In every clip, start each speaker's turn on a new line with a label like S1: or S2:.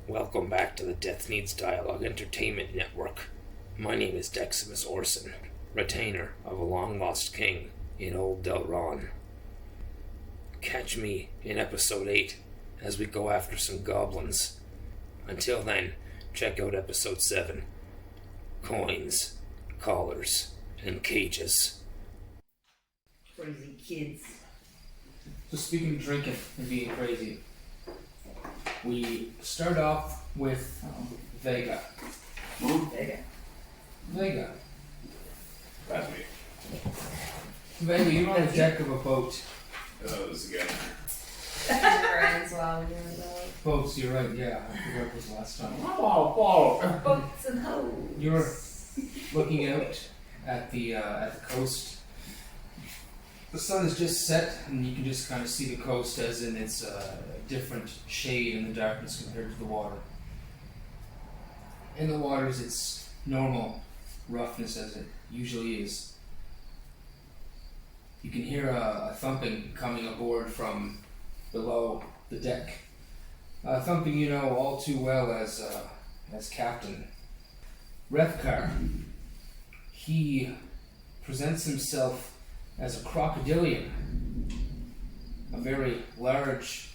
S1: Welcome back to the Death Needs Dialogue Entertainment Network. My name is Deximus Orson, retainer of a long-lost king in Old Delron. Catch me in Episode 8 as we go after some goblins. Until then, check out Episode 7, Coins, Collars, and Cages.
S2: Crazy kids.
S3: So speaking of drinking and being crazy, we start off with Vega. Vega.
S4: That's me.
S3: Vega, you're on the deck of a boat.
S4: This again.
S2: Friends while we're doing those.
S3: Boats, you're right, yeah. I forgot it was last time.
S2: Boats and hoes.
S3: You're looking out at the coast. The sun has just set, and you can just kind of see the coast as in its different shade in the darkness compared to the water. In the waters, it's normal roughness as it usually is. You can hear a thumping coming aboard from below the deck. Thumping you know all too well as Captain. Rethkar. He presents himself as a crocodilian, a very large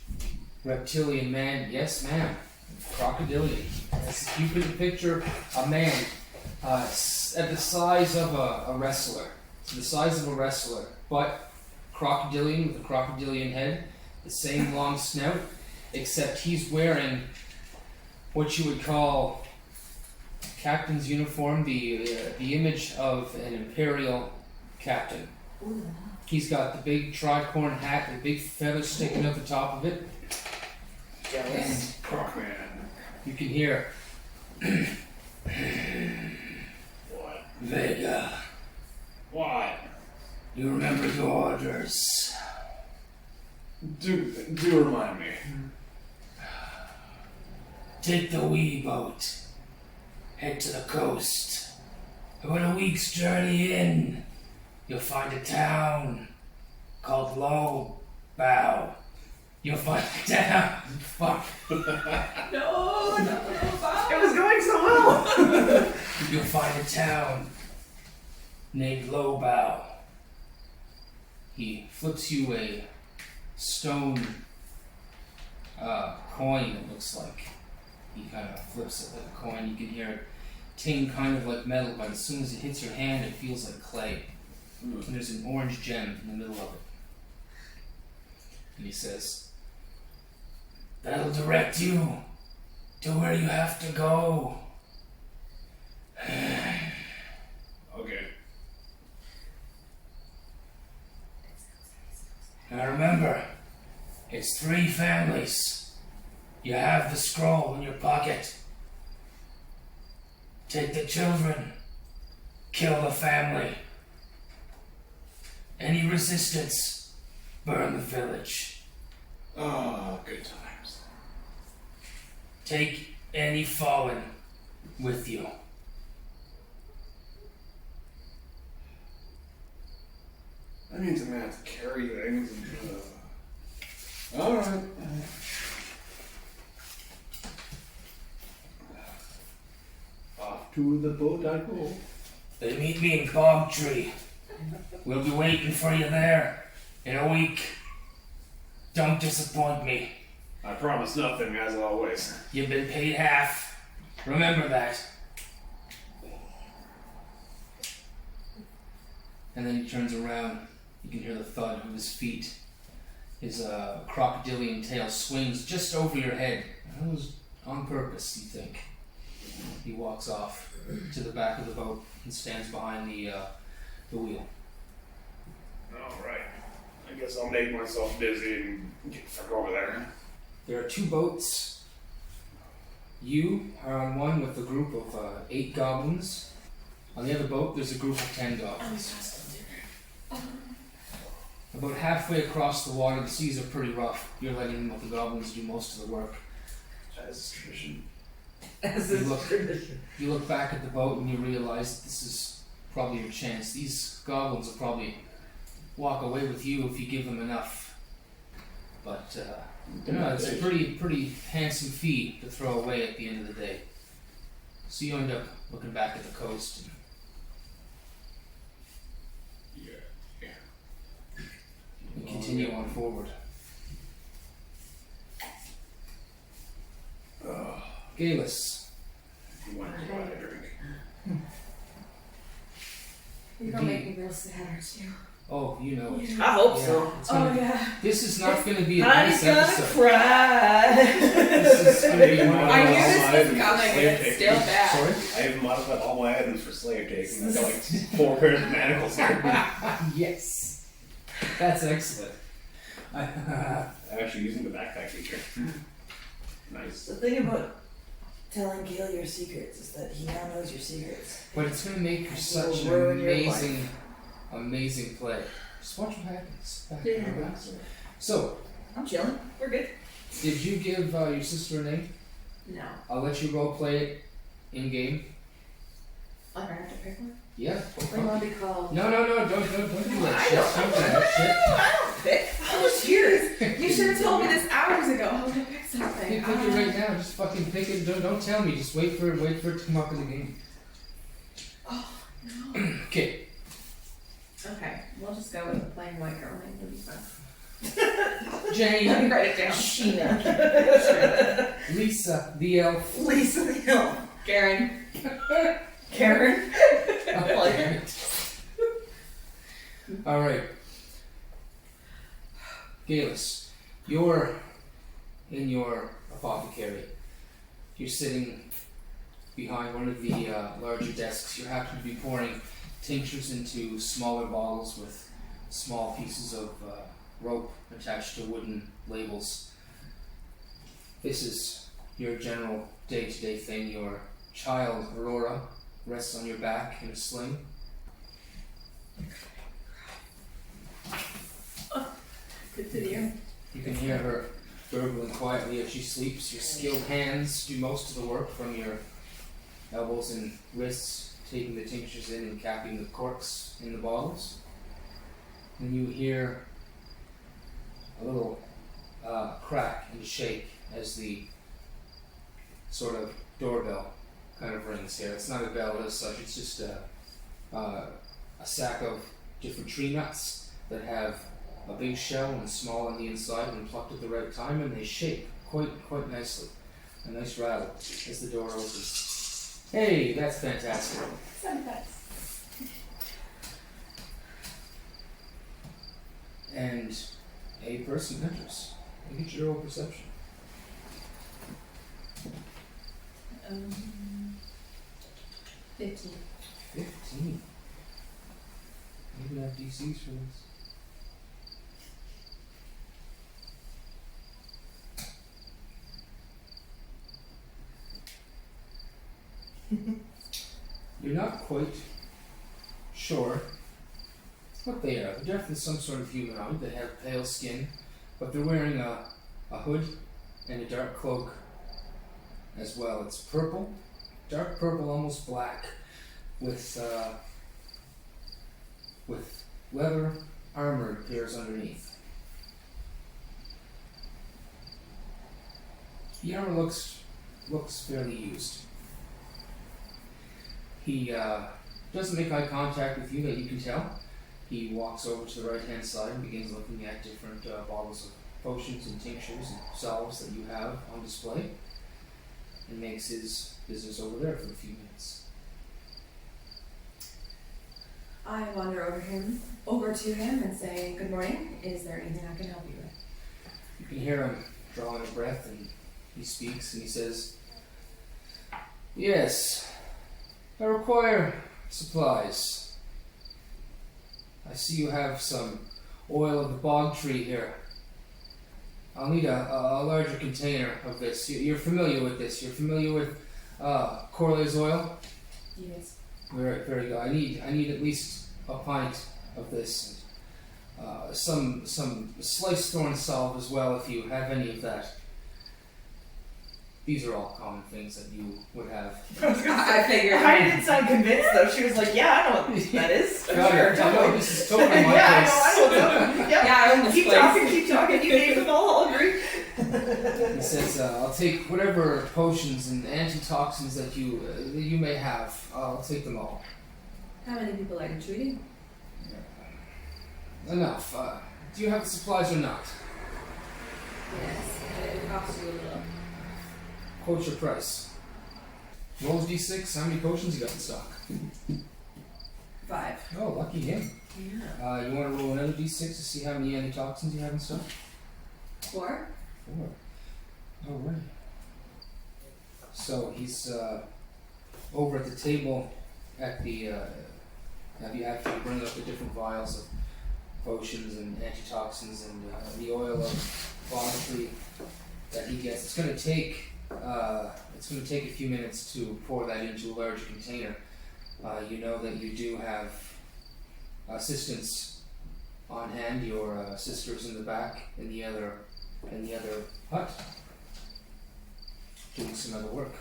S3: reptilian man. Yes, ma'am, crocodilian. As you could picture a man at the size of a wrestler, but crocodilian with a crocodilian head, the same long snout, except he's wearing what you would call captain's uniform, the image of an imperial captain. He's got the big tricorn hat, the big feathers sticking out the top of it.
S2: Geillis.
S3: And
S4: Crockman.
S3: you can hear
S4: What?
S3: Vega,
S4: What?
S3: you remember your orders.
S4: Do remind me.
S3: Take the wee boat. Head to the coast. About a week's journey in, you'll find a town called Low Bow. You'll find a town. Fuck.
S2: No.
S4: It was going so well!
S3: You'll find a town named Low Bow. He flips you a stone coin, it looks like. He kind of flips it like a coin. You can hear it ting kind of like metal, but as soon as it hits your hand, it feels like clay. And there's an orange gem in the middle of it. And he says, "That'll direct you to where you have to go."
S4: Okay.
S3: Now remember, it's 3 families. You have the scroll in your pocket. Take the children. Kill the family. Any resistance, burn the village.
S4: Oh, good times.
S3: Take any fallen with you.
S4: That means I'm gonna have to carry things and. Alright. Off to the boat I go.
S3: They meet me in Bog Tree. We'll be waiting for you there in a week. Don't disappoint me.
S4: I promise nothing, as always.
S3: You've been paid half. Remember that. And then he turns around. You can hear the thud of his feet. His crocodilian tail swings just over your head. That was on purpose, you think. He walks off to the back of the boat and stands behind the wheel.
S4: Alright. I guess I'll make myself busy and get the fuck over there.
S3: There are 2 boats. You are on one with a group of 8 goblins. On the other boat, there's a group of 10 goblins. About halfway across the water, the seas are pretty rough. You're letting the goblins do most of the work.
S4: As is tradition.
S2: As
S3: You
S2: is
S3: look-
S2: tradition.
S3: You look back at the boat and you realize this is probably your chance. These goblins will probably walk away with you if you give them enough. But but it's a pretty handsome fee to throw away at the end of the day. So you end up looking back at the coast. And continue on forward. Geillis.
S4: You want to buy a drink?
S2: You're gonna make me real sad, aren't you?
S3: Oh, you know it.
S5: I hope so.
S3: It's gonna,
S2: yeah.
S3: This is not going to be a
S5: Honey's
S3: nice
S5: gonna
S3: episode.
S5: cry.
S3: This is going to be one of
S2: I knew
S3: those.
S2: this was coming and it's still bad.
S3: Sorry?
S4: I have modified all my items for slave taking. I've got like 4 pairs of manacles here.
S3: Yes. That's excellent.
S4: I'm actually using the backpack feature. Nice.
S5: The thing about telling Gale your secrets is that he now knows your secrets.
S3: But it's going to make you such an
S5: ruin your
S3: amazing player. Just watch what happens.
S5: Yeah.
S3: So,
S5: I'm chilling. We're good.
S3: did you give your sister a name?
S2: No.
S3: I'll let you role play it in game.
S2: I have to pick one.
S3: Yeah.
S2: What do you want to be called?
S3: No, don't do that
S5: I
S3: shit.
S5: don't
S3: Don't do that shit.
S5: I don't pick. I was curious.
S2: You should have told me this hours ago. I would have picked
S3: Pick
S2: something.
S3: it right now. Just fucking pick it. Don't tell me. Just wait for it to come up in the game.
S2: Oh, no.
S3: Okay.
S2: Okay, we'll just go with the plain white girl name. It'll be fun. Let me
S3: Jane,
S2: write it down.
S5: Sheena.
S3: Lisa, the elf.
S5: Lisa the Hill.
S2: Karen.
S5: Karen.
S3: Okay. All right. Geillis, you're in your apothecary. You're sitting behind one of the larger desks. You happen to be pouring tinctures into smaller bottles with small pieces of rope attached to wooden labels. This is your general day-to-day thing. Your child, Aurora, rests on your back in a sling.
S2: Good to hear.
S3: You can hear her gurgling quietly as she sleeps. Your skilled hands do most of the work, from your elbows and wrists, taking the tinctures in and capping the corks in the bottles. And you hear a little crack and shake as the sort of doorbell kind of rings here. It's not a bell as such, it's just a sack of different tree nuts that have a big shell and small on the inside when plucked at the right time, and they shake quite nicely. A nice rattle as the door opens. Hey, that's fantastic. And a person enters. Look at your old perception.
S2: 15.
S3: 15. You can have DCs for this. You're not quite sure what they are. They're definitely some sort of humanoid. They have pale skin, but they're wearing a hood and a dark cloak as well. It's purple, dark purple, almost black, with leather armor appears underneath. The armor looks fairly used. He doesn't make eye contact with you, that you can tell. He walks over to the right-hand side and begins looking at different bottles of potions and tinctures and salves that you have on display, and makes his business over there for a few minutes.
S2: I wander over to him and say, "Good morning. Is there anything I can help you with?"
S3: You can hear him drawing a breath, and he speaks and he says, "Yes, I require supplies. I see you have some oil of the bog tree here. I'll need a larger container of this. You're familiar with this. You're familiar with Corley's oil?
S2: Yes.
S3: Very, very good. I need at least a pint of this. Some sliced thorn salve as well, if you have any of that. These are all common things that you would have."
S5: I figured. I didn't sound convinced though. She was like, "Yeah, I know what that is."
S3: Got
S5: Sure,
S3: it.
S5: totally.
S3: This is totally my
S5: Yeah,
S3: place.
S5: I know. Yep.
S2: Yeah, I own this
S5: Keep
S2: place.
S5: talking. You named them all. I'll agree
S3: He says, "I'll take whatever potions and antitoxins that you may have. I'll take them all.
S2: How many people are you treating?
S3: Enough. Do you have the supplies or not?
S2: Yes, it will cost you a little.
S3: Quote your price. Rolls d6. How many potions you got in stock?
S2: 5.
S3: Oh, lucky him.
S2: Yeah.
S3: You want to roll another d6 to see how many antitoxins you have in stock?
S2: 4.
S3: 4. Oh, right. So he's over at the table at the. Have you actually bring up the different vials of potions and antitoxins and the oil of bog tree that he gets? It's going to take a few minutes to pour that into a larger container. You know that you do have assistants on hand. Your sisters in the back in the other hut doing some other work.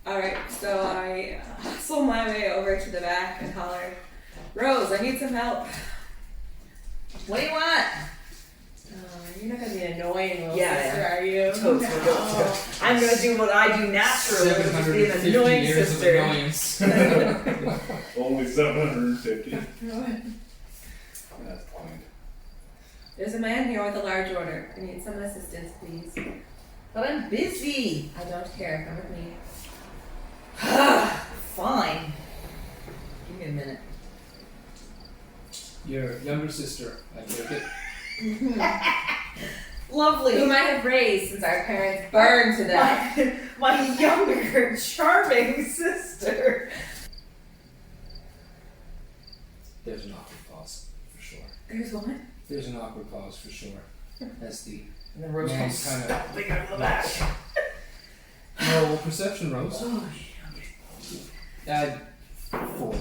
S2: Alright, so I hustle my way over to the back and holler, Rose, I need some help.
S5: What do you want?
S2: You're not gonna be an annoying little
S5: Yeah,
S2: sister,
S5: yeah.
S2: are you?
S5: Totally.
S2: No.
S5: I'm gonna do what I do naturally, which is be an
S3: 750
S5: annoying
S3: years
S5: sister.
S3: of annoyance.
S4: Only 750. That's fine.
S2: There's a man here with a large order. I need some assistance, please.
S5: But I'm busy.
S2: I don't care. Come with me.
S5: Fine. Give me a minute.
S3: Your younger sister, I take it.
S5: Lovely.
S2: Whom I have raised since our parents burned to death.
S5: My younger, charming sister.
S3: There's an awkward pause, for sure.
S2: There's one.
S3: There's an awkward pause, for sure. As the
S5: And then Rose
S3: man's
S5: comes
S3: kind of
S5: stomping out of the back.
S3: roll perception, Rose.
S5: Oh,
S3: Add 4.
S5: what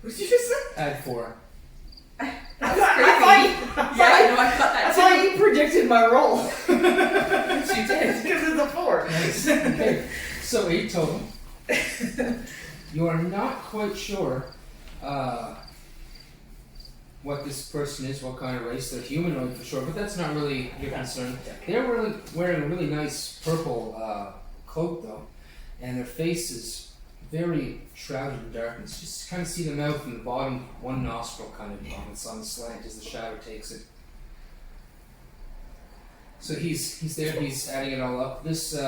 S5: did you just say?
S3: Add 4.
S2: That's
S5: I
S2: creepy.
S5: thought
S2: Yeah, no, I thought
S5: I
S2: that
S5: thought you predicted my roll.
S2: too. She did.
S5: Because it's a 4.
S3: Nice. Okay, so 8 total. You are not quite sure what this person is, what kind of race. They're humanoid for sure, but that's not really your concern. They're really wearing a really nice purple cloak though, and their face is very shrouded in darkness. You just kind of see the mouth and the bottom, one nostril kind of on the slant as the shadow takes it. So he's there, he's adding it all up. This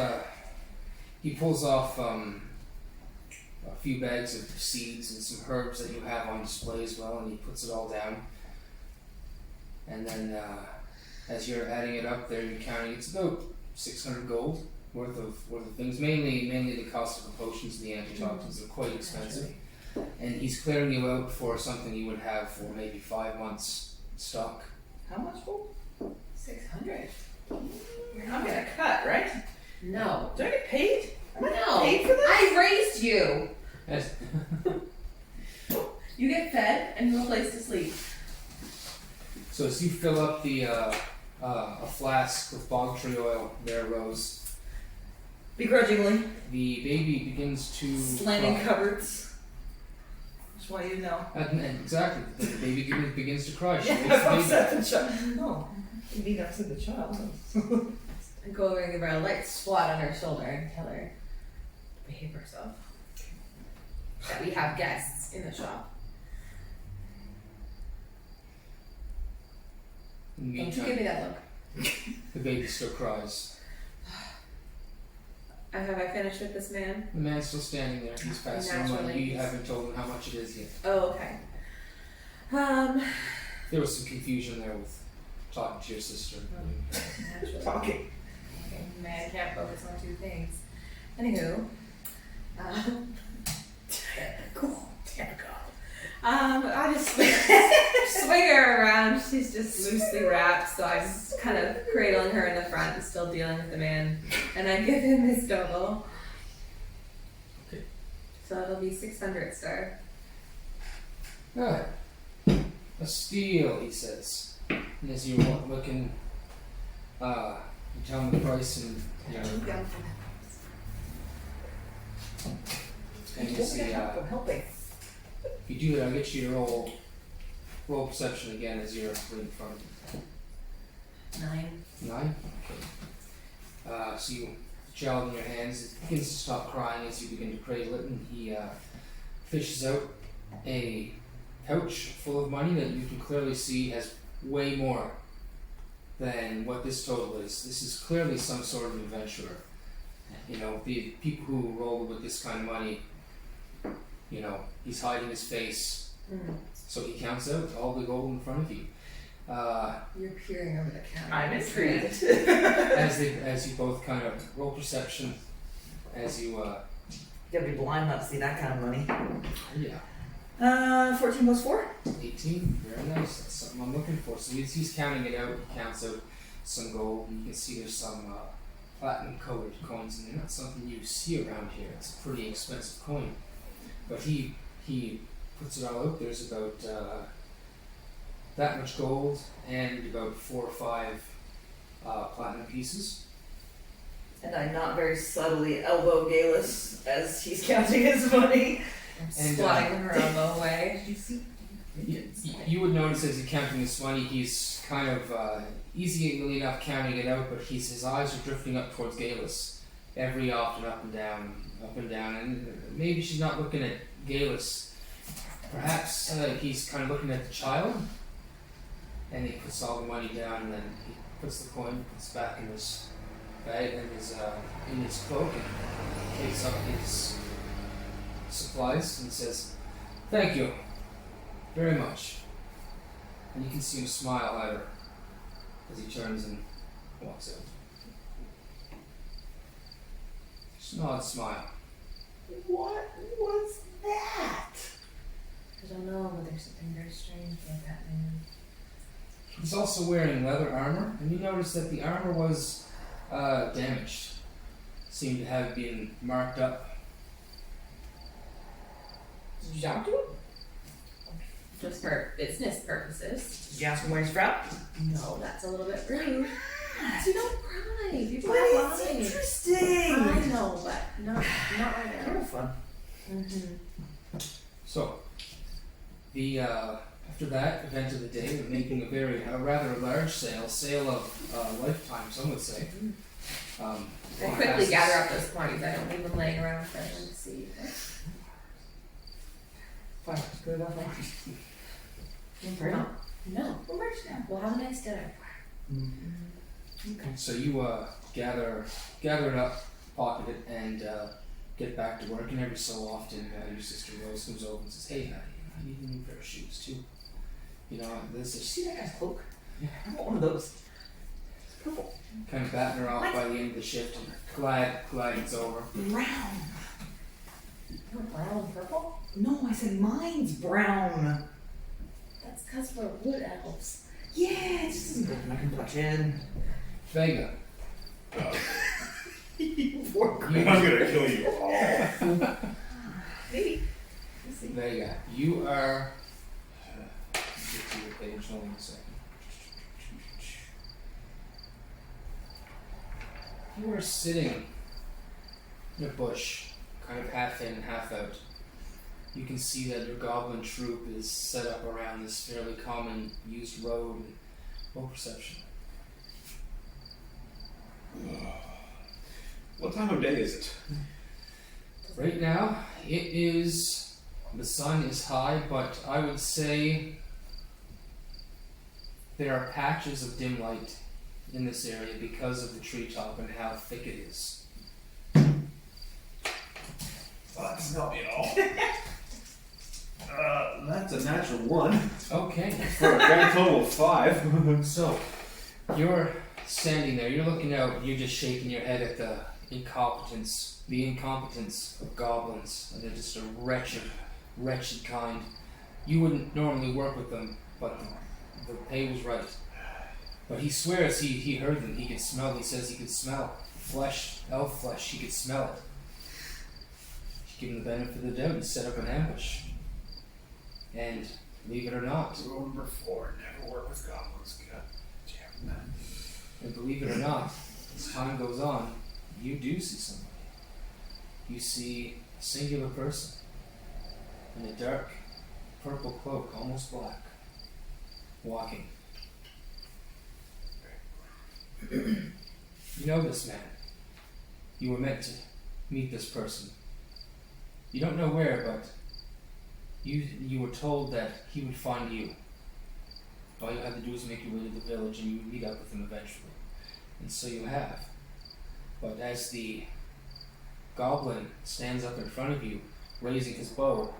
S3: he pulls off a few bags of seeds and some herbs that you have on display as well, and he puts it all down. And then as you're adding it up there, you're counting. It's about 600 gold worth of things. Mainly the cost of the potions and the antitoxins are quite expensive. And he's clearing you out for something you would have for maybe 5 months stock.
S5: How much gold?
S2: 600.
S5: You're not gonna cut, right?
S2: No.
S5: Do I get paid? Am I
S2: No.
S5: paid for this?
S2: I raised you.
S3: Yes.
S2: You get fed and you have a place to sleep.
S3: So as you fill up the a flask with bog tree oil there, Rose,
S5: Begrudgingly.
S3: the baby begins to
S5: Slamming
S3: cry.
S5: cupboards. Just want you to know.
S3: And exactly, the baby begins to cry. She
S5: Yeah,
S3: wakes the
S5: I've
S3: baby
S5: upset
S3: up.
S5: the child. No. You mean upset the child.
S2: I go over and give her a light swat on her shoulder and tell her to behave herself. That we have guests in the shop.
S3: In the
S2: Don't you
S3: meantime,
S2: give me that look.
S3: the baby still cries.
S2: Have I finished with this man?
S3: The man's still standing there. He's passing the money.
S2: Naturally.
S3: You haven't told him how much it is yet.
S2: Oh, okay.
S3: There was some confusion there with talking to your sister.
S2: Naturally.
S5: Talking.
S2: Okay, man can't focus on two things. Anywho,
S5: Cool. Damn God.
S2: I just swing her around. She's just loosely wrapped, so I'm kind of cradling her in the front and still dealing with the man. And I give him his double.
S3: Okay.
S2: So it'll be 600 star.
S3: Ah, a steal, he says. And as you're looking, you tell him the price and and you see,
S5: I'm helping.
S3: if you do that, I'll get you to roll perception again as you're right in front of him.
S2: 9.
S3: 9? Okay. So you child in your hands, it begins to stop crying as you begin to cradle it, and he fishes out a pouch full of money that you can clearly see has way more than what this total is. This is clearly some sort of adventurer. You know, the people who roll with this kind of money, you know, he's hiding his face, so he counts out all the gold in front of you.
S2: You're peering over the counter.
S5: I'm intrigued.
S3: As you both kind of roll perception, as you
S5: You gotta be blind not to see that kind of money.
S3: yeah,
S5: 14 plus 4?
S3: 18, very nice. That's something I'm looking for. So he's counting it out. He counts out some gold, and you can see there's some platinum-colored coins, and they're not something you see around here. It's a pretty expensive coin, but he puts it all out. There's about that much gold and about 4 or 5 platinum pieces.
S5: And I not very subtly elbow Geillis as he's counting his money.
S3: And,
S2: Swatting her elbow away.
S3: You would notice as he's counting his money, he's kind of easily enough counting it out, but his eyes are drifting up towards Geillis, every often up and down, and maybe she's not looking at Geillis. Perhaps he's kind of looking at the child, and he puts all the money down, and then he puts the coin, puts back in his bag and in his cloak, and takes up his supplies and says, "Thank you very much." And you can see him smile at her as he turns and walks out. Just an odd smile.
S5: What was that?
S2: I don't know, but there's something very strange about that man.
S3: He's also wearing leather armor, and you notice that the armor was damaged. Seemed to have been marked up.
S5: Did you talk to him?
S2: Just for business purposes.
S5: Did you ask him where he's from?
S2: No, that's a little bit rude. You don't cry. People
S5: But
S2: have
S5: it's
S2: lives.
S5: interesting.
S2: I know, but not right now.
S5: Kind of fun.
S3: So, the after that event of the day, we're making a rather large sale of lifetime, some would say.
S2: I quickly gather up those coins. I don't leave them laying around for anyone to see.
S5: Fine. Good enough.
S2: No, we're rich now. We'll have a nice dinner.
S3: Okay. So you gather it up, pocket it, and get back to work. And every so often, your sister Rose comes over and says, "Hey, I need a new pair of shoes too. You know, this is
S5: See that guy's cloak? I want one of those. It's purple.
S3: kind of batting her off by the end of the shift. And glad it's over.
S5: Brown.
S2: You're brown and purple?
S5: No, I said mine's brown.
S2: That's because we're wood elves.
S5: Yeah, it just doesn't go with my complexion.
S3: Vega,
S5: You poor
S4: I'm gonna kill you all.
S5: Maybe.
S3: Vega, you are. Get to your page. Hold on a second. You are sitting in a bush, kind of half in, half out. You can see that your goblin troop is set up around this fairly common used road. Roll perception.
S4: What time of day is it?
S3: Right now, it is. The sun is high, but I would say there are patches of dim light in this area because of the treetop and how thick it is.
S4: Well, that doesn't help me at all. That's a natural 1
S3: Okay.
S4: for a grand total of 5.
S3: So, you're standing there, you're looking out, you're just shaking your head at the incompetence of goblins, and they're just a wretched kind. You wouldn't normally work with them, but the pay was right. But he swears he heard them, he could smell, he says he could smell flesh, elf flesh, he could smell it. Give him the benefit of the doubt and set up an ambush. And believe it or not,
S4: Rule number 4, never work with goblins. God damn that.
S3: and believe it or not, as time goes on, you do see somebody. You see a singular person in a dark purple cloak, almost black, walking. You know this man. You were meant to meet this person. You don't know where, but you were told that he would find you. All you had to do was make your way to the village and you would meet up with him eventually. And so you have. But as the goblin stands up in front of you, raising his bow,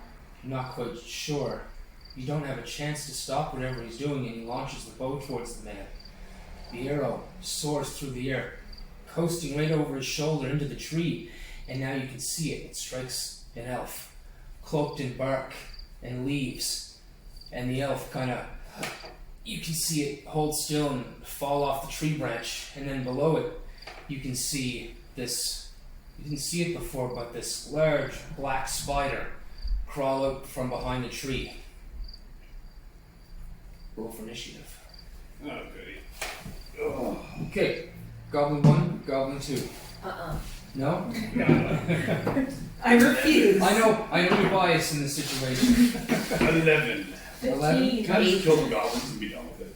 S3: you're not quite sure. You don't have a chance to stop whatever he's doing, and he launches the bow towards the man. The arrow soars through the air, coasting right over his shoulder into the tree, and now you can see it. It strikes an elf, cloaked in bark and leaves, and the elf you can see it hold still and fall off the tree branch, and then below it you can see this, you didn't see it before, but this large black spider crawl out from behind the tree. Roll for initiative.
S4: Oh, goody. Oh.
S3: Okay, Goblin 1, Goblin 2. No?
S5: I refuse.
S3: I know your bias in this situation.
S4: 11.
S3: 11?
S4: Can I just kill the goblins and be done with it?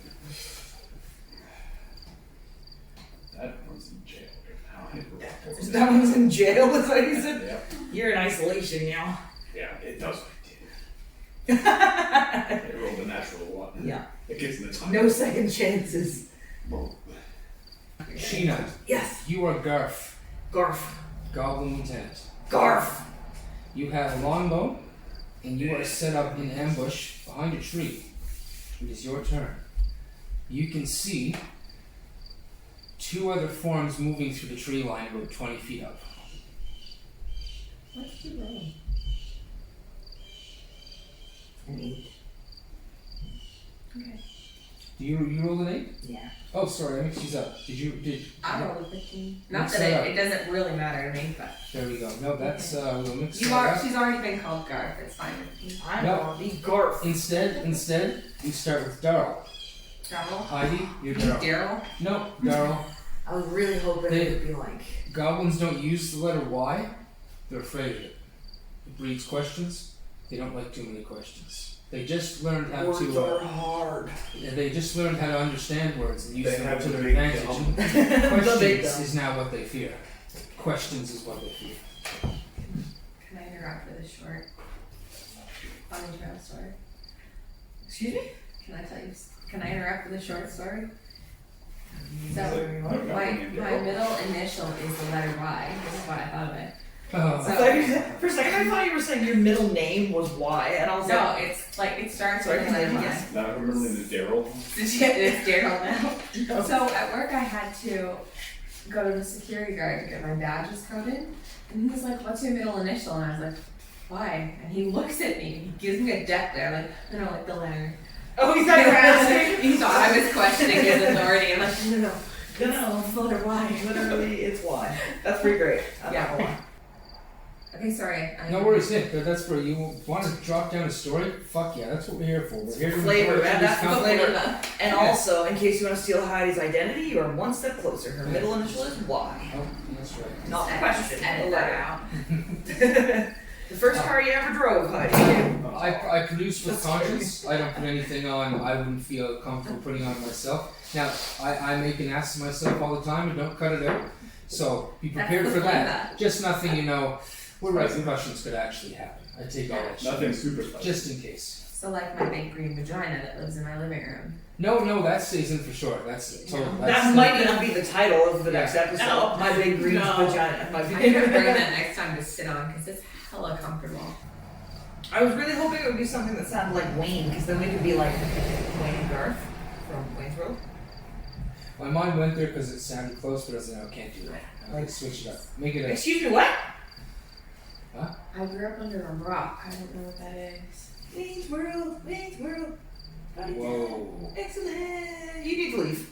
S4: That one's in jail right now.
S5: That one's in jail, is what you said?
S4: Yep.
S5: You're in isolation now.
S4: Yeah, it does what it did. It rolled a natural one.
S5: Yeah.
S4: It gets in the time.
S5: No second chances.
S4: Well,
S3: Sheena,
S5: Yes.
S3: you are Garf,
S5: Garf.
S3: Goblin Lieutenant.
S5: Garf.
S3: You have a longbow, and you are set up in ambush behind a tree. It is your turn. You can see 2 other forms moving through the tree line about 20 feet up.
S5: What's your roll? An 8.
S2: Okay.
S3: Do you roll an 8?
S5: Yeah.
S3: Oh, sorry, I mixed these up.
S2: I rolled a 15. Not
S3: Mix
S2: that
S3: that
S2: it doesn't really matter to me, but
S3: There we go. No, that's, we'll mix
S2: she's
S3: that up.
S2: already been called Garth. It's fine with me.
S5: I
S3: No.
S5: want to be Garf.
S3: Instead, you start with Daryl.
S2: Daryl?
S3: Heidi, you're Daryl.
S2: Daryl?
S3: No, Daryl.
S5: I was really hoping it would be like.
S3: Goblins don't use the letter Y. They're afraid of it. It breeds questions. They don't like too many questions. They just learned how
S5: Words are
S3: to.
S5: hard.
S3: They just learned how to understand words and use
S4: They
S3: them
S4: have
S3: to
S4: the
S3: their
S4: big
S3: advantage.
S4: dumb.
S3: And
S5: The big
S3: questions
S5: dumb.
S3: is now what they fear. Questions is what they fear.
S2: Can I interrupt for this short funny trail story?
S5: Excuse me?
S2: Can I interrupt for the short story?
S4: It's
S2: So,
S4: like,
S2: my middle initial is the letter Y. This is why I thought of it.
S3: Oh,
S5: For a second, I thought you were saying your middle name was Y, and I was
S2: No,
S5: like,
S2: it's like, it starts
S5: Sorry,
S2: with the letter Y.
S5: yes.
S4: Now I remember the Daryl.
S2: It's Daryl now. So at work I had to go to the security guard to get my badges coded. And he was like, what's your middle initial? And I was like, why? And he looks at me and he gives me a deck there, like, no, like the letter.
S5: oh, he's not asking.
S2: He thought I was questioning his authority. I'm like, no,
S5: No, letter Y. Literally, it's Y. That's pretty great. I'm not gonna lie.
S2: Okay, sorry.
S3: no worries, Nick. That's for you. Want to drop down a story? Fuck yeah, that's what we're here for. We're here to
S5: Flavor,
S3: report
S5: man.
S3: to
S5: That's
S3: this
S5: the
S3: company.
S5: flavor. And also, in case you want to steal Heidi's identity, you are one step closer. Her middle initial is Y.
S3: Oh, that's right.
S5: Not the
S2: Just
S5: question.
S2: edit
S5: The
S2: that
S5: letter.
S2: out.
S5: The first car you ever drove, Heidi.
S3: I produce with conscience. I don't put anything on I wouldn't feel comfortable putting on myself. Now, I make an ass of myself all the time and don't cut it out. So be prepared
S2: That's
S3: for
S2: the
S3: that.
S2: flavor.
S3: Just nothing, where repercussions could actually happen. I take all that shit.
S4: Nothing super special.
S3: Just in case.
S2: So like my big green vagina that lives in my living room.
S3: No, that stays in for sure. That's total.
S5: That might not be the title of the next episode.
S2: No.
S5: My big green
S2: No.
S5: vagina. My
S2: I'm
S5: big
S2: gonna bring that next time to sit on because it's hella comfortable.
S5: I was really hoping it would be something that sounded like Wayne, because then we could be like Wayne and Garth from Wayne's World.
S3: My mind went there because it sounded close, but I was like, no, I can't do that. I like switch it up. Make it a.
S5: Excuse me, what?
S2: I grew up under a rock. I don't know what that is.
S5: Wayne's World, Wayne's World.
S3: Whoa.
S5: Excellent. You need to leave.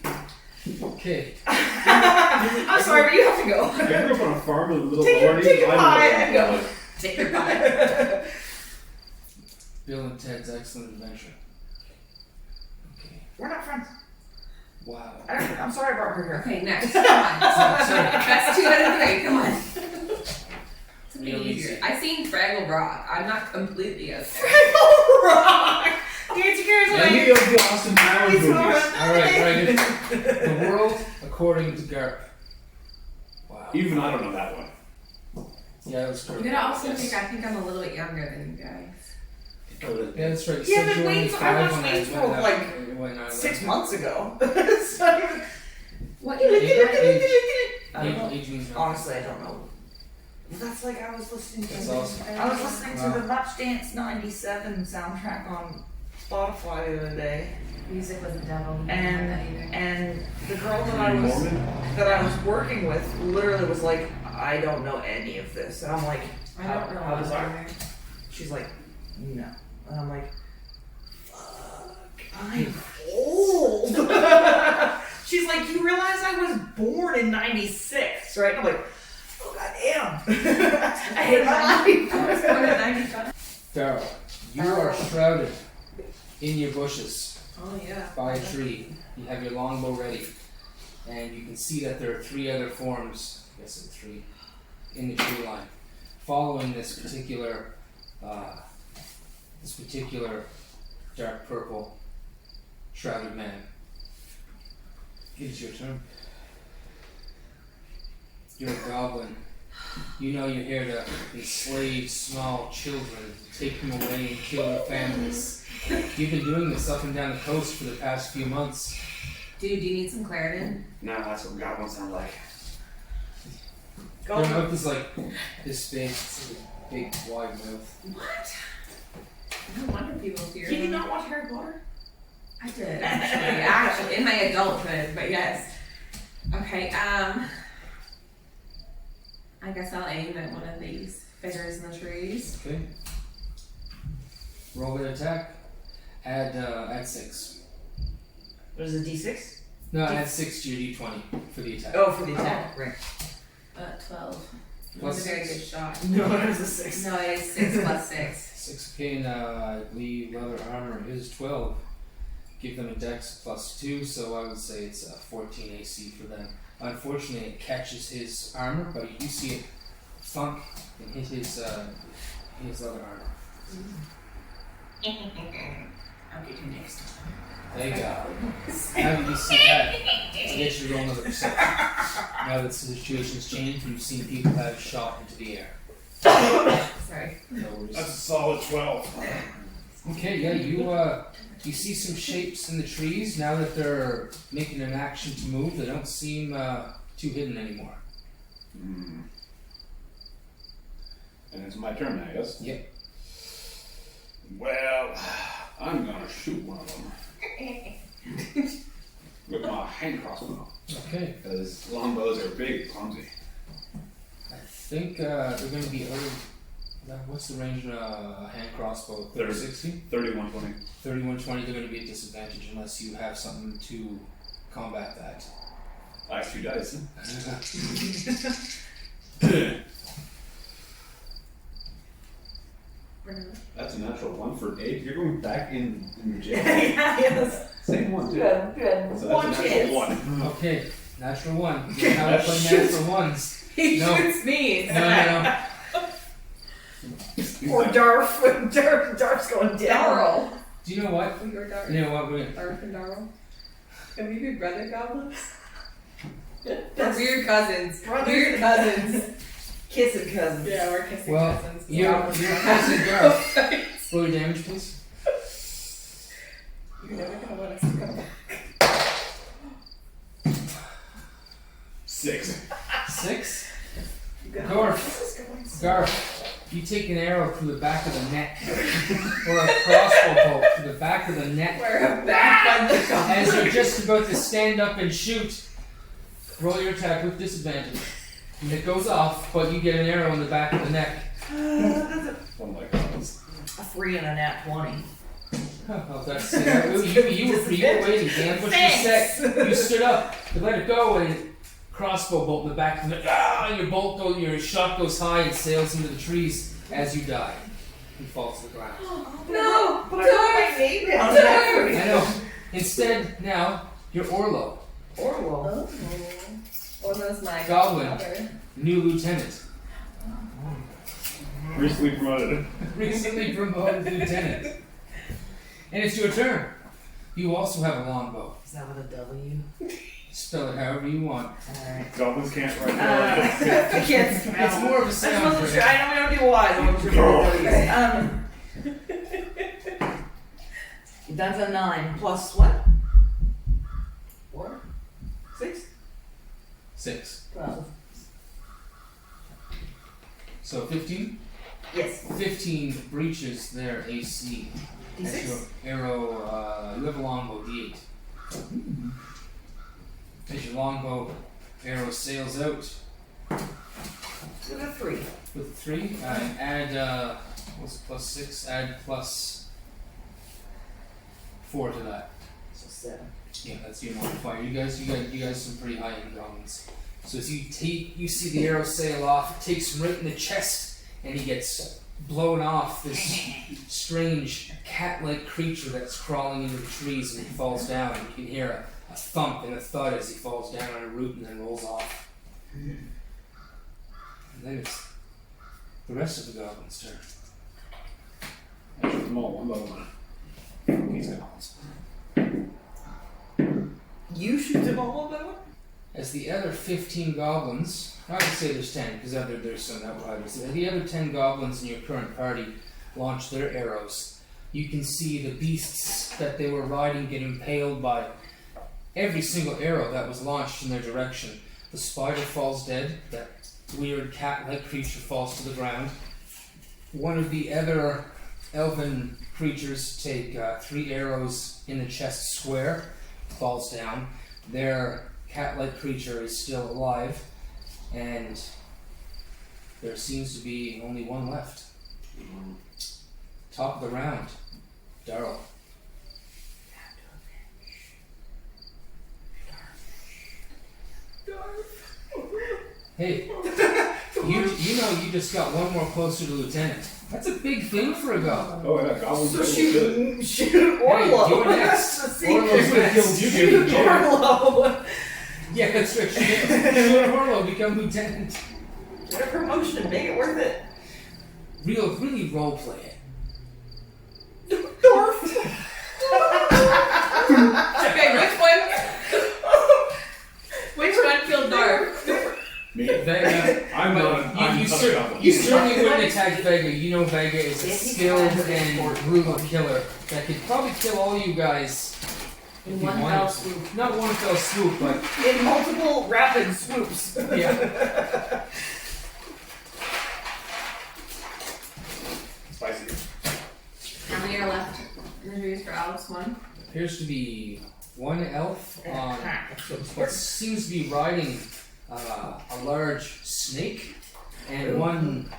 S3: Okay.
S5: I'm sorry, but you have to go.
S4: I grew up on a farm with a little
S5: Take your
S4: barney.
S5: pie and go.
S2: Take your pie.
S3: Bill and Ted's Excellent Adventure. Okay.
S5: We're not friends.
S3: Wow.
S5: I'm sorry I brought her here.
S2: Okay, next. Come on. That's 2 out of 3. Come on. It's a bit
S3: Real
S2: easier.
S3: easy.
S2: I've seen Fraggle Rock. I'm not completely okay.
S5: Fraggle Rock! Dancing Girls
S3: Any
S5: Way.
S3: of the Austin Powers
S5: It's
S3: movies.
S5: not-
S3: Alright. The World According to Garp. Wow.
S4: Even I don't know that one.
S3: Yeah, that was
S2: I'm
S3: correct.
S2: gonna also think I'm a little bit younger than you guys.
S3: Yeah, that's right.
S5: Yeah, but
S3: Said you were only
S5: Wayne's- I
S3: 5
S5: watched
S3: when
S5: Wayne's
S3: went
S5: World,
S3: out-
S5: like,
S3: when I
S5: 6
S3: left.
S5: months ago. It's not even-
S2: What
S5: I don't
S3: Age-
S5: know.
S3: age means nothing.
S5: Honestly, I don't know. That's like I was listening to.
S3: That's awesome.
S5: I was listening
S3: Wow.
S5: to the Much Dance '97 soundtrack on Spotify the other day,
S2: Music was the devil.
S5: and the girl
S4: Mormon?
S5: that I was working with literally was like, I don't know any of this, and I'm like,
S2: I don't know.
S5: how does
S2: either.
S5: that? She's like, no, and I'm like, fuck, I'm old. She's like, you realize I was born in '96, right? I'm like, oh goddamn, I hate my life.
S2: I was born in 95.
S3: Farrell, you are shrouded in your bushes
S2: Oh yeah.
S3: by a tree. You have your longbow ready, and you can see that there are 3 other forms. I guess it's 3 in the tree line, following this particular dark purple shrouded man. It is your turn. You're a goblin. You know you're here to enslave small children, take them away and kill their families. You've been doing this up and down the coast for the past few months.
S2: Dude, do you need some Claritin?
S4: No, that's what goblins sound like.
S3: Their mouth is like this big. It's a big, wide mouth.
S2: What? No wonder people fear
S5: Did you
S2: them.
S5: not watch Harry Potter?
S2: I did. Actually, in my adulthood, but yes. Okay, I guess I'll aim at one of these figures in the trees.
S3: Okay. Roll an attack. Add 6.
S5: There's a D6?
S3: No, add 6 to your d20 for the attack.
S5: Oh, for the attack, right.
S2: 12.
S3: Plus
S2: That's a very
S3: 6.
S2: good shot.
S5: No, there's a 6.
S2: No, it is 6 plus 6.
S3: 6. Okay, and I believe leather armor is 12. Give them a dex plus 2, so I would say it's 14 AC for them. Unfortunately, it catches his armor, but you do see it thunk and hit his leather armor.
S5: I'll get you next time.
S3: Vega, how do you see that? I get you to roll another perception. Now that the situation's changed, you've seen people have shot into the air.
S2: Sorry.
S3: No worries.
S4: That's a solid 12.
S3: Okay, yeah, you see some shapes in the trees. Now that they're making an action to move, they don't seem too hidden anymore.
S4: And it's my turn now, yes?
S3: Yep.
S4: Well, I'm gonna shoot one of them. With my hand crossbow.
S3: Okay.
S4: Because longbows are big, clumsy.
S3: I think they're going to be out of... What's the range of a hand crossbow? 30-60?
S4: 31-20.
S3: 31-20, they're going to be at disadvantage unless you have something to combat that.
S4: Last 2 dice. That's a natural 1 for 8. You're going back in the jail.
S5: Yes.
S4: Same one, too.
S5: Good.
S4: So
S5: One
S4: that's a
S5: chance.
S4: natural 1.
S3: Okay, natural 1. You know how to play natural 1s.
S2: He
S3: No.
S2: shoots me.
S3: No.
S5: Or Darf, when Darf's going down.
S2: Darryl.
S3: Do you know what?
S2: You're Darryl.
S3: You know what? We're gonna...
S2: Darth and Darryl. Can we be brother goblins? They're weird cousins.
S5: Brothers
S2: Weird
S5: and
S2: cousins.
S5: Kissing cousins.
S2: Yeah, we're kissing
S3: Well,
S2: cousins.
S3: you're cousin Garth. Roll your damage, please.
S2: You're never gonna want us to come back.
S4: 6.
S3: 6. Garth, you take an arrow through the back of the neck, or a crossbow bolt through the back of the neck.
S2: We're back on the
S3: As you're just about to stand up and shoot, roll your attack with disadvantage. And it goes off, but you get an arrow in the back of the neck.
S4: Oh my god.
S5: A 3 and a nat 20.
S3: Oh, that's you were waiting. The ambush was set. You stood up to let it go, and crossbow bolt in the back of the neck. And your shot goes high and sails into the trees as you die. He falls to the ground.
S2: No!
S5: But I wrote my name down there.
S3: I know. Instead, now you're Orlo,
S5: Orwell.
S2: Orlo's my
S3: Goblin.
S2: brother.
S3: new lieutenant,
S4: Recently promoted.
S3: recently promoted lieutenant. And it's your turn. You also have a longbow.
S5: Is that with a W?
S3: Spell it however you want.
S5: Alright.
S4: Goblins can't write
S5: I
S4: that.
S5: can't spell.
S3: It's more of a
S5: I
S3: sound.
S5: wasn't
S3: for
S5: sure.
S3: him.
S5: I know we don't do Y's. I wasn't sure what That's a 9 plus what? 4? 6?
S3: 6.
S5: 12.
S3: So 15?
S5: Yes.
S3: 15 breaches their AC. That's
S5: D6?
S3: your arrow, you have a longbow, D8. As your longbow arrow sails out
S5: With a 3.
S3: with 3, add, what's plus 6? Add plus 4 to that.
S5: So 7.
S3: Yeah, that's your modifier. You guys some pretty high end goblins. So as you see the arrow sail off, it takes him right in the chest, and he gets blown off this strange cat-like creature that's crawling into the trees, and he falls down. And you can hear a thump and a thud as he falls down on a root and then rolls off. And then it's the rest of the goblin's turn.
S4: I shoot them all one by one. These goblins.
S5: You shoot them all one by one?
S3: As the other 15 goblins, I would say there's 10 because there's some outriders. The other 10 goblins in your current party launch their arrows. You can see the beasts that they were riding get impaled by every single arrow that was launched in their direction. The spider falls dead. That weird cat-like creature falls to the ground. One of the other elven creatures take 3 arrows in the chest square, falls down. Their cat-like creature is still alive, and there seems to be only one left. Top of the round, Darrell. Hey, you know you just got one more closer to lieutenant. That's a big thing for a goblin.
S4: Oh, yeah, goblins.
S5: So
S4: shoot.
S5: shoot Orlo.
S3: Hey, do it next. Orlo's next.
S5: Shoot Orlo.
S3: Yeah, that's right. Shoot Orlo, become lieutenant.
S5: Get a promotion, make it worth it.
S3: Really role play it.
S5: Dorf.
S2: Okay, which one killed Dark?
S4: Me.
S3: Vega.
S4: I'm not.
S3: You certainly wouldn't attack Vega. You know Vega is a skilled and brutal killer that could probably kill all you guys.
S5: In
S3: if he
S5: one
S3: wanted
S5: fell
S3: to.
S5: swoop.
S3: Not one fell swoop, but
S5: In multiple rapid swoops.
S3: yeah.
S4: Spicy.
S2: How many are left in the trees for Alex? One?
S3: Appears to be one elf on what seems to be riding a large snake, and one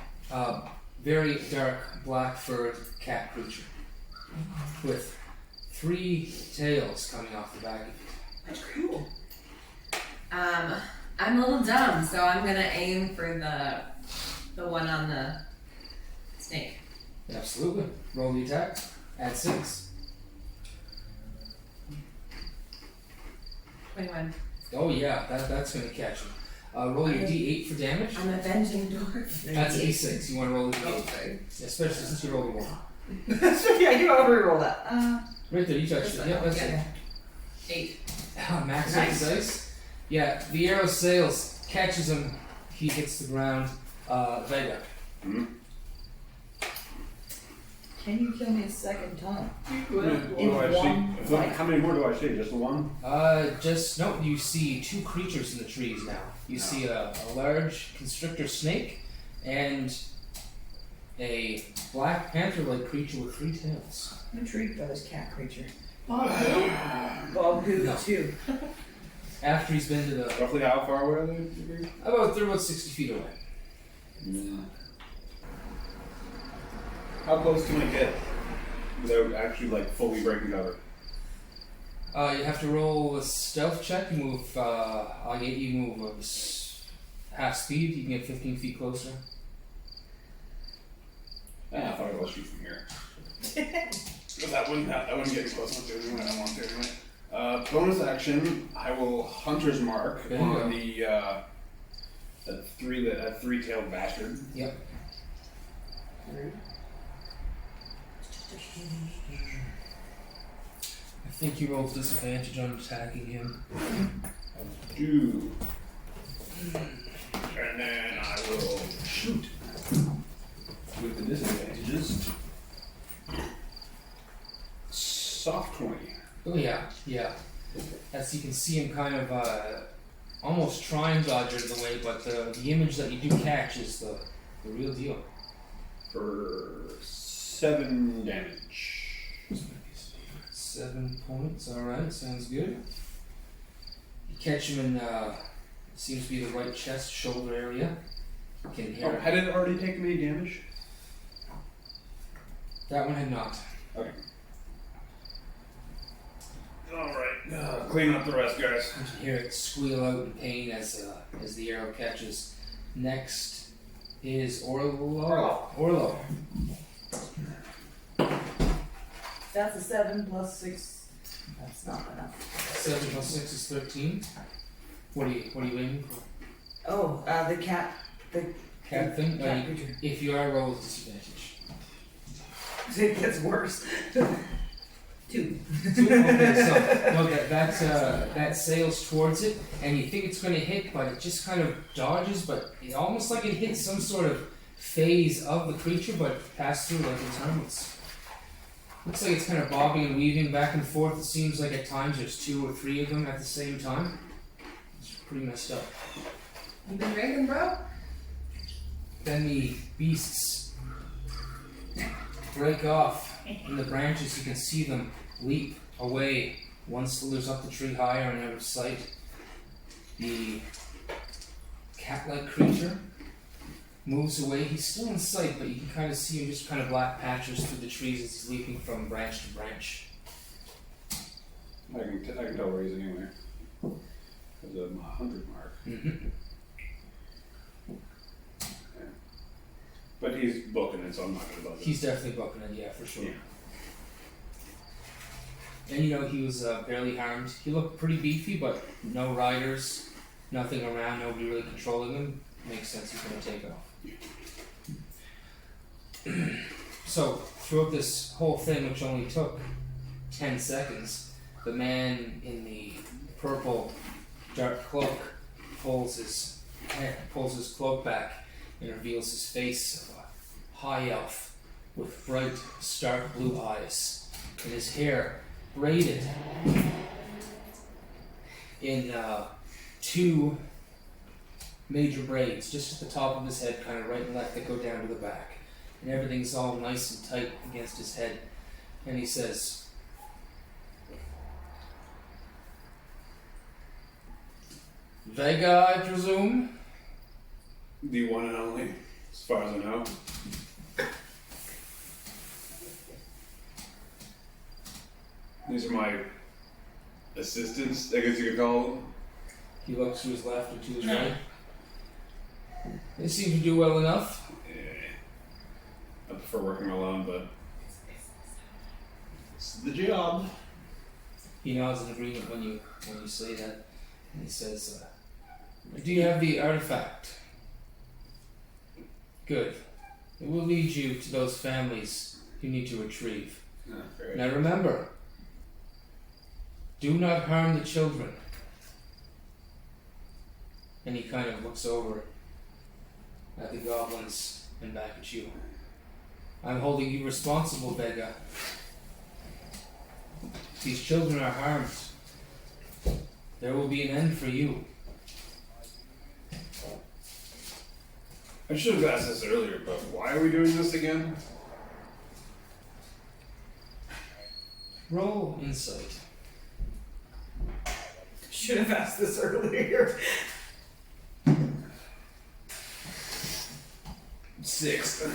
S3: very dark black furred cat creature with 3 tails coming off the back of it.
S5: That's cool.
S2: I'm a little dumb, so I'm gonna aim for the one on the snake.
S3: Absolutely. Roll the attack. Add 6.
S2: 21.
S3: Oh yeah, that's gonna catch him. Roll your d8 for damage.
S2: I'm avenging Dwarf.
S3: That's a d6. You want to roll the
S2: Oh,
S3: d8,
S2: sorry.
S3: especially since you rolled a 1.
S5: Yeah, you gotta reroll that.
S3: Right there, you touched it. Yep, that's it.
S2: 8.
S3: Max
S5: Nice.
S3: his dice. Yeah, the arrow sails, catches him. He hits the ground. Vega.
S4: Hmm?
S5: Can you kill me a second time?
S4: What do I
S5: one
S4: see?
S5: fight.
S4: How many more do I see? Just the one?
S3: You see 2 creatures in the trees now. You see a large constrictor snake and a black panther-like creature with 3 tails.
S5: I'm intrigued by this cat creature. Bob who? Bob who,
S3: No.
S5: too.
S3: After he's been to the
S4: Roughly how far away are they?
S3: they're about 60 feet away.
S4: How close can I get without actually like fully breaking cover?
S3: You have to roll a stealth check. You move. I'll get you move half speed. You can get 15 feet closer.
S4: I thought I was shoot from here. But that wouldn't get me close enough to anyway. I don't want to anyway. Bonus action. I will Hunter's Mark
S3: There you
S4: on
S3: go.
S4: the that 3-tailed bastard.
S3: Yep. think he rolls disadvantage on attacking him.
S4: Do. And then I will shoot with the disadvantages. Soft 20.
S3: Oh yeah. As you can see him kind of almost try and dodge out of the way, but the image that you do catch is the real deal.
S4: For 7 damage.
S3: 7 points, alright, sounds good. You catch him in, seems to be the right chest, shoulder area. You can hear
S4: Oh, had it already taken any damage?
S3: That one had not.
S4: Okay. Alright, clean up the rest, guys.
S3: You can hear it squeal out in pain as the arrow catches. Next is Orlo.
S5: That's a 7 plus 6. That's not enough.
S3: 7 plus 6 is 13. What are you aiming for?
S5: Oh, the cat. The
S3: Cat thing?
S5: cat creature.
S3: If you are roll with disadvantage.
S5: It gets worse. 2.
S3: Okay, so no, that sails towards it, and you think it's going to hit, but it just kind of dodges, but it almost like it hits some sort of phase of the creature, but passed through like a time. Looks like it's kind of bobbing and weaving back and forth. It seems like at times there's 2 or 3 of them at the same time. It's pretty messed up.
S2: You been drinking, bro?
S3: Then the beasts break off in the branches. You can see them leap away. One slithers up the tree higher and out of sight. The cat-like creature moves away. He's still in sight, but you can kind of see him just kind of black patches through the trees as he's leaping from branch to branch.
S4: I can tell where he's anywhere. Because of my 100 mark.
S3: Mm-hmm.
S4: Yeah. But he's booking it, so I'm not going to bother.
S3: He's definitely bucking it, yeah, for sure.
S4: Yeah.
S3: And you know, he was barely harmed. He looked pretty beefy, but no riders, nothing around, nobody really controlling him. Makes sense he's going to take off. So, throughout this whole thing, which only took 10 seconds, the man in the purple dark cloak pulls his cloak back and reveals his face of a high elf with bright, stark blue eyes, and his hair braided in 2 major braids just at the top of his head, kind of right and left, that go down to the back. And everything's all nice and tight against his head. And he says, Vega, I presume?
S4: The one and only, as far as I know. These are my assistants, I guess you could call them.
S3: He looks to his left or to his right. They seem to do well enough.
S4: Yeah. I prefer working alone, but it's the job.
S3: He nods in agreement when you say that. And he says, do you have the artifact? Good. It will lead you to those families you need to retrieve.
S4: Fair.
S3: Now remember, do not harm the children. And he kind of looks over at the goblins and back at you. I'm holding you responsible, Vega. If these children are harmed, there will be an end for you.
S4: I should have asked this earlier, but why are we doing this again?
S3: Roll insight.
S5: Should have asked this earlier.
S4: 6.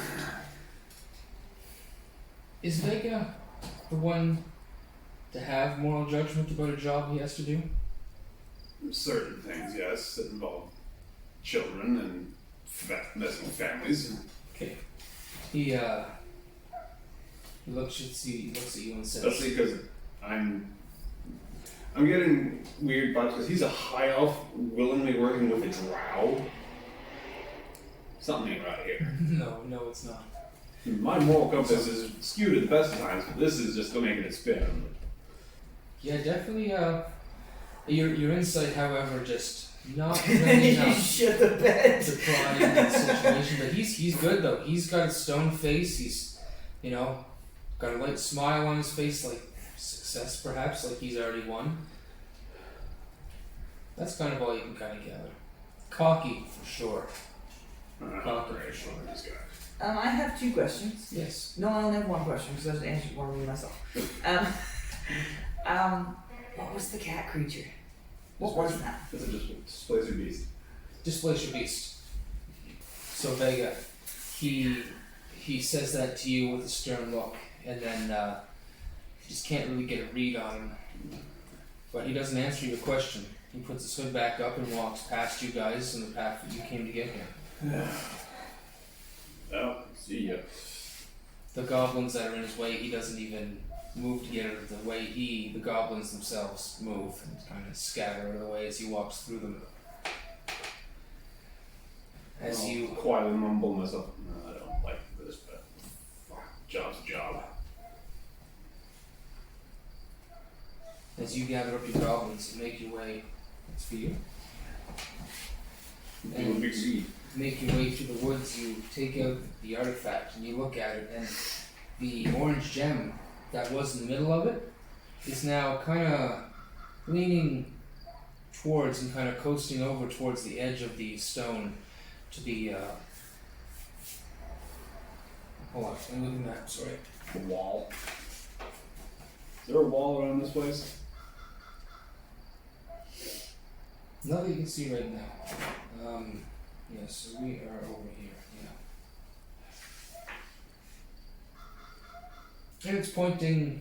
S3: Is Vega the one to have moral judgment about a job he has to do?
S4: Certain things, yes, that involve children and messing with families.
S3: Okay. He looks at you and says,
S4: Especially because I'm getting weird vibes because he's a high elf willingly working with a drow. Something ain't right here.
S3: No, it's not.
S4: My moral compass is skewed at the best of times, but this is just making it spin.
S3: Yeah, definitely. Your insight, however, just not really
S5: You
S3: enough
S5: shit the bed.
S3: to pry into the situation. But he's good though. He's got a stone face. He's, got a light smile on his face, like success perhaps, like he's already won. That's kind of all you can kind of gather. Cocky for sure. Cocky for sure.
S4: This guy.
S5: I have 2 questions.
S3: Yes.
S5: No, I only have 1 question because I just answered one of them myself. What was the cat creature? What was that?
S4: This is just displays your beast.
S3: Displace your beast. So Vega, he says that to you with a stern look, and then you just can't really get a read on him. But he doesn't answer your question. He puts his hood back up and walks past you guys on the path that you came to get here.
S4: Oh, see ya.
S3: The goblins that are in his way, he doesn't even move to get out of the way. The goblins themselves move and kind of scatter out of the way as he walks through them. As
S4: I'll
S3: you
S4: quietly mumble myself. No, I don't like this, but job's a job.
S3: As you gather up your goblins and make your way, it's for you.
S4: Do a big read.
S3: Make your way through the woods, you take out the artifact and you look at it, and the orange gem that was in the middle of it is now kind of leaning towards and kind of coasting over towards the edge of the stone to the hold on, let me look at the map, sorry.
S4: The wall. Is there a wall around this place?
S3: Not that you can see right now. Yes, so we are over here, yeah. And it's pointing,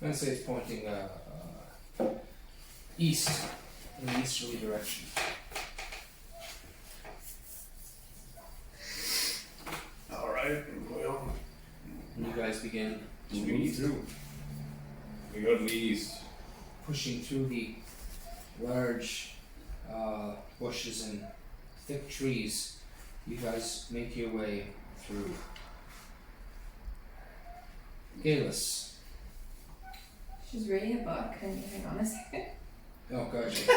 S3: I'm going to say it's pointing east, in the easterly direction.
S4: Alright, well.
S3: And you guys begin to
S4: Move
S3: move
S4: east.
S3: through,
S4: We go to the east.
S3: pushing through the large bushes and thick trees. You guys make your way through. Geillis.
S2: She's reading a book. Can you hang on a second?
S3: Oh, gotcha.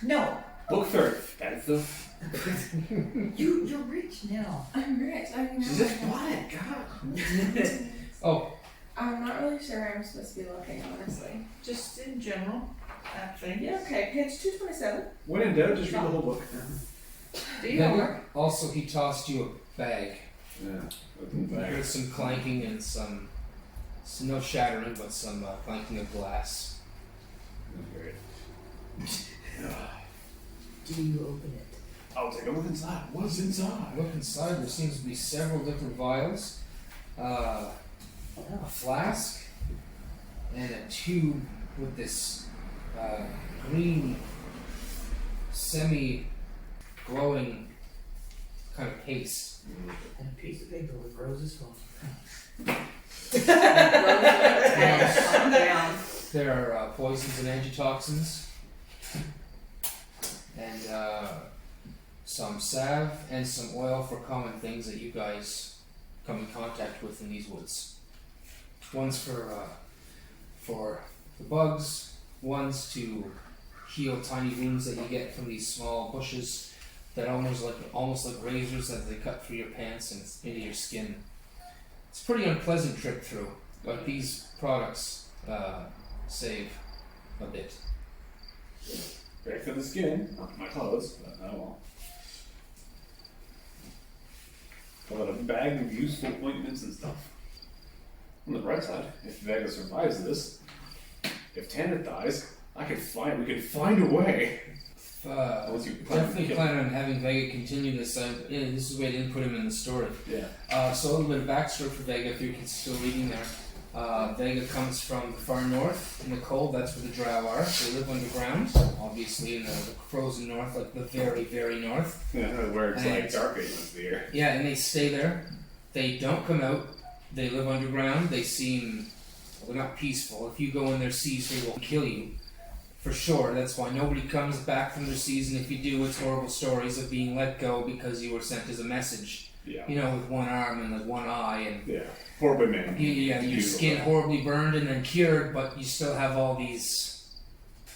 S5: No.
S4: Book fair expensive.
S5: You're rich now.
S2: I'm rich. I mean,
S4: She just bought it, God.
S3: Oh,
S2: I'm not really sure where I'm supposed to be looking, honestly.
S5: Just in general, that thing.
S2: Yeah, okay. Page 227.
S4: When in doubt, just read the whole book.
S2: Do your
S3: then
S2: homework.
S3: also he tossed you a bag.
S4: Yeah.
S3: There's some clanking and some no shattering, but some clanking of glass.
S4: Great.
S5: Do you open it?
S4: I'll take a look inside. What's inside?
S3: Look inside. There seems to be several different vials, a flask, and a tube with this green, semi-glowing kind of paste.
S5: And a piece of paper with Rose's phone.
S2: Calm down.
S3: There are poisons and antitoxins, and some salve and some oil for common things that you guys come in contact with in these woods. One's for the bugs, one's to heal tiny wounds that you get from these small bushes that almost like razors that they cut through your pants and it's into your skin. It's a pretty unpleasant trip through, but these products save a bit.
S4: Great for the skin, not for my clothes, but oh well. I've got a bag of useful ointments and stuff. On the bright side, if Vega survives this, if Tanith dies, we can find a way. Unless you
S3: Definitely plan on having Vega continue this. This is why I didn't put him in the story.
S4: Yeah.
S3: So a little bit of backstory for Vega, if you're still reading there. Vega comes from the far north, in the cold, that's where the Drow are. They live underground, obviously in the frozen north, like the very, very north.
S4: Yeah, where it's
S3: And-
S4: like dark ages of the year.
S3: Yeah, and they stay there. They don't come out. They live underground. They seem, well, they're not peaceful. If you go in their seas, they will kill you. For sure, that's why nobody comes back from their season. If you do, it's horrible stories of being let go because you were sent as a message.
S4: Yeah.
S3: You know, with one arm and like one eye, and
S4: Yeah. Horribly man.
S3: your skin horribly burned and then cured, but you still have all these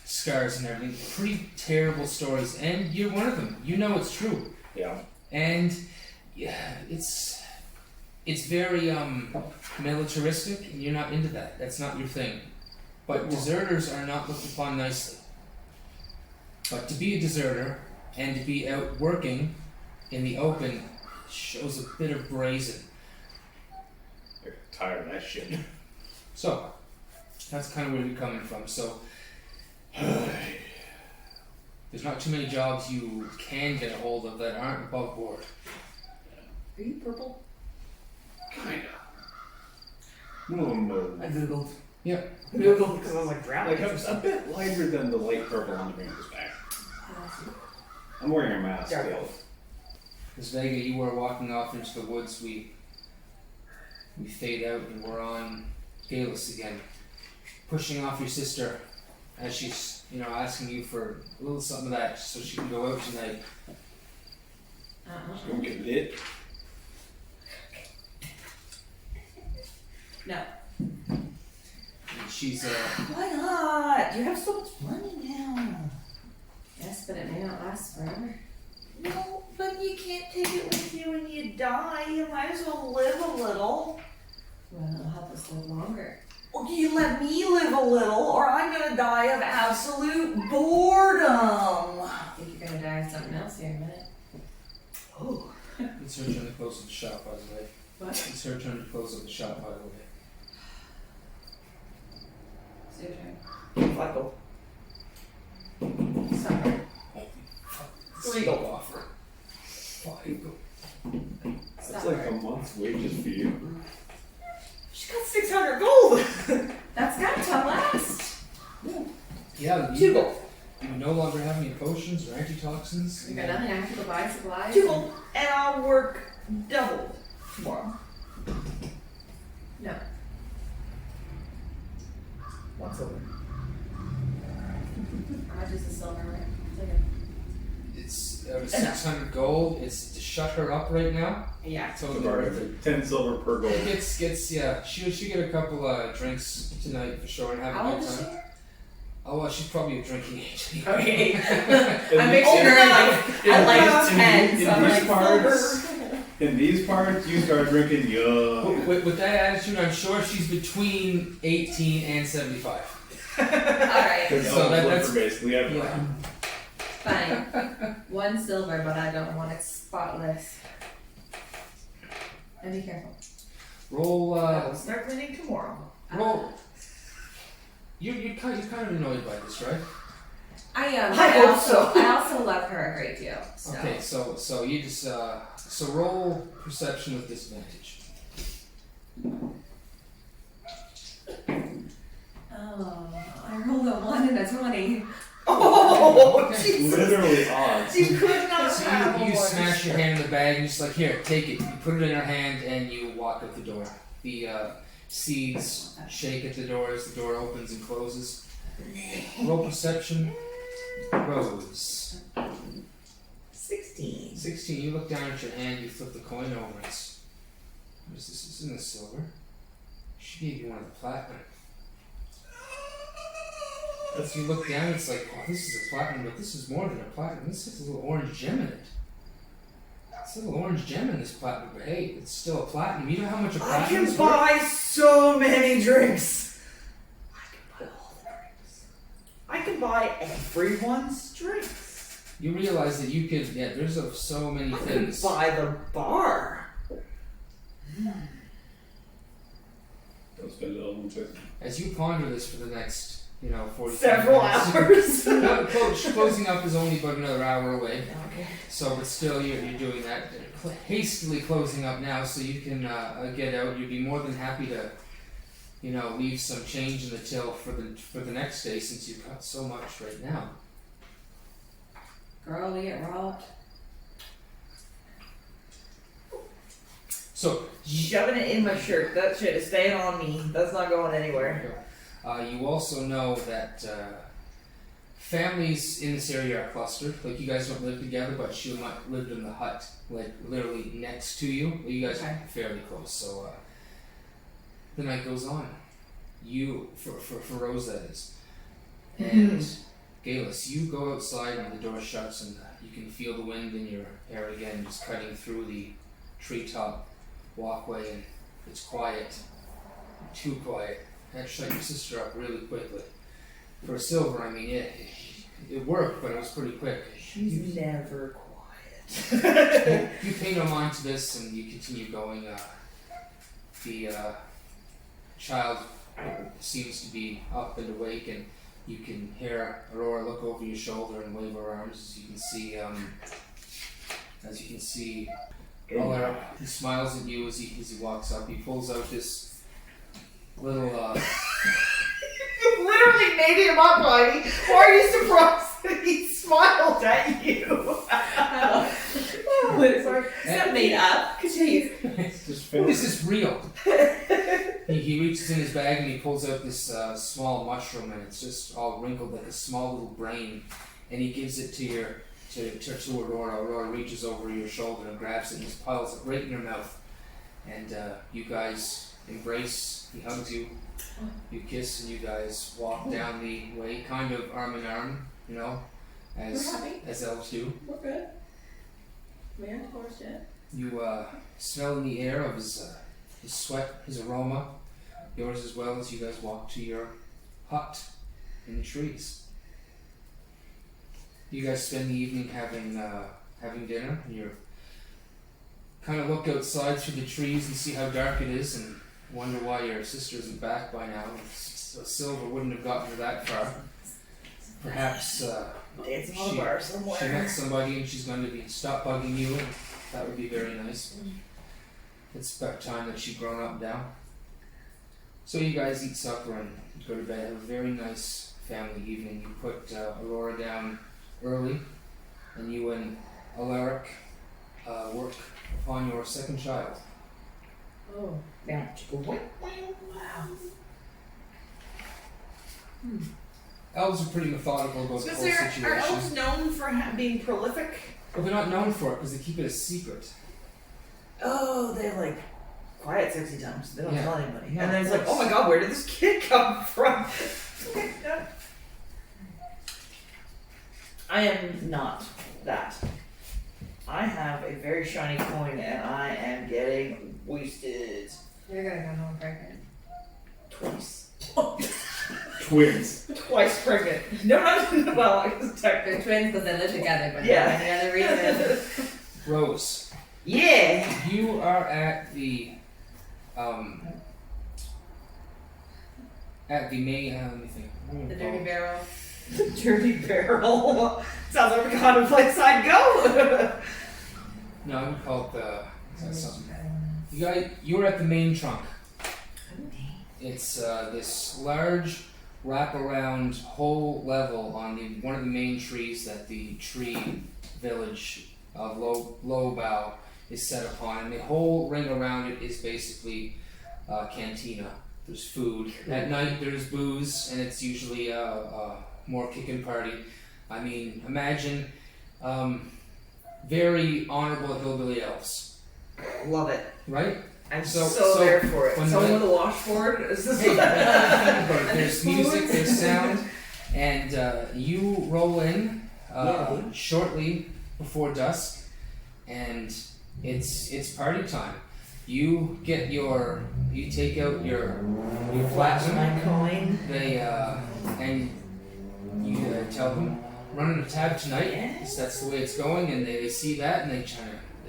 S3: scars and everything. Pretty terrible stories, and you're one of them. You know it's true,
S4: Yeah.
S3: and yeah, it's very militaristic, and you're not into that. That's not your thing. But deserters are not looked upon nicely. But to be a deserter and to be out working in the open shows a bit of brazen.
S4: I'm tired of that shit.
S3: So, that's kind of where you're coming from. So, there's not too many jobs you can get a hold of that aren't above board.
S5: Are you purple?
S4: Kinda. One of them
S5: I googled.
S3: Yeah.
S5: I googled because I was like, Drow.
S4: like a bit lighter than the light purple on the ranger's back. I'm wearing a mask
S5: Dark
S4: still.
S5: elf.
S3: As Vega, you were walking off into the woods, we fade out and we're on Geillis again. Pushing off your sister as she's, asking you for a little something of that so she can go out tonight.
S4: Don't get lit.
S2: No.
S3: And she's,
S5: Why not? You have so much money now.
S2: Yes, but it may not last forever.
S5: No, but you can't take it with you when you die. You might as well live a little.
S2: Well, it'll help us live longer.
S5: Or you let me live a little, or I'm gonna die of absolute boredom.
S2: I think you're gonna die of something else here in a minute.
S5: Oh.
S3: it's her turn to close up the shop, by the way.
S2: What?
S3: It's her turn to close up the shop, by the way.
S2: It's your turn.
S5: Michael.
S2: Supper.
S3: Holy fuck.
S5: Legal.
S3: Offer. Legal.
S4: That's like a month's wages for you.
S5: She got 600 gold.
S2: That's got to last.
S3: Yeah,
S5: 2 gold.
S3: you no longer have any potions or antitoxins.
S2: We got nothing. I have to go buy supplies.
S5: 2 gold, and I'll work double tomorrow.
S2: No.
S5: 1 silver.
S2: How much is the silver? Right?
S3: It's 600 gold. It's to shut her up right now.
S5: Yeah.
S3: Totally worth it.
S4: 10 silver per gold.
S3: Gets yeah. She'll get a couple drinks tonight for sure and have
S2: How
S3: a
S2: old
S3: good
S2: is she?
S3: time. Oh well, she's probably a drinking age.
S2: Okay.
S4: In
S2: I'm
S4: these-
S2: picturing her
S4: in-
S2: at like
S4: in
S2: 10, so I'm
S4: these
S2: like,
S4: parts,
S2: silver.
S4: in these parts, you start drinking young.
S3: With that attitude, I'm sure she's between 18 and 75.
S2: Alright,
S4: Because
S3: So
S4: that's
S3: that's-
S4: basically everything.
S3: Yeah.
S2: fine. 1 silver, but I don't want it spotless. And be careful.
S3: Roll.
S5: I'll start cleaning tomorrow.
S3: Roll. You're kind of annoyed by this, right?
S2: I am.
S5: I hope so.
S2: I also love her a great deal. So.
S3: Okay, so you just so roll perception with disadvantage.
S2: Oh, I rolled a 1 and a 20.
S5: Oh,
S3: Okay.
S5: Jesus.
S4: Literally odds.
S5: You could not
S3: So
S5: have
S3: you
S5: one.
S3: smash your hand in the bag and just like, here, take it. You put it in her hand and you walk out the door. The seeds shake at the door as the door opens and closes. Roll perception. Rose.
S5: 16.
S3: 16. You look down at your hand, you flip the coin over. What is this? This isn't a silver. She gave you one of the platinum. As you look down, it's like, oh, this is a platinum, but this is more than a platinum. This has a little orange gem in it. It's a little orange gem in this platinum, but hey, it's still a platinum. You know how much a
S5: I
S3: platinum
S5: can
S3: is worth?
S5: buy so many drinks. I can buy all the drinks. I can buy everyone's drinks.
S3: You realize that you could, yeah, there's so many
S5: I can
S3: things.
S5: buy the bar.
S4: Don't spend it all on choice.
S3: As you ponder this for the next, 45
S5: Several
S3: minutes.
S5: hours.
S3: No, closing up is only about another hour away.
S5: Okay.
S3: So, but still, you're doing that. Hastily closing up now so you can get out. You'd be more than happy to, leave some change in the till for the next day since you've got so much right now.
S2: Girl, we get robbed.
S3: So,
S5: Shoving it in my shirt. That shit is staying on me. That's not going anywhere.
S3: you also know that families in this area are clustered. Like, you guys don't live together, but she might lived in the hut, like, literally next to you. Well, you guys are fairly close, so the night goes on. You, for Rose, that is. And Geillis, you go outside and the door shuts and you can feel the wind in your hair again, just cutting through the treetop walkway, and it's quiet. Too quiet. You had to shut your sister up really quickly. For a silver, I mean, it worked, but it was pretty quick.
S5: She's never quiet.
S3: You pay no mind to this and you continue going. The child seems to be up and awake, and you can hear Aurora look over your shoulder and wave her arms. As you can see, Aurora, he smiles at you as he walks up. He pulls out this little.
S5: You literally made him up, Heidi. Why are you surprised that he smiled at you?
S2: Is that made up? Jeez.
S3: Is this real? He reaches in his bag and he pulls out this small mushroom, and it's just all wrinkled like a small little brain, and he gives it to Aurora. Aurora reaches over your shoulder and grabs it and just piles it right in your mouth, and you guys embrace. He hugs you, you kiss, and you guys walk down the way, kind of arm in arm, you know, as elves do.
S2: We're good. We aren't forced yet.
S3: You smell in the air of his sweat, his aroma, yours as well, as you guys walk to your hut in the trees. You guys spend the evening having dinner, and you kind of look outside through the trees and see how dark it is, and wonder why your sister isn't back by now. Silver wouldn't have gotten her that far. Perhaps
S5: Dancing on the bar somewhere.
S3: she met somebody and she's going to stop bugging you, and that would be very nice. It's about time that she'd grown up now. So you guys eat supper and go to bed. Have a very nice family evening. You put Aurora down early, and you and Alaric work upon your second child.
S5: Oh, yeah. Wow.
S3: Elves are pretty methodical about the whole situation.
S5: Are elves known for being prolific?
S3: Well, they're not known for it because they keep it a secret.
S5: Oh, they have like quiet, sexy times. They don't tell anybody.
S3: Yeah,
S5: and then it's like,
S3: of
S5: oh my god, where did this kid come from? I am not that. I have a very shiny coin and I am getting wasted.
S2: You're gonna go home pregnant.
S5: Twice.
S4: Twins.
S5: Twice pregnant. No, not well, I was
S2: They're twins because they live together, but
S5: Yeah.
S2: not any other reason.
S3: Rose,
S5: Yeah.
S3: you are at the main. Let me think.
S2: The dirty barrel.
S5: Dirty barrel. Sounds like the kind of place I'd go.
S3: No, I would call it the. Is that something? You're at the main trunk. It's this large wraparound whole level on one of the main trees that the tree village of Low Bow is set upon, and the whole ring around it is basically cantina. There's food. At night there's booze, and it's usually more kickin' party. I mean, imagine very honorable hillbilly elves,
S5: Love it.
S3: right?
S5: I'm
S3: So-
S5: so there for it.
S3: when
S5: Someone
S3: the-
S5: with a washboard. Is this
S3: Hey, there's music, there's sound, and you roll in shortly before dusk, and it's party time. You take out your
S5: Flash
S3: platinum.
S5: my coin.
S3: And you tell them running a tab tonight.
S5: Yes.
S3: That's the way it's going, and they see that, and they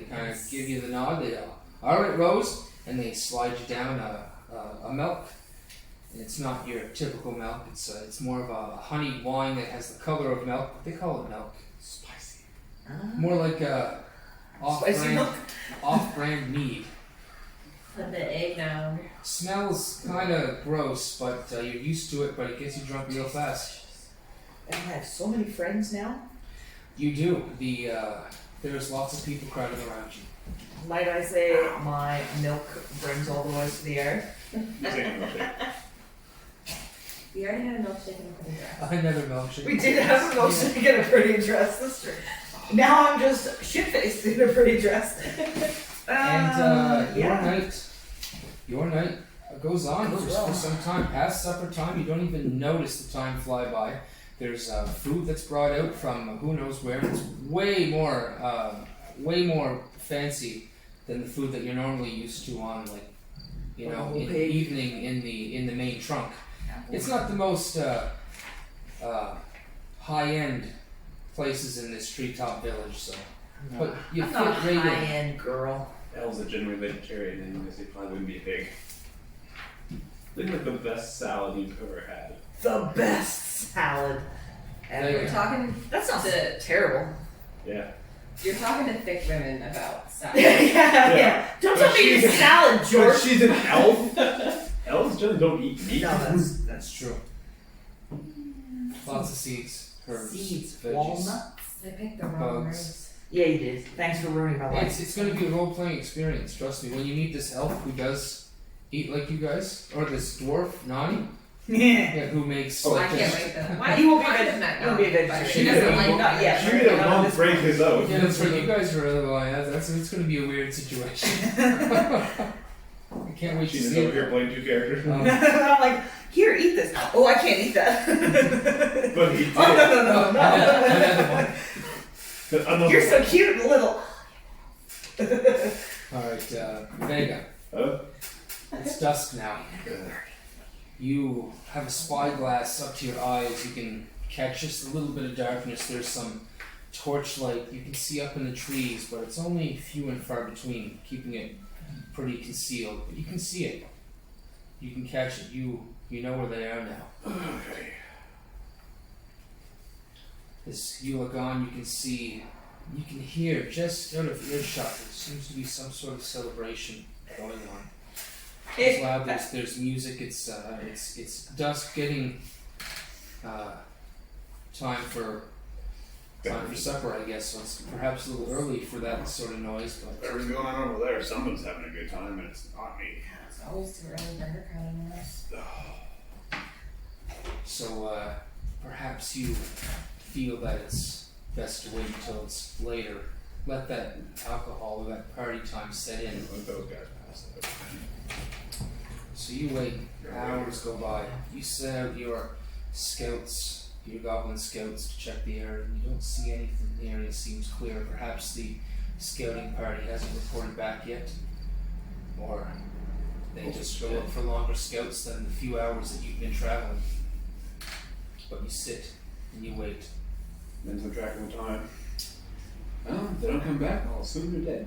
S3: kind of give you the nod. They all right, Rose, and they slide you down a milk. And it's not your typical milk. It's more of a honey wine that has the color of milk. They call it milk. Spicy. More like a
S5: Spicy milk.
S3: off-brand mead.
S2: Put the eggnog.
S3: Smells kind of gross, but you're used to it. But it gets you drunk real fast.
S5: I have so many friends now.
S3: You do. There's lots of people crowding around you.
S5: Might I say my milk brings all the way to the air?
S4: He's ain't nothing.
S2: We already had a milkshake and a pretty dress.
S3: Another milkshake.
S5: We did have a milkshake in a pretty dress. That's true. Now I'm just shit-faced in a pretty dress.
S3: And
S5: yeah.
S3: your night goes on
S5: Goes
S3: for
S5: well.
S3: some time. Past supper time, you don't even notice the time fly by. There's food that's brought out from who knows where. It's way more fancy than the food that you're normally used to on, like, you know, in the evening in the main trunk. It's not the most high-end places in this treetop village, so.
S5: No.
S3: But you
S5: I'm
S3: fit
S5: not a
S3: right in.
S5: high-end girl.
S4: Elves are generally vegetarian, anyways. They probably wouldn't be a pig. Look at the best salad you've ever had.
S5: The best salad ever.
S3: Vega.
S2: You're talking
S5: That sounds
S2: to
S5: terrible.
S4: Yeah.
S2: you're talking to thick women about salad.
S5: yeah. Don't
S4: But
S5: tell me you
S4: she's-
S5: eat salad,
S4: But
S5: George.
S4: she's an elf. Elves generally don't eat meat.
S5: No,
S3: That's
S5: that's
S3: true. Lots of seeds, herbs,
S5: seeds,
S3: veggies.
S5: walnuts.
S2: I picked the wrong
S3: Bugs.
S2: rose.
S5: Yeah, you did. Thanks for ruining my life.
S3: It's going to be a role playing experience. Trust me. When you meet this elf who does eat like you guys, or this dwarf Nani,
S5: Yeah.
S3: who makes
S4: Oh,
S2: I
S3: like
S2: can't
S3: this.
S2: wait though. Why?
S5: You won't be
S2: why
S5: veg-
S2: doesn't that
S5: you won't be a
S2: know?
S5: vegetarian.
S2: She doesn't like
S5: Not
S2: that.
S5: yet.
S4: She made a monk break his oath.
S3: Yeah, that's right. You guys are that's it's going to be a weird situation. I can't wait to
S4: She's
S3: see
S4: over
S3: it.
S4: here playing two characters.
S3: Um,
S5: I'm like, here, eat this. Oh, I can't eat that.
S4: But he did.
S5: Oh, no.
S3: another one.
S4: Another
S5: You're so
S4: one.
S5: cute and little.
S3: All right, Vega.
S4: Huh?
S3: It's dusk now. You have a spyglass up to your eyes. You can catch just a little bit of darkness. There's some torchlight you can see up in the trees, but it's only few and far between, keeping it pretty concealed. But you can see it. You can catch it. You know where they are now.
S4: Okay.
S3: As you look on, you can see, you can hear just out of earshot. There seems to be some sort of celebration going on. It's loud. There's music. It's dusk, getting time for supper, I guess. So it's perhaps a little early for that sort of noise, but
S4: Whatever's going on over there, someone's having a good time, and it's not me.
S2: It's always too early for her kind of noise.
S3: so perhaps you feel that it's best to wait until it's later. Let that alcohol or that party time set in.
S4: Let those guys pass it.
S3: So you wait, hours go by. You send out your scouts, your goblin scouts, to check the area, and you don't see anything. The area seems clear. Perhaps the scouting party hasn't reported back yet, or they just go up for longer scouts than the few hours that you've been traveling. But you sit and you wait.
S4: Then some tracking the time. Well, if they don't come back, I'll assume they're dead.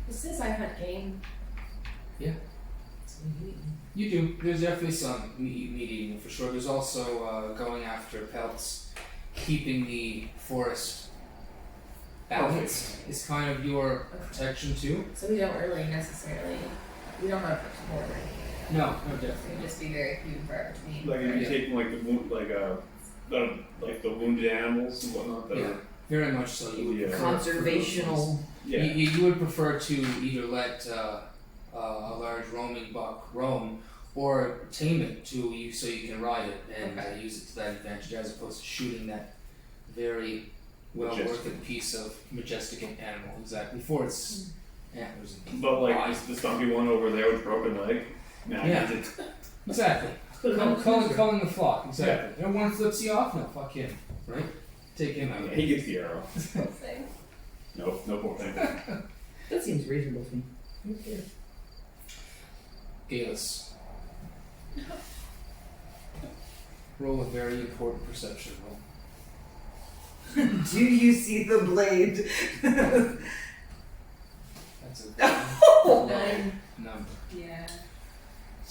S2: Is this I hunt game?
S3: You do. There's definitely some meat eating for sure. There's also going after pelts, keeping the forest balanced is kind of your protection too.
S2: So we don't really necessarily, we don't have to more.
S3: No,
S2: It would
S3: definitely.
S2: just be very few and far between.
S4: Like if
S2: right?
S4: you're taking like the wound, like the wounded animals and whatnot. That
S3: Yeah,
S4: are,
S3: very much so. You would
S4: Yeah.
S3: prefer-
S5: Conservational.
S4: yeah.
S3: You would prefer to either let a large roaming buck roam, or tame it to you so you can ride it and
S2: Okay.
S3: use it to that advantage, as opposed to shooting that very well worth it piece of majestic animal. Exactly. For its antlers. And
S4: But like
S3: eyes.
S4: the stumpy one over there with broken leg. Nah,
S3: Yeah.
S4: he gets it.
S3: Exactly.
S5: Put it on the
S3: Calling
S5: freezer.
S3: the flock. Exactly. And one flips you off. No, fuck him. Right? Take him out.
S4: Yeah, he gets the arrow.
S2: Thing.
S4: No poor thing.
S5: That seems reasonable to me. Okay.
S3: Geillis. Roll a very important perception roll.
S5: Do you see the blade?
S3: That's a
S5: Oh.
S2: Nine.
S3: number.
S2: Yeah.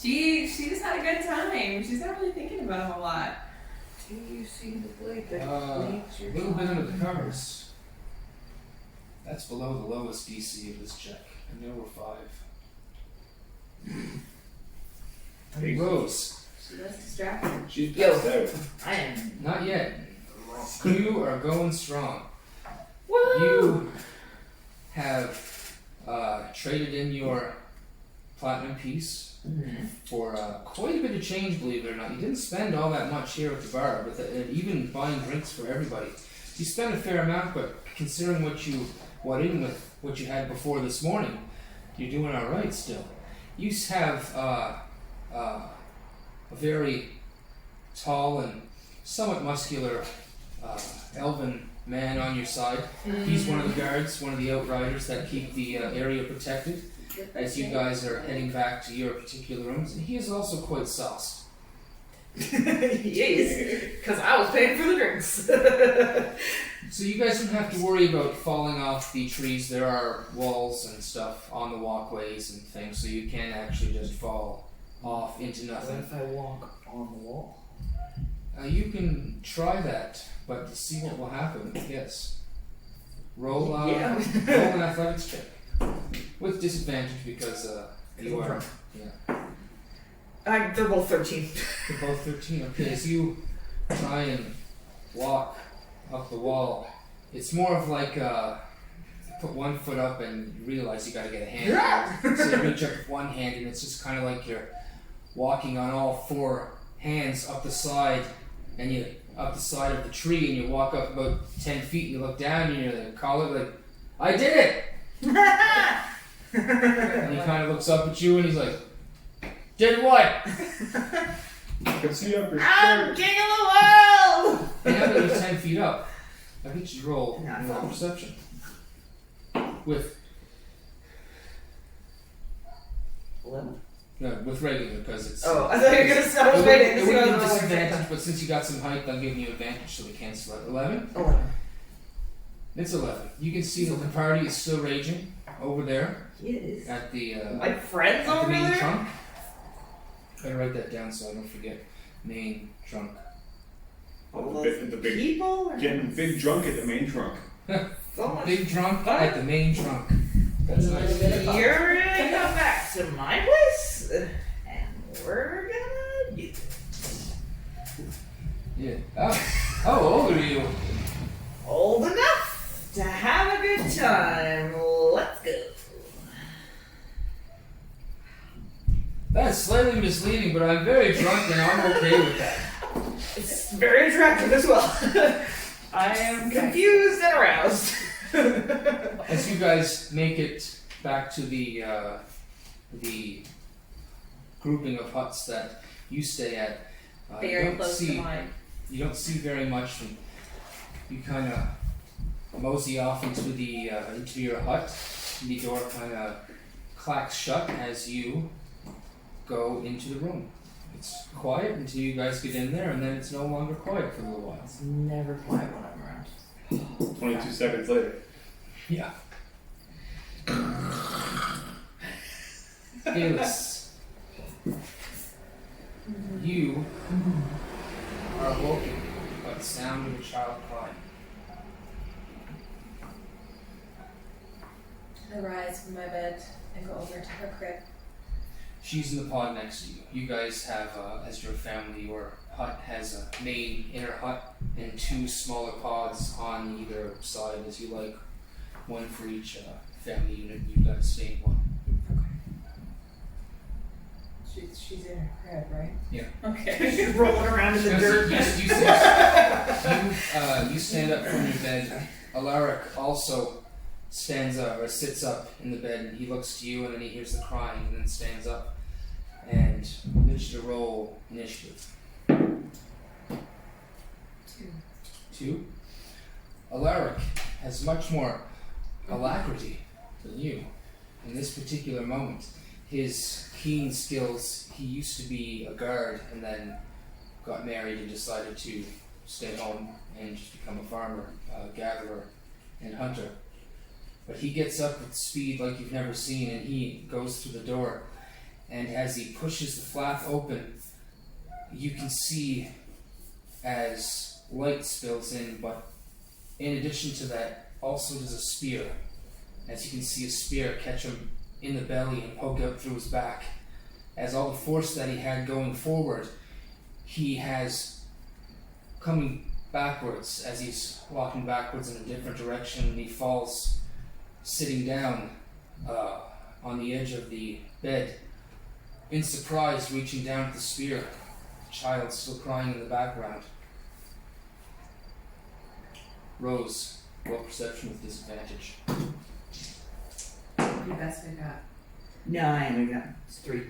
S2: She just had a good time. She's not really thinking about him a lot.
S5: Do you see the blade that
S3: A
S5: bleeds your
S3: little bit under the covers. That's below the lowest DC of this check. And there were 5.
S4: Big
S3: Rose.
S2: She was distracted.
S4: She's
S5: Yo.
S4: passed out.
S5: I am.
S3: Not yet. You are going strong.
S5: Woo!
S3: You have traded in your platinum piece for quite a bit of change, believe it or not. You didn't spend all that much here at the bar, with even buying drinks for everybody. You spent a fair amount, but considering what you had before this morning, you're doing all right still. You have a very tall and somewhat muscular elven man on your side. He's one of the guards, one of the outriders that keep the area protected as you guys are heading back to your particular rooms. And he is also quite sauced.
S5: He is, because I was paying for the drinks.
S3: So you guys don't have to worry about falling off the trees. There are walls and stuff on the walkways and things, so you can actually just fall off into
S5: What
S3: nothing.
S5: if I walk on the wall?
S3: You can try that, but to see what will happen, yes. Roll, roll an athletics check. With disadvantage because you are... Yeah.
S5: They're both 13.
S3: They're both 13. Okay, as you try and walk up the wall, it's more of like put one foot up and you realize you gotta get a hand. So you reach up with one hand and it's just kind of like you're walking on all four hands up the side, and you up the side of the tree, and you walk up about 10 feet and you look down and you call it like, I did it! And he kind of looks up at you and he's like, did what?
S4: I can see up your
S5: I'm king of the world!
S3: And now that you're 10 feet up, I think you should roll perception. With
S5: 11?
S3: no, with regular, because it's...
S5: Oh, I thought you were going to stop
S3: It
S5: waiting.
S3: would be a disadvantage, but since you got some height, I'm giving you advantage, so we cancel it. 11?
S5: 11.
S3: It's 11. You can see that the party is still raging over there
S5: Yes.
S3: at the,
S5: My friends
S3: at the
S5: over
S3: main
S5: there?
S3: trunk. Gotta write that down so I don't forget. Main trunk.
S5: All
S4: the
S5: those
S4: big,
S5: people?
S4: getting big drunk at the main trunk.
S5: So much
S3: Big trunk
S5: fun.
S3: at the main trunk. That's nice.
S5: You're gonna come back to my place, and we're gonna do it.
S3: Yeah. Oh, how old are you?
S5: Old enough to have a good time. Let's go.
S3: That's slightly misleading, but I'm very drunk and I'm okay with that.
S5: It's very attractive as well. I am confused and aroused.
S3: As you guys make it back to the grouping of huts that you stay at, you
S2: Very
S3: don't
S2: close to
S3: see
S2: mine.
S3: you don't see very much. And you kind of mosey off into your hut. And the door kind of clacks shut as you go into the room. It's quiet until you guys get in there, and then it's no longer quiet for a little while.
S5: It's never quiet when I'm around.
S4: 22 seconds later.
S3: Yeah. Geillis, you are awoken by the sound of a child crying.
S2: I rise from my bed and go over to her crib.
S3: She's in the pod next to you. You guys have, as your family, your hut has a main inner hut and two smaller pods on either side as you like. One for each family unit. You guys stay in one.
S2: Okay. She's in her crib, right?
S3: Yeah.
S2: Okay.
S5: She's rolling around in the dirt.
S3: You stand up from your bed. Alaric also stands up or sits up in the bed, and he looks to you, and then he hears the crying, and then stands up. And I need you to roll initiative. 2. Alaric has much more alacrity than you in this particular moment. His keen skills, he used to be a guard and then got married and decided to stay home and just become a farmer, gatherer, and hunter. But he gets up with speed like you've never seen, and he goes through the door. And as he pushes the flap open, you can see as light spills in, but in addition to that, also there's a spear. As you can see a spear catch him in the belly and poke out through his back. As all the force that he had going forward, he has coming backwards as he's walking backwards in a different direction, and he falls sitting down on the edge of the bed in surprise, reaching down at the spear. Child still crying in the background. Rose, roll perception with disadvantage.
S2: The best we got.
S5: 9. We got it's 3.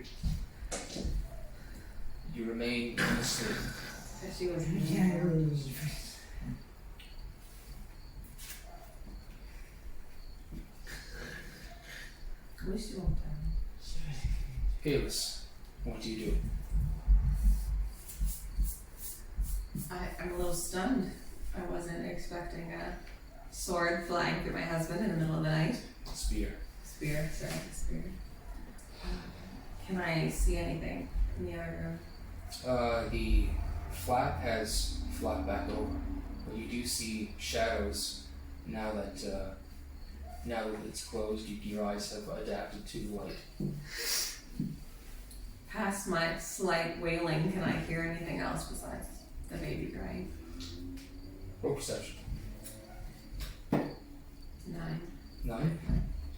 S3: You remain asleep.
S2: She was. At least you won't die.
S3: Geillis, what do you do?
S2: I'm a little stunned. I wasn't expecting a sword flying through my husband in the middle of the night.
S3: Spear.
S2: Spear, sorry, spear. Can I see anything in the other room?
S3: The flap has flapped back over, but you do see shadows now that it's closed. Your eyes have adapted to the light.
S2: Past my slight wailing, can I hear anything else besides the baby crying?
S3: Roll perception.
S2: 9.
S3: 9.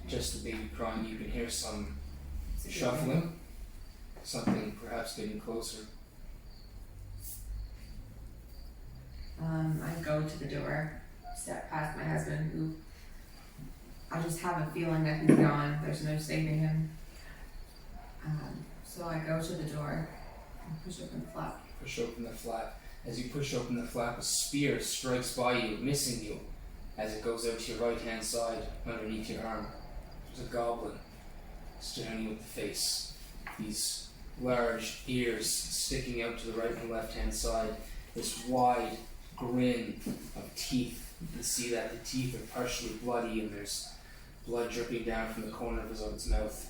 S3: Just the baby crying. You can hear some shuffling. Something perhaps getting closer.
S2: I go to the door, step past my husband, who I just have a feeling that he's gone. There's no saving him. So I go to the door and push open the flap.
S3: Push open the flap. As you push open the flap, a spear strikes by you, missing you, as it goes out to your right hand side, underneath your arm. There's a goblin staring you at the face. These large ears sticking out to the right and left hand side. This wide grin of teeth. You can see that the teeth are partially bloody and there's blood dripping down from the corner of his mouth.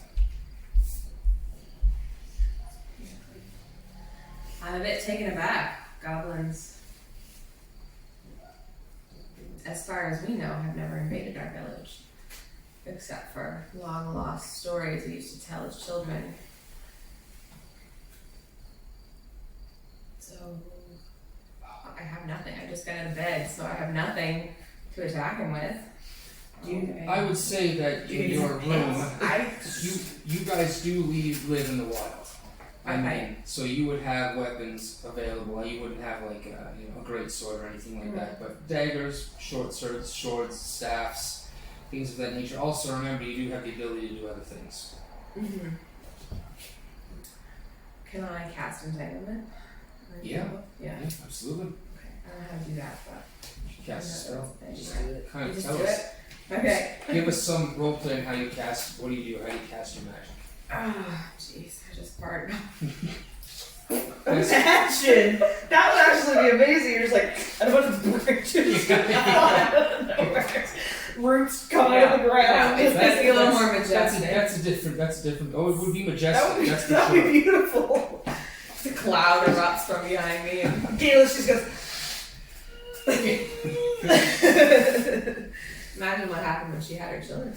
S2: I'm a bit taken aback. Goblins, as far as we know, have never invaded our village, except for long lost stories we used to tell as children. So I have nothing. I just got out of bed, so I have nothing to attack him with.
S3: I would say that in your room, you guys do live in the wild. I mean, so you would have weapons available. You wouldn't have like a great sword or anything like that. But daggers, short swords, staffs, things of that nature. Also, remember you do have the ability to do other things.
S2: Mm-hmm. Can I cast entanglement?
S3: Yeah.
S2: Yeah.
S3: Absolutely.
S2: Okay. I don't know how to do that, but
S3: Cast a spell.
S5: Just do it.
S3: Kind of
S2: just
S3: tell
S2: do
S3: us.
S2: it. Okay.
S3: Give us some role play on how you cast. What do you do? How do you cast your magic?
S2: Ah, jeez, I just farted.
S5: Imagine! That would actually be amazing. You're just like, and a bunch of branches come out of nowhere. Roots come out of the ground.
S2: It's gonna be a little more majestic.
S3: That's a different. Oh, it would be majestic. That's for
S5: That would
S3: sure.
S5: be beautiful.
S2: The cloud erupts from behind me and
S5: Geillis just goes,
S2: imagine what happened when she had her children.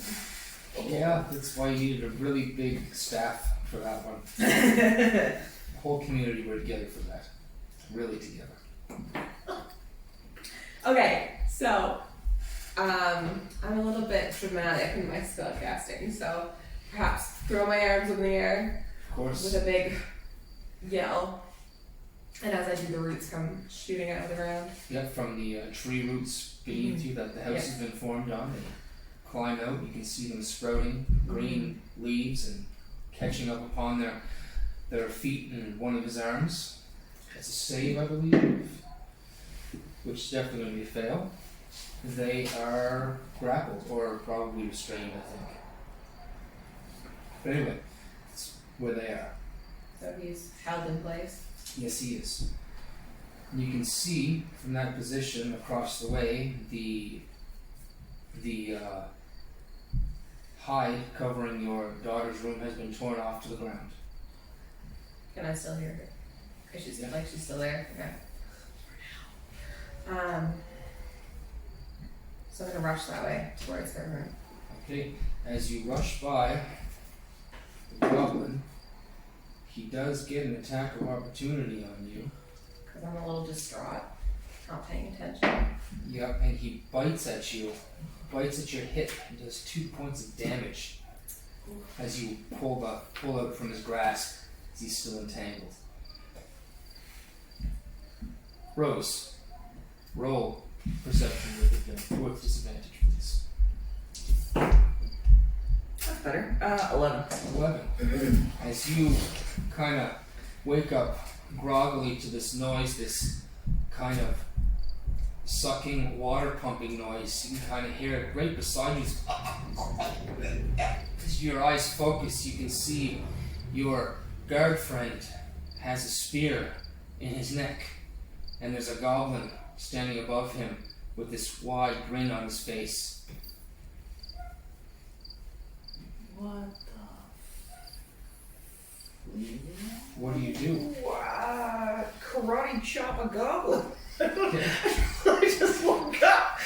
S3: Yeah, that's why you needed a really big staff for that one. The whole community were together for that. Really together.
S2: Okay, so I'm a little bit dramatic in my spell casting, so perhaps throw my arms in the air
S3: Of course.
S2: with a big yell, and as I do, the roots come shooting out of the ground.
S3: Yep, from the tree roots beneath you that the house has been formed on. They climb out, you can see them sprouting green leaves and catching up upon their feet and one of his arms. It's a save, I believe, which is definitely going to be a fail. They are grappled, or probably restrained, I think. But anyway, that's where they are.
S2: So he's held in place.
S3: Yes, he is. You can see from that position across the way the hide covering your daughter's room has been torn off to the ground.
S2: Can I still hear her? Cause she's
S3: Yeah.
S2: like she's still there. Okay. So I'm gonna rush that way towards her room.
S3: Okay, as you rush by the goblin, he does get an attack of opportunity on you.
S2: Cause I'm a little distraught, not paying attention.
S3: Yep, and he bites at you, bites at your hip, and does 2 points of damage as you pull out from his grasp. as he's still entangled. Rose, roll perception with disadvantage, please.
S5: That's better. 11.
S3: 11. As you kind of wake up groggily to this noise, this kind of sucking, water pumping noise, you can kind of hear it right beside you. As your eyes focus, you can see your guard friend has a spear in his neck, and there's a goblin standing above him with this wide grin on his face.
S5: What the?
S3: What do you do?
S5: Karate chop a goblin.
S3: Okay.
S5: I just woke up.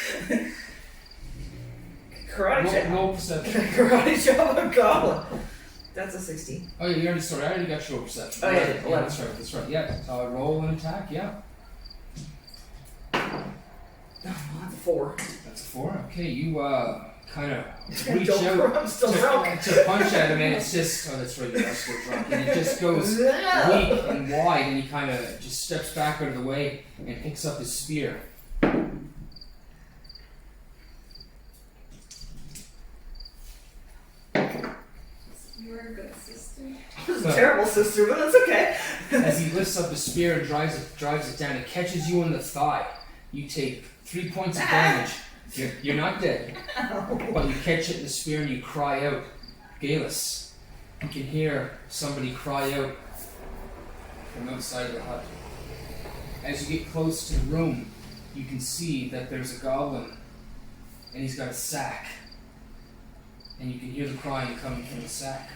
S5: Karate chop.
S3: Roll perception.
S5: Karate chop a goblin. That's a 16.
S3: Oh yeah, I already got your perception.
S5: Oh, yeah,
S3: Right.
S5: 11.
S3: That's right. Yeah, roll an attack. Yeah,
S5: Oh, that's a 4.
S3: that's a 4. Okay, you kind of reach
S5: Don't
S3: out
S5: I'm still drunk.
S3: to punch at him, and it's just that's right, you are still drunk, and it just goes weak and wide, and he kind of just steps back out of the way and picks up his spear.
S2: You're a good sister.
S5: This is a terrible sister, but that's okay.
S3: As he lifts up his spear and drives it down, it catches you in the thigh. You take 3 points of damage. You're not dead, but you catch it in the spear and you cry out, Geillis. You can hear somebody cry out from outside the hut. As you get close to the room, you can see that there's a goblin, and he's got a sack. And you can hear the crying coming from the sack.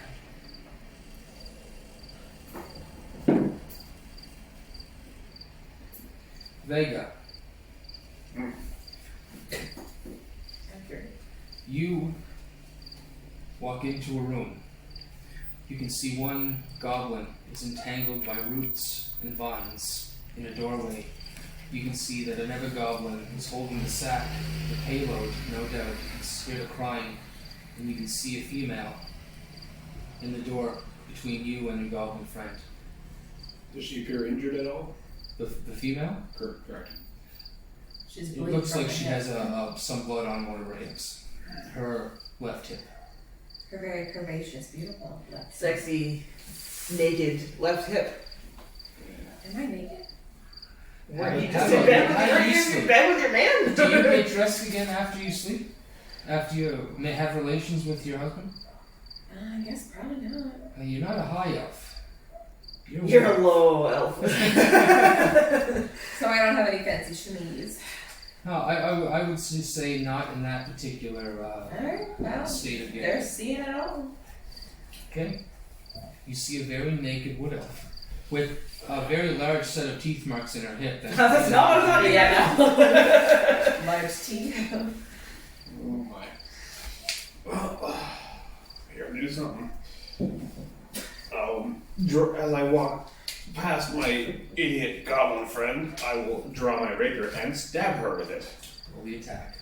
S3: Vega.
S5: Okay.
S3: You walk into a room. You can see one goblin is entangled by roots and vines in a doorway. You can see that another goblin is holding the sack, the payload, no doubt. You can hear the crying, and you can see a female in the door between you and your goblin friend.
S4: Does she appear injured at all?
S3: The female?
S4: Correct.
S2: She's
S3: It
S2: bleeding
S3: looks
S2: from
S3: like
S2: her
S3: she
S2: hip.
S3: has some blood on one of her hips. Her left hip.
S2: Her very curvaceous, beautiful left.
S5: Sexy, naked left hip.
S2: Am I naked?
S5: Were
S3: How
S5: you
S3: do-
S5: just
S3: how
S5: in
S3: do-
S5: bed with
S3: how do
S5: your,
S3: you
S5: you in
S3: sleep?
S5: bed with your man?
S3: Do you get dressed again after you sleep? After you may have relations with your husband?
S2: I guess probably not.
S3: You're not a high elf.
S5: You're a low elf.
S2: So I don't have any fancy chemise.
S3: No, I would just say not in that particular
S2: Alright, well,
S3: state of
S2: they're
S3: game.
S2: seeing it all.
S3: Okay. You see a very naked wood elf with a very large set of teeth marks in her hip.
S5: That's not what I thought. Yeah.
S2: Large teeth.
S4: Oh my. Here, I'll do something. As I walk past my idiot goblin friend, I will draw my rapier and stab her with it.
S3: Roll the attack.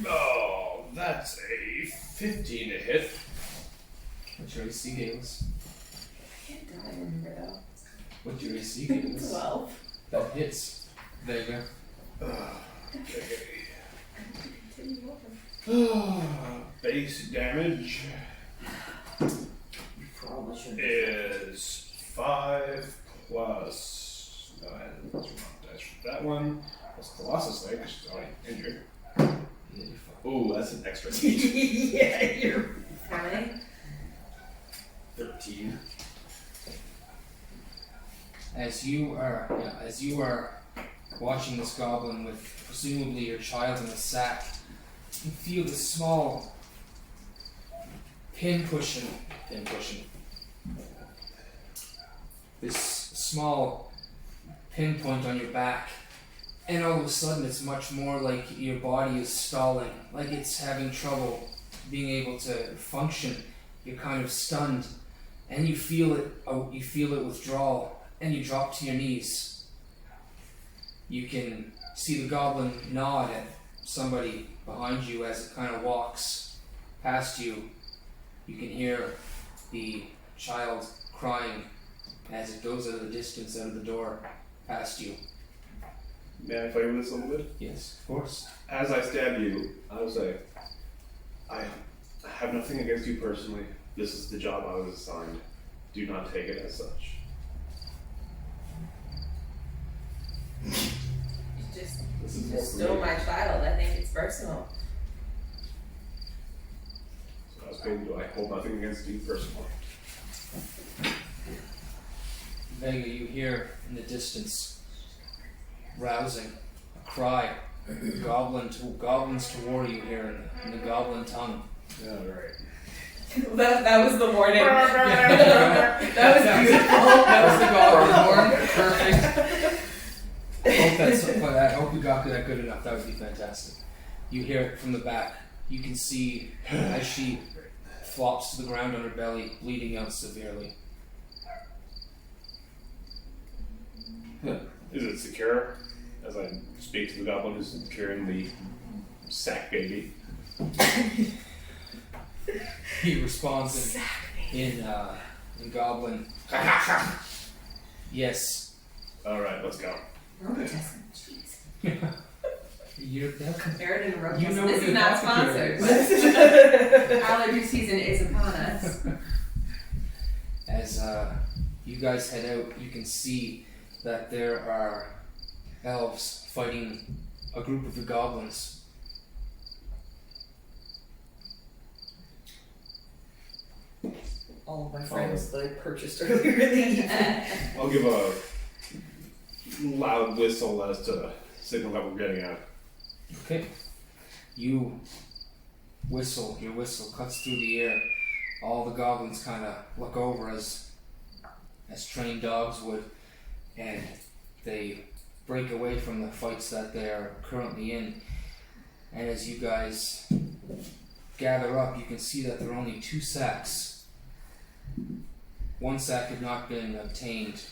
S4: Oh, that's a 15 to hit.
S3: What's your AC, Geillis?
S2: I don't remember though.
S3: What's your AC, Geillis?
S2: 12.
S3: That hits Vega.
S4: Okay.
S2: Continue over.
S4: Base damage
S5: Probably should.
S4: is 5 plus 9. That's for that one. Plus Colossus leg, because she's already injured.
S3: Yeah, you're fine.
S4: Oh, that's an extra
S5: Yeah, you're.
S2: How many?
S4: 13.
S3: As you are watching this goblin with presumably your child in a sack, you feel the small pin pushing. This small pinpoint on your back, and all of a sudden it's much more like your body is stalling, like it's having trouble being able to function. You're kind of stunned, and you feel it. You feel it withdrawal, and you drop to your knees. You can see the goblin nod at somebody behind you as it kind of walks past you. You can hear the child crying as it goes out of the distance, out of the door, past you.
S4: May I play with this a little bit?
S3: Yes, of course.
S4: As I stab you, I will say, I have nothing against you personally. This is the job I was assigned. Do not take it as such.
S2: You just
S4: This is
S2: You
S4: more
S2: just
S4: for
S2: stole
S4: me.
S2: my child. I think it's personal.
S4: So I was paid to I hold nothing against you personally.
S3: Vega, you hear in the distance, rousing, a cry. Goblins to war you hear in the goblin tongue.
S4: Yeah, right.
S2: That was the warning.
S3: That
S2: was beautiful.
S3: That was the goblin horn. Perfect. I hope you got that good enough. That would be fantastic. You hear it from the back. You can see as she flops to the ground on her belly, bleeding out severely.
S4: Is it secure? As I speak to the goblin who's carrying the sack baby.
S3: He responds in goblin. Yes.
S4: Alright, let's go.
S2: Robitussin. Jeez.
S3: You're
S2: Eridan Robitussin.
S3: You know
S2: This
S3: what
S2: is not
S3: the topic
S2: sponsored. Allergy season is upon us.
S3: As you guys head out, you can see that there are elves fighting a group of the goblins.
S5: All of my friends that I purchased earlier in the evening.
S4: I'll give a loud whistle as to signal that we're getting out.
S3: Okay. You whistle, your whistle cuts through the air. All the goblins kind of look over as trained dogs would, and they break away from the fights that they're currently in. And as you guys gather up, you can see that there are only 2 sacks. One sack had not been obtained,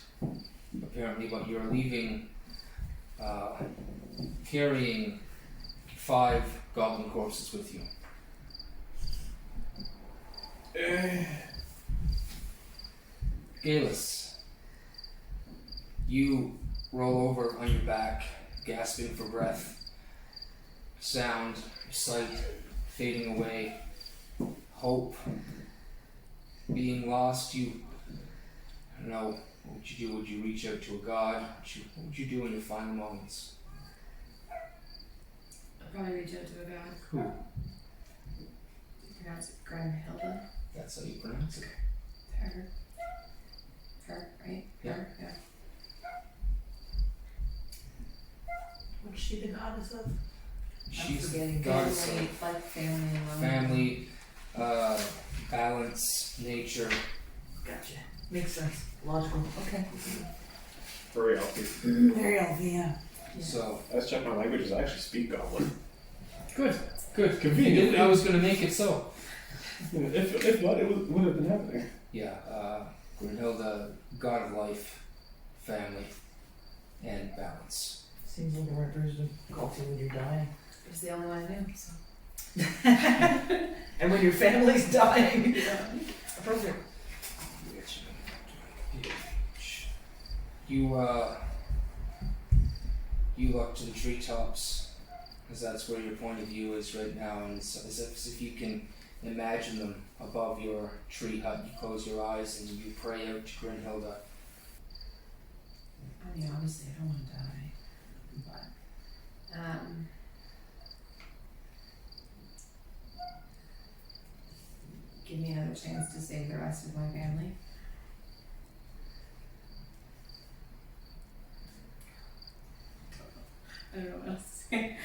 S3: apparently, but you're leaving, carrying 5 goblin corpses with you. Geillis, you roll over on your back, gasping for breath. Sound, sight fading away. Hope being lost. I don't know, what would you do? Would you reach out to a god? What would you do in your final moments?
S2: I'll probably reach out to a god.
S3: Who?
S2: You pronounce it Grenhilda?
S3: That's how you pronounce it.
S2: Her. Her, right?
S3: Yeah.
S2: Her, yeah.
S5: What's she the goddess of?
S3: She's
S5: forgetting.
S3: goddess
S2: Family,
S3: of
S2: like family and love.
S3: family, balance, nature.
S5: Gotcha. Makes sense. Logical. Okay.
S4: Very healthy.
S5: Very healthy, yeah.
S3: So
S4: Let's check my languages. I actually speak goblin.
S3: good.
S4: Conveniently.
S3: I was going to make it so.
S4: If not, it would have been happening.
S3: Yeah, Grenhilda, god of life, family, and balance.
S5: Seems like the right person to call to when you're dying.
S2: It was the only one I knew, so.
S5: And when your family's dying. Appropriate.
S3: You look to the treetops, because that's where your point of view is right now, and it's as if you can imagine them above your tree hut. You close your eyes and you pray out to Grenhilda.
S2: I mean, obviously I don't want to die, but, give me another chance to save the rest of my family. I don't know what else to say.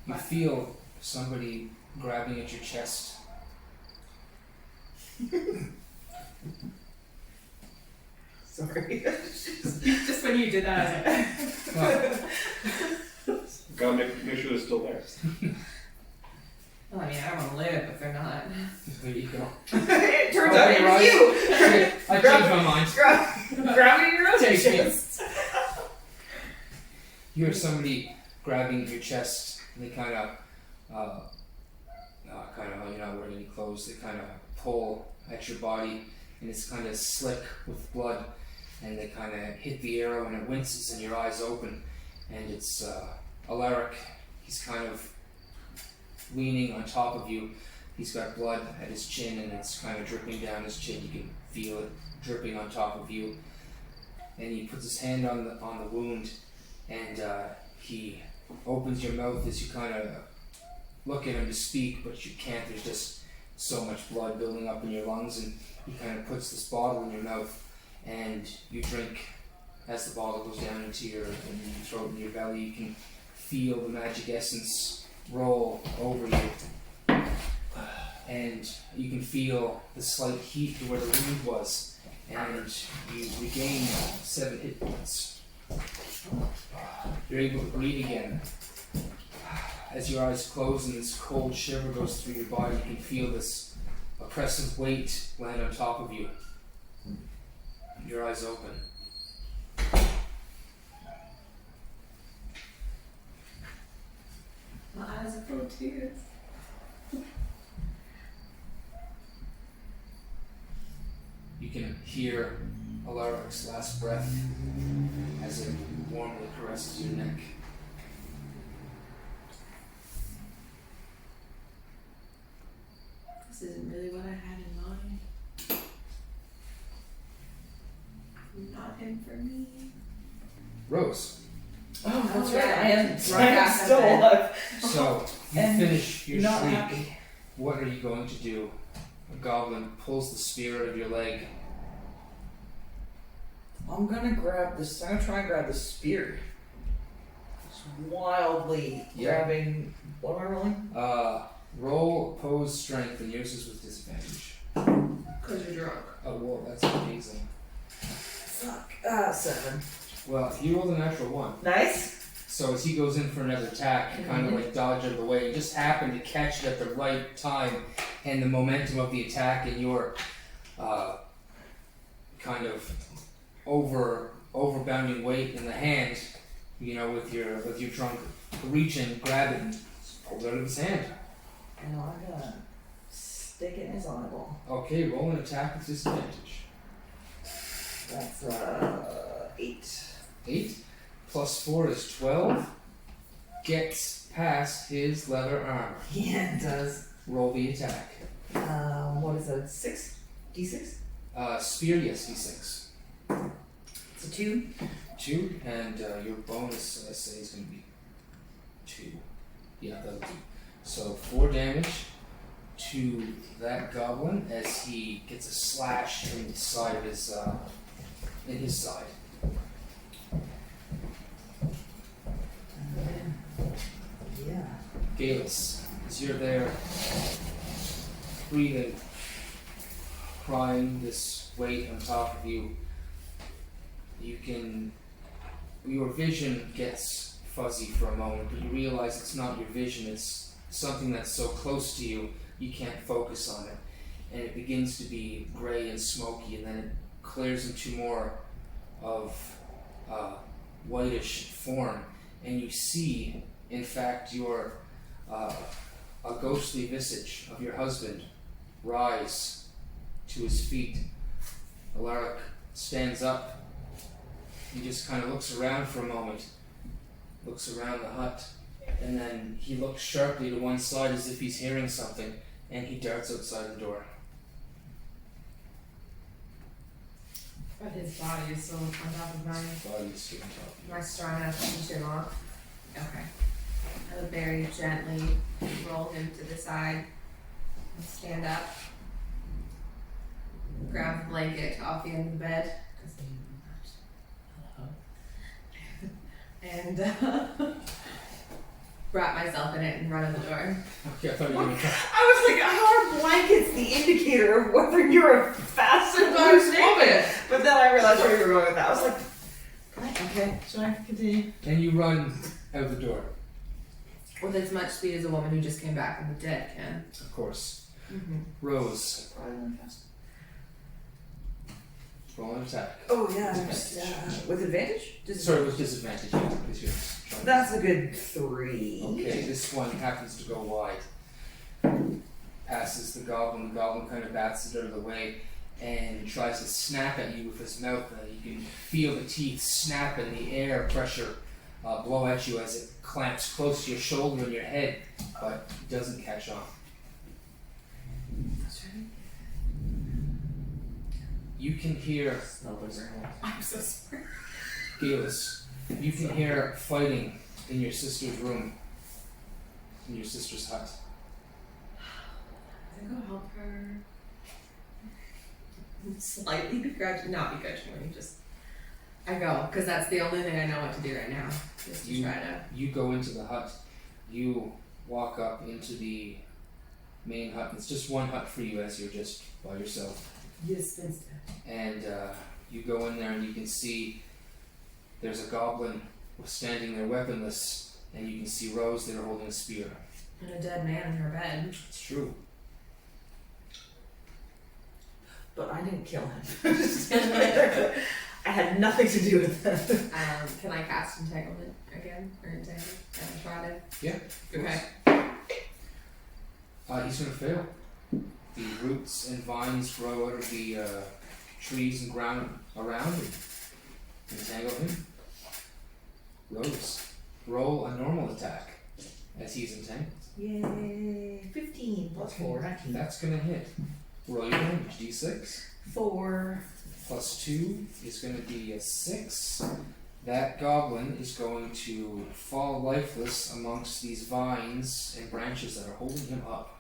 S3: You feel somebody grabbing at your chest.
S5: Sorry.
S2: Just when you did that, I was like,
S4: Gotta make sure they're still there.
S2: well, I mean, I don't want to live if they're not.
S3: There you go.
S5: It turns
S3: Oh,
S5: out
S3: you're
S5: it was
S3: right.
S5: you!
S3: I changed my mind.
S5: Grabbing your own
S3: Take me.
S5: chest.
S3: You hear somebody grabbing your chest, and they kind of kind of, you're not wearing any clothes, they kind of pull at your body, and it's kind of slick with blood, and they kind of hit the arrow, and it winces, and your eyes open, and it's Alaric. He's kind of leaning on top of you. He's got blood at his chin, and it's kind of dripping down his chin. You can feel it dripping on top of you. And he puts his hand on the wound, and he opens your mouth as you kind of look at him to speak, but you can't. There's just so much blood building up in your lungs, and he kind of puts this bottle in your mouth, and you drink. As the bottle goes down into your throat and your belly, you can feel the magic essence roll over you, and you can feel the slight heat to where the wound was, and you regain 7 hit points. You're able to breathe again. As your eyes close and this cold shiver goes through your body, you can feel this oppressive weight land on top of you. Your eyes open.
S2: My eyes are full of tears.
S3: You can hear Alaric's last breath as it warmly caresses your neck.
S2: This isn't really what I had in mind. Not him for me.
S3: Rose.
S5: Oh, that's
S2: Oh,
S5: right.
S2: yeah.
S5: I am
S2: Right
S5: still
S2: after
S5: alive.
S3: So, you
S5: And
S3: finish your
S5: not
S3: shriek.
S5: happy.
S3: What are you going to do? A goblin pulls the spear out of your leg.
S5: I'm gonna grab this. I'm gonna try and grab the spear. Just wildly
S3: Yeah.
S5: grabbing. What am I rolling?
S3: Roll opposed strength, and yours is with disadvantage.
S2: Because you're drunk.
S3: Oh, whoa, that's amazing.
S5: Fuck. 7.
S3: Well, you rolled a natural 1.
S5: Nice.
S3: So as he goes in for another attack, you kind of like dodge out of the way. You just happen to catch it at the right time, and the momentum of the attack and your kind of overbounding weight in the hand, with your trunk, reach and grab it and pull it out of his hand.
S5: And I'm gonna stick it in his eyeball.
S3: Okay, roll an attack with disadvantage.
S5: That's 8.
S3: 8 plus 4 is 12. Gets past his leather armor.
S5: Yeah, it does.
S3: Roll the attack.
S5: What is that? 6? D6?
S3: Spear, yes, d6.
S5: It's a 2.
S3: 2, and your bonus, I say, is going to be 2. Yeah, that'll do. So 4 damage to that goblin as he gets a slash in the side of his, in his side.
S5: Yeah.
S3: Geillis, as you're there, breathing, crying this weight on top of you, your vision gets fuzzy for a moment, but you realize it's not your vision, it's something that's so close to you, you can't focus on it. And it begins to be gray and smoky, and then it clears into more of whitish form, and you see, in fact, a ghostly visage of your husband rise to his feet. Alaric stands up. He just kind of looks around for a moment, looks around the hut, and then he looks sharply to one side as if he's hearing something, and he darts outside the door.
S2: But his body is still on top of mine.
S3: His body is still on top of
S2: Am I strong enough to push him off? Okay. I would very gently roll him to the side and stand up. Grab the blanket off the end of the bed. And wrap myself in it and run out the door.
S3: Okay, I thought you were going to try.
S5: I was like, how are blankets the indicator of whether you're a fast or loose woman? But then I realized where you were going with that. I was like, okay, should I continue?
S3: And you run out the door,
S2: With as much speed as a woman who just came back from the dead can.
S3: of course.
S2: Mm-hmm.
S3: Rose, roll an attack.
S5: Oh, yeah.
S3: Disadvantage.
S5: With advantage?
S3: Sorry, with disadvantage, yeah, because you're trying to-
S5: That's a good 3.
S3: Okay, this one happens to go wide. passes the goblin. The goblin kind of bats it out of the way and tries to snap at you with his mouth. You can feel the teeth snap and the air pressure blow at you as it clamps close to your shoulder and your head, but it doesn't catch on. You can hear
S2: I'm so sorry.
S3: Geillis. You can hear fighting in your sister's room, in your sister's hut.
S2: I go help her. Slightly not begrudgingly, just I go, because that's the only thing I know what to do right now. Just to try to.
S3: You go into the hut. You walk up into the main hut. It's just one hut for you as you're just by yourself.
S2: Yes,
S3: And you go in there and you can see there's a goblin standing there weaponless, and you can see Rose there holding a spear.
S2: and a dead man in her bed.
S3: It's true.
S5: But I didn't kill him. I had nothing to do with that.
S2: Can I cast entanglement again? Or entangle? And try to.
S3: Yeah.
S2: Okay.
S3: He's going to fail. The roots and vines grow out of the trees and ground around and entangle him. Rose, roll a normal attack as he's entangled.
S5: Yay. 15 plus 4, 19.
S3: That's going to hit. Roll your damage, d6.
S5: 4.
S3: Plus 2 is going to be a 6. That goblin is going to fall lifeless amongst these vines and branches that are holding him up.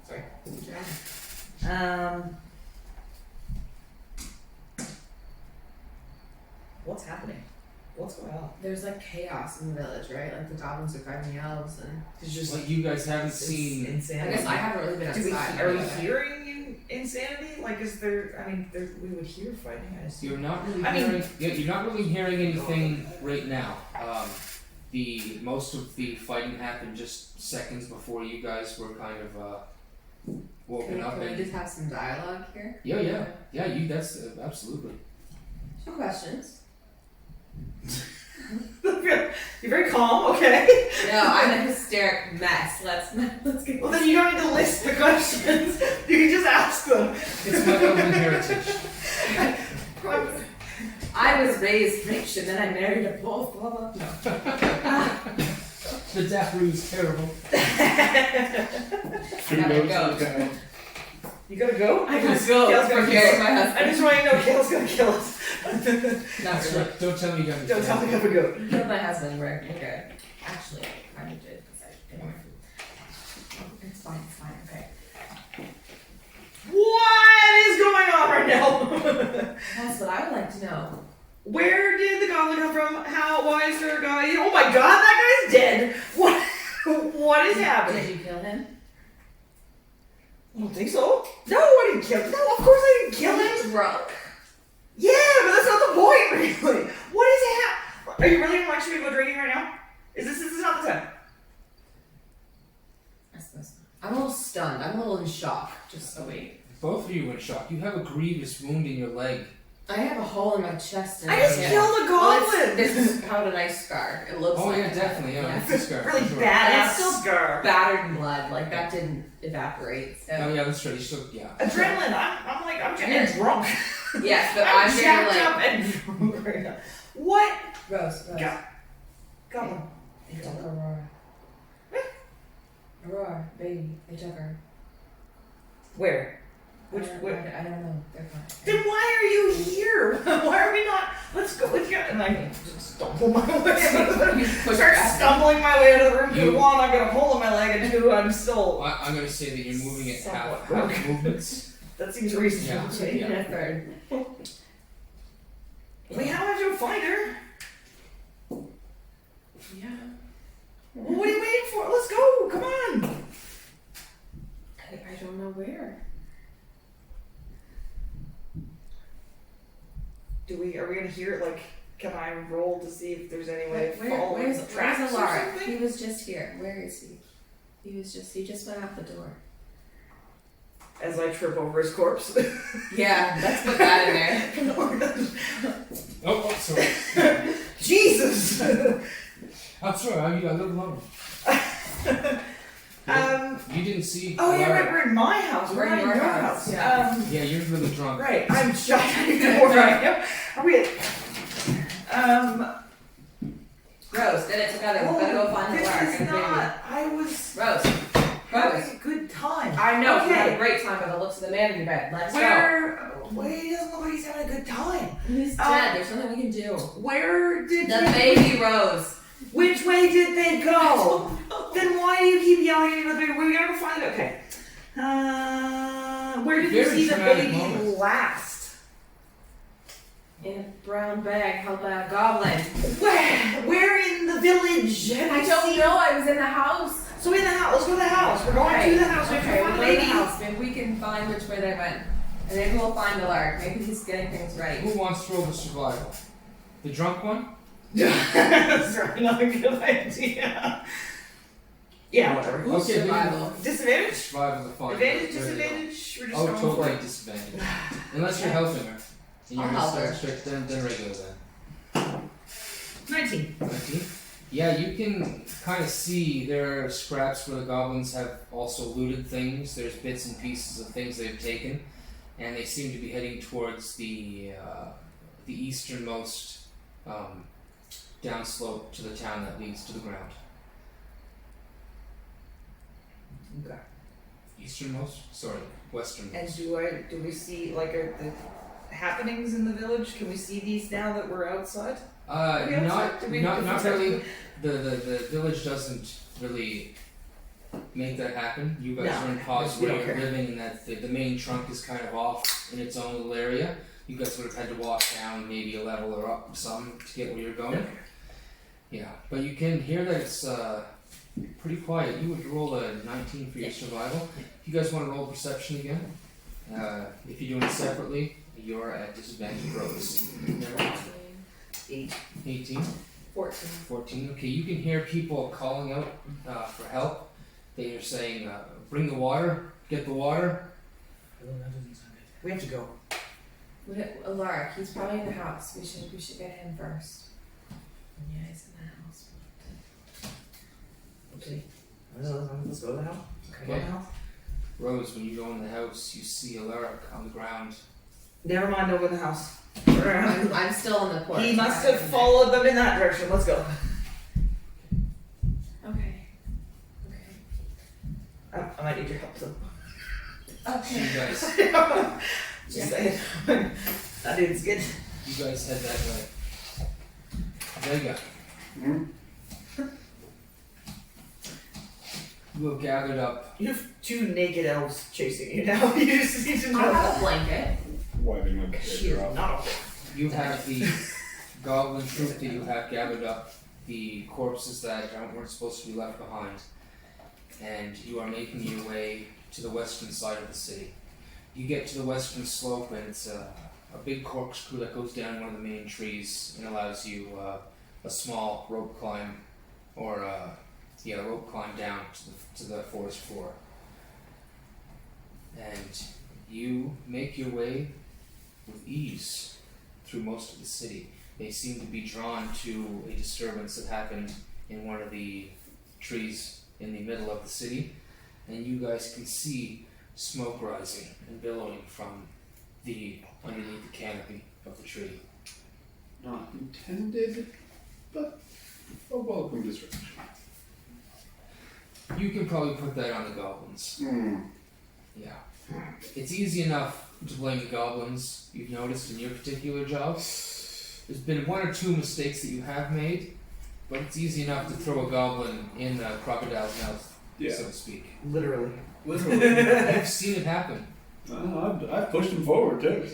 S5: Sorry.
S2: Good job.
S5: What's happening? What's going on?
S2: There's like chaos in the village, right? Like the goblins are fighting the elves, and
S5: It's just
S3: What you guys haven't
S5: it's
S3: seen.
S2: I
S5: insanity.
S2: guess I haven't really been outside.
S5: Are we hearing insanity? Like, is there? I mean, we would hear fighting. I assume.
S3: You're not really
S5: I mean-
S3: hearing. Yeah, you're not really hearing anything right now. The most of the fighting happened just seconds before you guys were kind of woken up.
S2: Can we
S3: And
S2: just have some dialogue here?
S3: yeah. You. That's absolutely.
S2: 2 questions.
S5: You're very calm. Okay.
S2: No, I'm a hysteric mess. Let's get.
S5: Well, then you don't need to list the questions. You can just ask them.
S3: It's my elven heritage.
S2: I was raised rich, and then I married a wolf. Blah blah. No.
S3: The Daffroo is terrible.
S2: gotta go.
S5: You gotta go?
S2: I gotta go.
S5: Kale's gonna
S2: Prepare
S5: kill
S2: my
S5: us.
S2: husband.
S5: I just want you to know Kale's gonna kill us.
S3: That's right. Don't tell me you got
S5: Don't tell me you have a goat.
S2: You killed my husband. We're good. Actually, I kind of did. Anyway. It's fine. Okay.
S5: What is going on right now?
S2: That's what I would like to know.
S5: Where did the goblin come from? Why is there a guy? Oh my god, that guy's dead! What is happening?
S2: Did you kill him?
S5: I don't think so. No, I didn't kill him. No, of course I didn't kill him.
S2: Drunk.
S5: Yeah, but that's not the point, really. What is happening? Are you really gonna lecture me about drinking right now? This is not the time.
S2: I suppose not. I'm a little stunned. I'm a little in shock. Just so we.
S3: Both of you are in shock. You have a grievous wound in your leg.
S2: I have a hole in my chest. And
S5: I just killed a goblin!
S2: This is how a nice scar. It looks
S3: Oh
S2: like.
S3: yeah, definitely. Yeah, it's a scar.
S5: Really
S3: for sure.
S5: badass
S2: It's still
S5: scar.
S2: battered in blood. Like that didn't evaporate. So.
S3: Oh yeah, that's right. You still
S5: Adrenaline. I'm getting drunk.
S2: Yes, but
S5: I'm
S2: I'm
S5: jacked
S2: getting
S5: up
S2: like.
S5: and drunk right now. What?
S2: Rose.
S5: Goblin.
S2: They took Aurora. Aurora, baby. They took her.
S5: Where?
S2: I don't know. They're fine.
S5: Then why are you here? Why are we not? Let's go. And I just stumble my way.
S2: You push
S5: Start
S2: back.
S5: stumbling my way out of the room.
S3: You-
S5: 1, I've got a hole in my leg, and 2, I'm still.
S3: I'm going to say that you're moving at
S5: Somewhat
S3: half movements.
S5: That seems reasonable.
S3: Yeah.
S2: Maybe in a third.
S5: Wait, how am I to find her?
S2: Yeah.
S5: Well, what are you waiting for? Let's go. Come on.
S2: I don't know where.
S5: Are we gonna hear it? Like, can I roll to see if there's any way of following
S2: Where's
S5: the tracks or
S2: Alara?
S5: something?
S2: He was just here. Where is he? He just went out the door.
S5: As I trip over his corpse.
S2: Yeah, let's put that in there.
S3: Oh, sorry.
S5: Jesus!
S3: I'm sorry. I live alone. You didn't see.
S5: Oh, you're right. We're in my house. We're not in your house.
S2: Yeah.
S3: Yeah, you're really drunk.
S5: Right. I'm shocked. I don't even know where I am. Are we at...
S2: Rose, get it together. We're gonna go find the lark.
S5: This is not... I was
S2: Rose.
S5: having a good time.
S2: I know.
S5: Okay.
S2: You had a great time by the looks of the man in your bed. Let's go.
S5: Where he doesn't look like he's having a good time.
S2: He's dead. There's nothing we can do.
S5: Where did
S2: The baby Rose.
S5: Which way did they go? Then why do you keep yelling at me about the baby? We gotta go find it. Okay. Where did you
S3: Very
S5: see the
S3: traumatic
S5: baby
S3: moment.
S5: last?
S2: In a brown bag held by a goblin.
S5: Where in the village?
S2: I don't know. I was in the house.
S5: So in the house. Let's go to the house. We're going to the house. We have to
S2: Okay,
S5: find
S2: we'll
S5: the
S2: go to the
S5: baby.
S2: house. Maybe we can find which way they went. And maybe we'll find the lark. Maybe he's getting things ready.
S3: Who wants to roll the survival? The drunk one?
S5: That's probably not a good idea. Yeah, whatever.
S2: Who's
S3: Okay,
S2: survival?
S5: Disadvantage?
S3: Survival's a fine.
S5: Advantage,
S3: There you go.
S5: disadvantage? We're just
S3: Oh,
S5: going for
S3: totally
S5: it.
S3: disadvantage. Unless you're helping her. And you're
S2: I'll help her.
S3: strict, then regular then.
S5: 19.
S3: 19? Yeah, you can kind of see there are scraps where the goblins have also looted things. There's bits and pieces of things they've taken, and they seem to be heading towards the easternmost downslope to the town that leads to the ground.
S5: Okay.
S3: Easternmost? Sorry, westernmost.
S5: And do we see like the happenings in the village? Can we see these now that we're outside? Are we outside? Did we-
S3: Not really. The village doesn't really make that happen. You guys
S5: No,
S3: are in pods
S5: we
S3: where
S5: don't
S3: you're
S5: care.
S3: living, and that the main trunk is kind of off in its own little area. You guys would have had to walk down maybe a level or up some to get where you're going.
S5: Okay.
S3: Yeah, but you can hear that it's pretty quiet. You would roll a 19 for your survival. If you guys want to roll perception again, if you're doing it separately, you're at disadvantage. Rose. Never mind. 18.
S2: 14.
S3: 14. Okay, you can hear people calling out for help. They are saying, bring the water, get the water.
S5: We have to go.
S2: A lark. He's probably in the house. We should get him first. Yeah, he's in the house.
S5: Okay. Let's go to the house.
S3: Okay.
S5: Go to the house.
S3: Rose, when you go in the house, you see a lark on the ground.
S5: Never mind over the house.
S2: I'm still on the porch.
S5: He must have followed them in that direction. Let's go.
S2: Okay.
S5: I might need your help though.
S3: So you guys,
S5: Just saying. That dude's good.
S3: you guys head that way. Vega,
S4: Hmm?
S3: you have gathered up.
S5: You have 2 naked elves chasing you now. You just need to know
S2: I have
S5: that.
S2: a blanket.
S4: Why they went
S5: She is not a
S3: You have the goblin troop that you have gathered up, the corpses that weren't supposed to be left behind, and you are making your way to the western side of the city. You get to the western slope, and it's a big corkscrew that goes down one of the main trees and allows you a small rope climb, or a rope climb down to the forest floor. And you make your way with ease through most of the city. They seem to be drawn to a disturbance that happened in one of the trees in the middle of the city, and you guys can see smoke rising and billowing from underneath the canopy of the tree.
S4: Not intended, but a welcome distraction.
S3: You can probably put that on the goblins.
S4: Hmm.
S3: Yeah. It's easy enough to blame the goblins, you've noticed, in your particular job. There's been 1 or 2 mistakes that you have made, but it's easy enough to throw a goblin in a crocodile's mouth,
S4: Yeah.
S3: so to speak.
S5: Literally.
S3: Literally. I've seen it happen.
S4: I've pushed him forward too.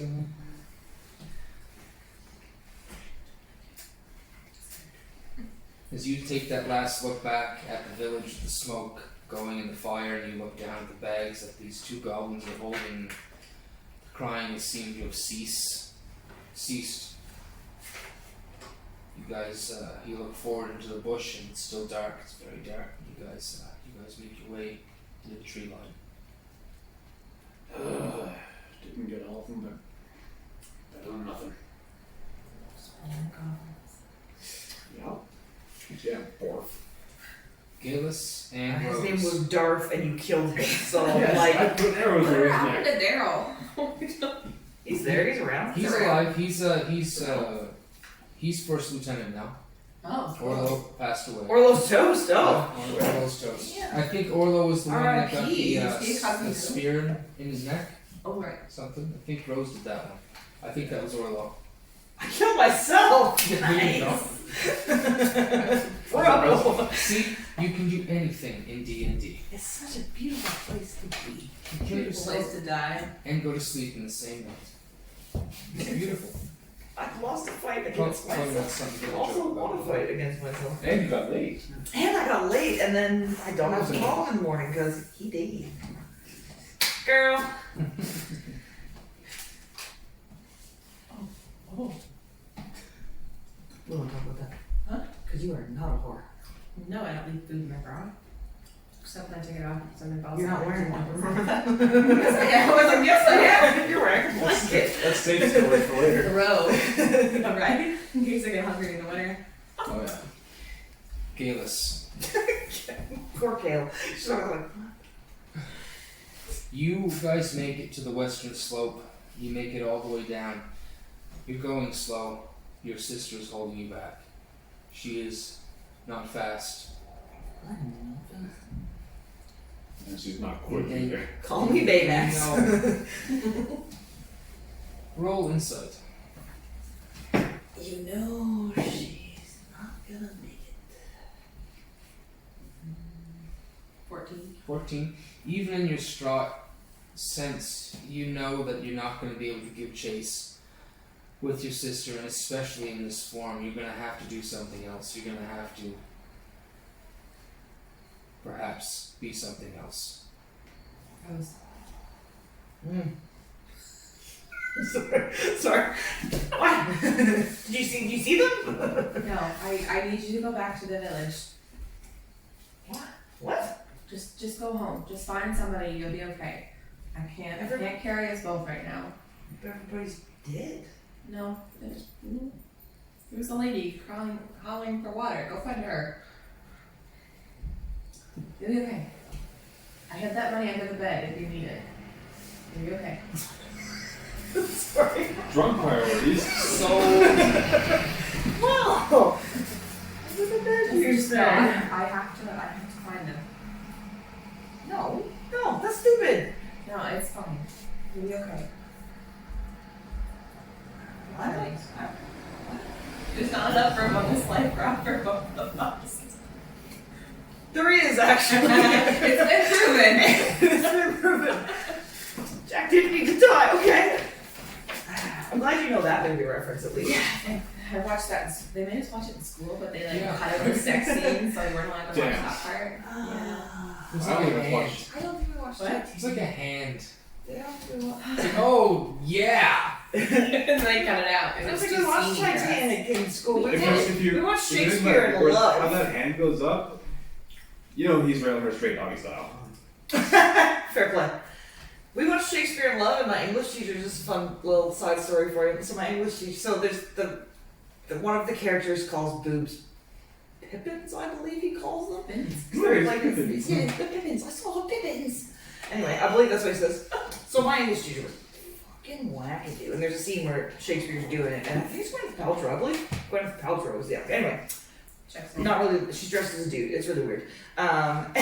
S3: As you take that last look back at the village, the smoke going in the fire, and you look down at the bags that these 2 goblins are holding, the crying has seemed to have ceased. You guys, you look forward into the bush, and it's still dark. It's very dark. You guys make your way to the tree line.
S4: Didn't get all of them, but better than nothing. Yeah. Yeah, barf.
S3: Geillis and
S5: His
S3: Rose.
S5: name was Darth, and you killed him. So
S4: Yes,
S5: like,
S4: I put arrows
S2: What
S4: in his
S2: happened
S4: neck.
S2: to Daryl?
S5: he's there. He's around.
S3: He's alive. He's first lieutenant now.
S2: Oh,
S3: Orlo passed away.
S5: Orlo's toast. Oh.
S3: Orlo's toast.
S2: Yeah.
S3: I think Orlo was the one that got
S5: R.I.P.
S3: the spear in his neck.
S2: Oh, right.
S3: Something. I think Rose did that one. I think that was Orlo.
S5: I killed myself.
S3: There you go.
S5: Nice. Bro.
S3: See, you can do anything in D&D.
S5: It's such a beautiful place to be.
S3: You can kill
S2: Beautiful place
S3: yourself
S2: to die.
S3: and go to sleep in the same night. It's beautiful.
S5: I've lost a fight
S3: Probably
S5: against myself.
S3: not something
S5: I
S3: to
S5: also
S3: joke
S5: want
S3: about.
S5: to fight against myself.
S4: And you got late.
S5: And I got late, and then I don't have to call him in the morning because he died. Girl. Oh. We won't talk about that.
S2: Huh?
S5: Because you are not a whore.
S2: No, I don't leave food in my bra. Except when I take it off because I'm in Boston.
S5: You're not wearing one. Remember that?
S2: Yes, I am. I was like, yes, I am.
S5: You're wearing a blanket.
S4: Let's save story for later.
S2: The robe. All right? In case I get hungry in the winter.
S3: Oh yeah. Geillis.
S5: Poor Kale. She's always like,
S3: You guys make it to the western slope. You make it all the way down. You're going slow. Your sister is holding you back. She is not fast.
S4: And she's not quick
S3: Okay.
S4: either.
S5: call me Baymax.
S3: No. Roll insight.
S5: You know she's not gonna make it.
S2: 14.
S3: 14. Even in your distraught sense, you know that you're not going to be able to give chase with your sister, and especially in this form. You're going to have to do something else. You're going to have to perhaps be something else.
S2: Rose.
S5: Sorry. What? Did you see them?
S2: No, I need you to go back to the village.
S5: What?
S2: Just go home. Just find somebody. You'll be okay. I can't carry us both right now.
S5: Everybody's dead.
S2: No, there's a lady howling for water. Go find her. You'll be okay. I have that money under the bed if you need it. You'll be okay.
S5: Sorry.
S4: Drunk priorities.
S3: So,
S5: Wow. You're
S2: No,
S5: sad.
S2: I have to find them.
S5: No, that's stupid.
S2: No, it's fine. You'll be okay.
S5: What?
S2: There's not enough room on this life raft for both of us.
S5: There is actually.
S2: It's been proven.
S5: It's been proven. Jack didn't need to die. Okay. I'm glad you know that movie reference at least.
S2: Yeah, I watched that. They made us watch it in school, but they
S3: Yeah.
S2: cut out the sex scene, so we weren't allowed to watch
S4: Damn.
S2: that part.
S3: it's
S4: I
S3: like
S4: don't
S3: a
S4: even
S3: hand.
S4: watch.
S2: I don't think we watched
S5: What?
S2: it.
S3: It's like a hand.
S5: Yeah, we watched.
S3: It's like, oh, yeah!
S2: And they cut it out.
S5: I
S2: It
S5: don't
S2: was
S5: think
S2: too
S5: we watched
S2: steamy for us.
S5: Titanic in school. We
S4: If
S5: watched,
S4: you-
S5: we watched
S4: if you think
S5: Shakespeare
S4: about
S5: in
S4: it,
S5: Love.
S4: How that hand goes up, you know he's railing her straight doggy style.
S5: Fair play. We watched Shakespeare in Love, and my English teacher, just a fun little side story for you. So my English teacher, so there's the one of the characters calls boobs Pippins, I believe he calls them.
S2: Pippins.
S5: They're like,
S4: Pippins.
S5: yeah, the Pippins. I saw Pippins. Anyway, I believe that's what he says. So my English teacher was fucking wackadoo, and there's a scene where Shakespeare's doing it, and I think it's Gwyneth Paltrow. I believe Gwyneth Paltrow was Anyway.
S2: Checks in.
S5: Not really. She's dressed as a dude. It's really weird. And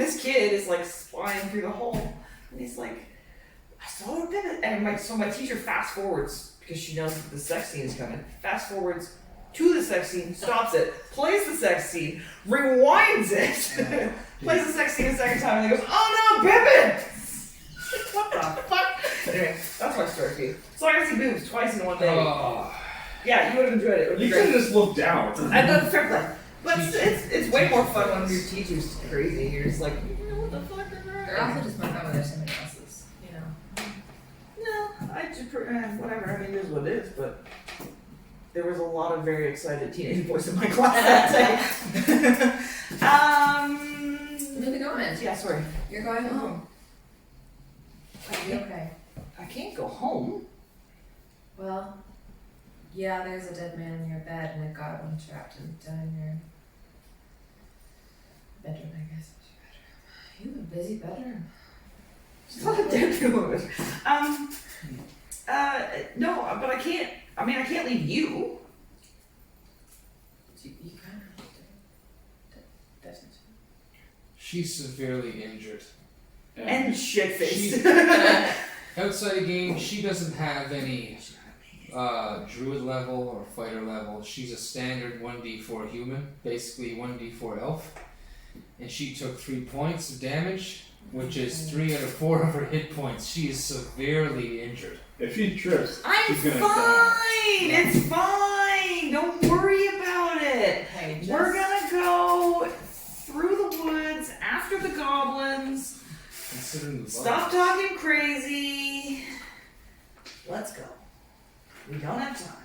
S5: this kid is like flying through the hole, and he's like, "I saw a pivot." And my teacher fast forwards because she knows that the sex scene is coming. Fast forwards to the sex scene, stops it, plays the sex scene, rewinds it, plays the sex scene a second time, and then goes, "Oh no, Pippin!" What the fuck? Anyway, that's my story for you. So I got to see boobs twice in one day.
S3: Oh.
S5: Yeah, you would have enjoyed it. It would be
S4: You
S5: great.
S4: could have just looked down.
S5: I love fair play. But it's way more fun when your teacher's crazy. You're just like, what the fuck is
S2: They're
S5: that?
S2: also just more fun when there's somebody else's, you know.
S5: No, I just whatever. I mean, it is what it is. But there was a lot of very excited teenage boys in my class that day.
S2: Moving on.
S5: Yeah, sorry.
S2: You're going home. You'll be okay.
S5: I can't go home.
S2: Well, yeah, there's a dead man in your bed and a goblin trapped down in your bedroom. busy bedroom.
S5: It's not a dead wood. No, but I can't. I mean, I can't leave you.
S2: You kind of doesn't.
S3: She's severely injured.
S5: And shit faced.
S3: Outside the game, she doesn't have any druid level or fighter level. She's a standard 1d4 human, basically 1d4 elf. And she took 3 points of damage, which is 3 out of 4 of her hit points. She is severely injured.
S4: If she trips,
S5: I'm
S4: she's gonna
S5: fine.
S4: die.
S5: It's fine. Don't worry about it.
S2: Hey,
S5: We're gonna go through the woods after the goblins.
S3: Considering the
S5: Stop talking crazy. Let's go. We don't have time.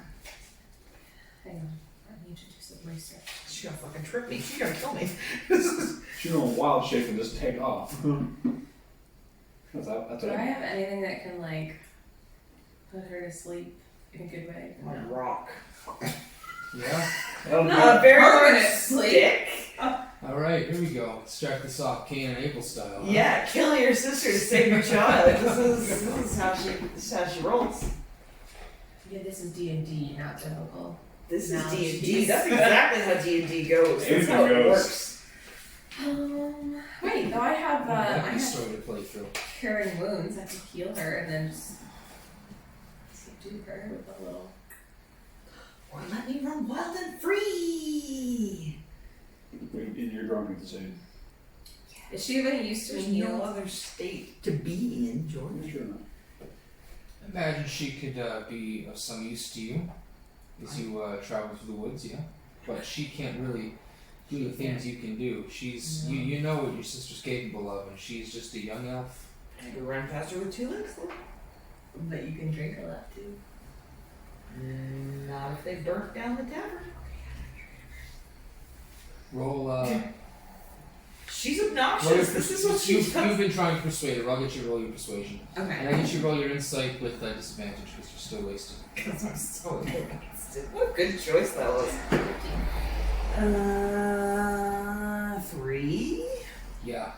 S2: Hang on. I need to do some research.
S5: She's gonna fucking trip me. She's gonna kill me.
S4: She's gonna wild shape and just take off. That's
S2: Do
S4: what
S2: I
S4: I
S2: have anything that can, like, put her to sleep in a good way?
S5: My
S2: No.
S5: rock.
S3: Yeah.
S4: That'll do
S5: A
S4: it.
S5: very
S2: Permanent
S5: large
S2: sleep.
S5: stick.
S3: Alright, here we go. Start this off Cain and Abel style. Huh?
S5: Yeah, killing your sister to save your child. This is how she rolls.
S2: Yeah, this is D&D, not typical.
S5: This
S2: No,
S5: is D&D.
S2: she's-
S5: That's exactly how D&D goes. That's
S4: Anything
S5: how it
S4: goes.
S5: works.
S2: Wait, no, I have, I
S3: That'd be a
S2: have
S3: story to play through.
S2: curing wounds. I could heal her and then just do her with a little.
S5: Or let me run wild and free.
S4: In your growing state.
S2: Is she even used to
S5: There's
S2: being
S5: no
S2: healed?
S5: other state to be in, George.
S4: Sure enough.
S3: Imagine she could be of some use to you as you travel through the woods, yeah? But she can't really do the things you can do. She's you know what your sister's capable of, and she's just a young elf.
S5: You run faster with 2 legs, though.
S2: But you can drink a lot too.
S5: Not if they burnt down the tavern.
S3: Roll.
S5: She's obnoxious. This is what she
S3: you've
S5: does.
S3: been trying to persuade her. I'll get you to roll your persuasion,
S2: Okay.
S3: and I get you to roll your insight with disadvantage because you're still wasted.
S5: Because I'm so invested. What a good choice that was. 3.
S3: Yeah.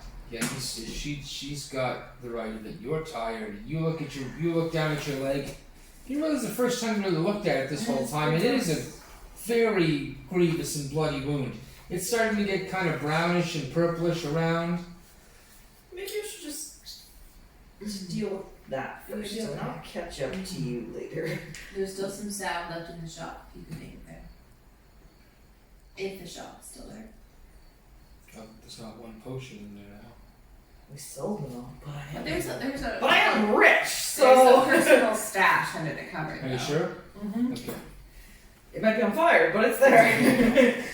S3: She's got the right that you're tired. You look down at your leg. You realize the first time you really looked at it this whole time, and it is a very grievous and bloody wound. It's starting to get kind of brownish and purplish around.
S5: Maybe you should just deal with that first, and I'll catch up to you later.
S2: There's still some salve left in the shop. You can make it there. If the shop is still there.
S3: There's not one potion in there now.
S5: We sold them all, but
S2: But there's a.
S5: But I am rich,
S2: There's
S5: so
S2: a personal stash under the cupboard.
S3: Are you sure?
S2: Mm-hmm.
S3: Okay.
S5: it might be on fire, but it's there.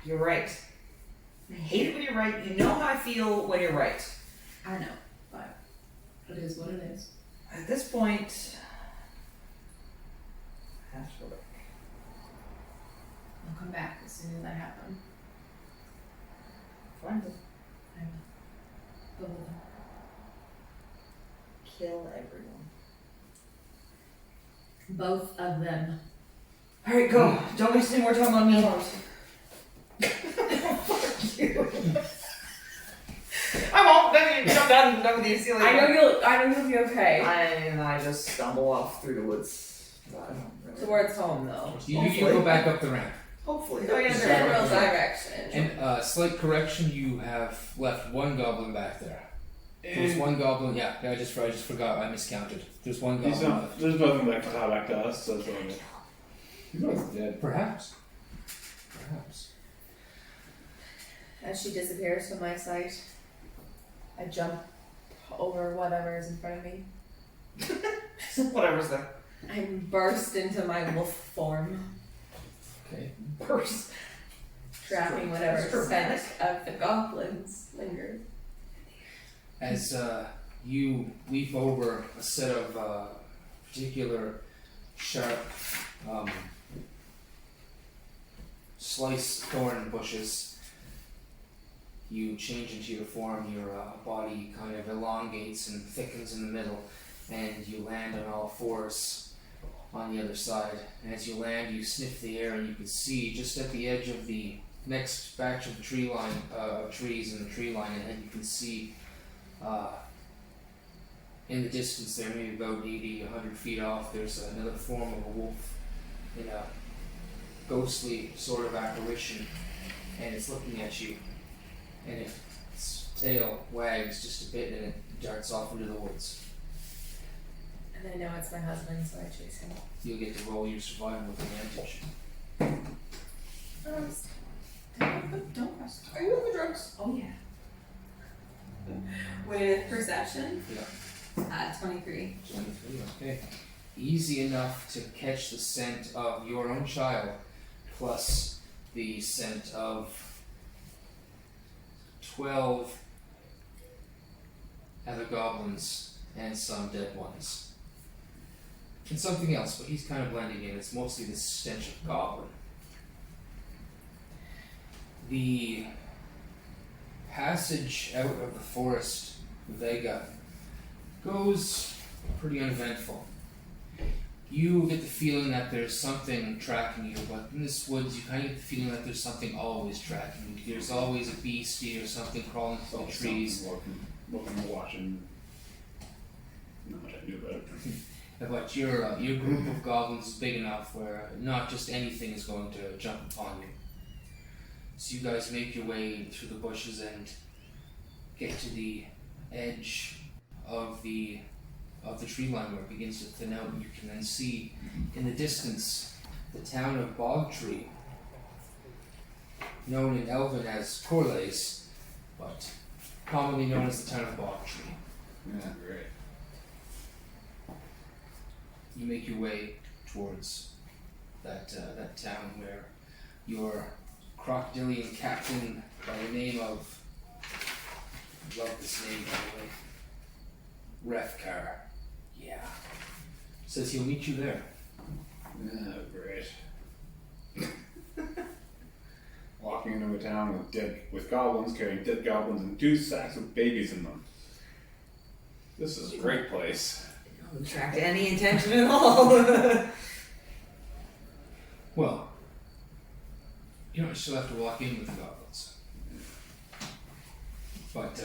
S5: You're right. I hate it when you're right. You know how I feel when you're right.
S2: I know, but it is what it is.
S5: At this point, I have to go back.
S2: I'll come back as soon as I have them.
S5: Find them.
S2: I will. Go with them.
S5: Kill everyone.
S2: Both of them.
S5: Alright, go. Don't waste any more time on me. Fuck you. I won't. I'm done with you. See you later.
S2: I know you'll be okay.
S5: I just stumble off through the woods.
S2: Towards home though.
S3: You go back up the ramp.
S5: Hopefully. Oh, yeah, there.
S2: General direction.
S3: And slight correction, you have left one goblin back there. There's one goblin, yeah, I just forgot, I miscounted. There's one goblin left.
S4: There's nothing that can tie back to us, so it's all good. He's not dead.
S3: Perhaps.
S2: As she disappears from my sight, I jump over whatever is in front of me.
S5: Whatever's there.
S2: I burst into my wolf form,
S3: Okay.
S5: Burst.
S2: trapping whatever
S5: That's dramatic.
S2: scent of the goblins lingers.
S3: As you leap over a set of particular sharp slice thorn bushes, you change into your form, your body kind of elongates and thickens in the middle, and you land on all fours on the other side. And as you land, you sniff the air, and you can see just at the edge of the next batch of the tree line, trees in the tree line, and you can see in the distance there, maybe about 80, 100 feet off, there's another form of a wolf in a ghostly sort of apparition, and it's looking at you, and its tail wags just a bit and it darts off into the woods.
S2: And I know it's my husband, so I chase him.
S3: You'll get to roll your survival with advantage.
S2: Don't question. Are you on the drugs? Oh yeah. With perception?
S3: Yeah.
S2: 23.
S3: 23, okay. Easy enough to catch the scent of your own child, plus the scent of 12 other goblins and some dead ones. And something else, but he's kind of blending in. It's mostly the stench of goblin. The passage out of the forest, Vega, goes pretty uneventful. You get the feeling that there's something tracking you, but in this woods you kind of get the feeling that there's something always tracking you. There's always a beastie or something crawling through the trees.
S4: Looking, watching. Not much I can do about it.
S3: But your group of goblins is big enough where not just anything is going to jump upon you. So you guys make your way through the bushes and get to the edge of the tree line where it begins to thin out, and you can then see in the distance the town of Bogtree, known in Elven as Corlays, but commonly known as the town of Bogtree.
S4: Yeah, great.
S3: You make your way towards that town where your crocodilian captain by the name of, I love this name by the way, Refkar, yeah, says he'll meet you there.
S4: Yeah, great. Walking into a town with goblins carrying dead goblins and 2 sacks with babies in them. This is a great place.
S5: Don't attract any attention at all.
S3: Well, you don't still have to walk in with the goblins. But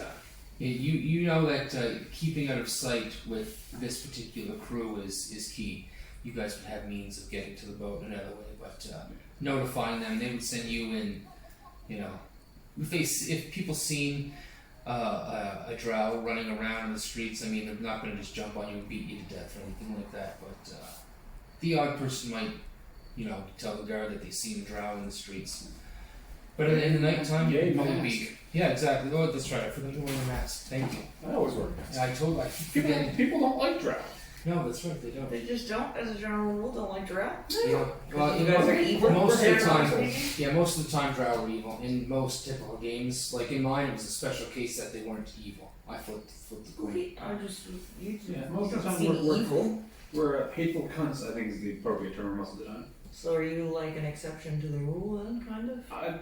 S3: you know that keeping out of sight with this particular crew is key. You guys would have means of getting to the boat another way, but notifying them, they would send you in, you know, if people seen a drow running around in the streets, I mean, they're not going to just jump on you and beat you to death or anything like that, but the odd person might, you know, tell the guard that they seen a drow in the streets. But in the nighttime, you'd probably be... Yeah, exactly. Oh, that's right. I forgot to wear the mask. Thank you.
S4: I always wear masks.
S3: I keep forgetting.
S4: People don't like drow.
S3: No, that's right. They don't.
S5: They just don't, as a general rule, don't like Drow.
S3: Yeah. Well,
S5: You guys are evil.
S3: most of the time,
S5: Most
S3: yeah, most of the time drow are evil. In most typical games, like in mine, it was a special case that they weren't evil. I flipped the coin.
S5: Wait, I just you
S4: Yeah, most of the
S5: don't
S4: time
S5: seem evil.
S4: we're hateful cunts, I think is the appropriate term most of the time.
S5: So are you like an exception to the rule then, kind of?
S4: I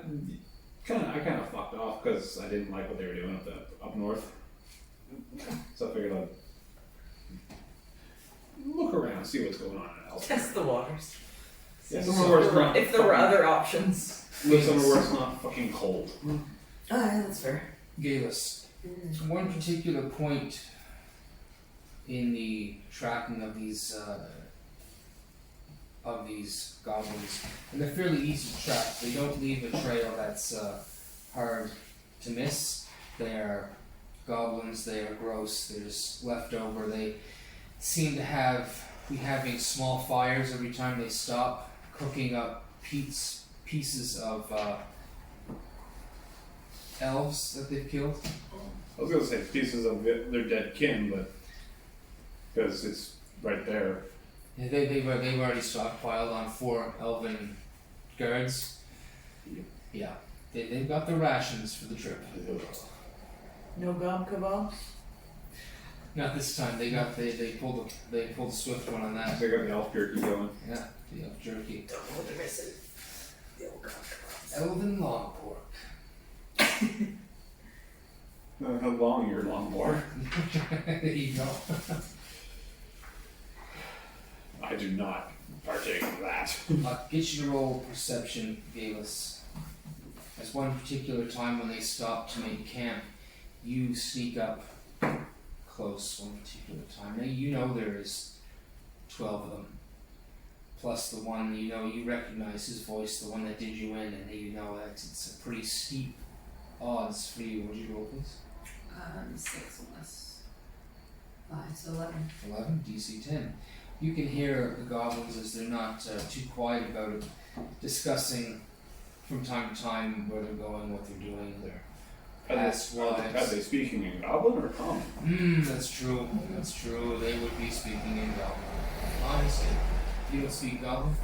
S4: kind of fucked off because I didn't like what they were doing up north. So I figured I'd look around, see what's going on elsewhere.
S5: Test the waters.
S4: Yeah, somewhere where it's not
S5: If there were other options.
S4: live somewhere where it's not fucking cold.
S5: That's fair.
S3: Geillis, one particular point in the tracking of these goblins, and they're fairly easy to track. They don't leave a trail that's hard to miss. They are goblins. They are gross. They're just left over. They seem to be having small fires every time they stop, cooking up pieces of elves that they've killed.
S4: I was gonna say pieces of their dead kin, but because it's right there.
S3: Yeah, they've already stockpiled on 4 elven guards. Yeah, they've got the rations for the trip.
S5: No gob kebabs?
S3: Not this time. They pulled the swift one on that.
S4: They got the elf jerky going.
S3: Yeah, the elf jerky.
S5: Don't want to miss it. The old gob kebabs.
S3: Elven long pork.
S4: How long your lawnmower?
S3: There you go.
S4: I do not partake of that.
S3: I'll get you to roll perception, Geillis. As one particular time when they stop to make camp, you sneak up close one particular time. Now you know there is 12 of them, plus the one you recognize his voice, the one that did you in, and you know that it's a pretty steep odds for you. What did you roll, please?
S2: 6 plus 5, so 11.
S3: 11, DC 10. You can hear the goblins as they're not too quiet about it, discussing from time to time where they're going, what they're doing, their past lives.
S4: Are they speaking in Goblin or Common?
S3: That's true. That's true. They would be speaking in Goblin. Honestly, you don't speak Goblin?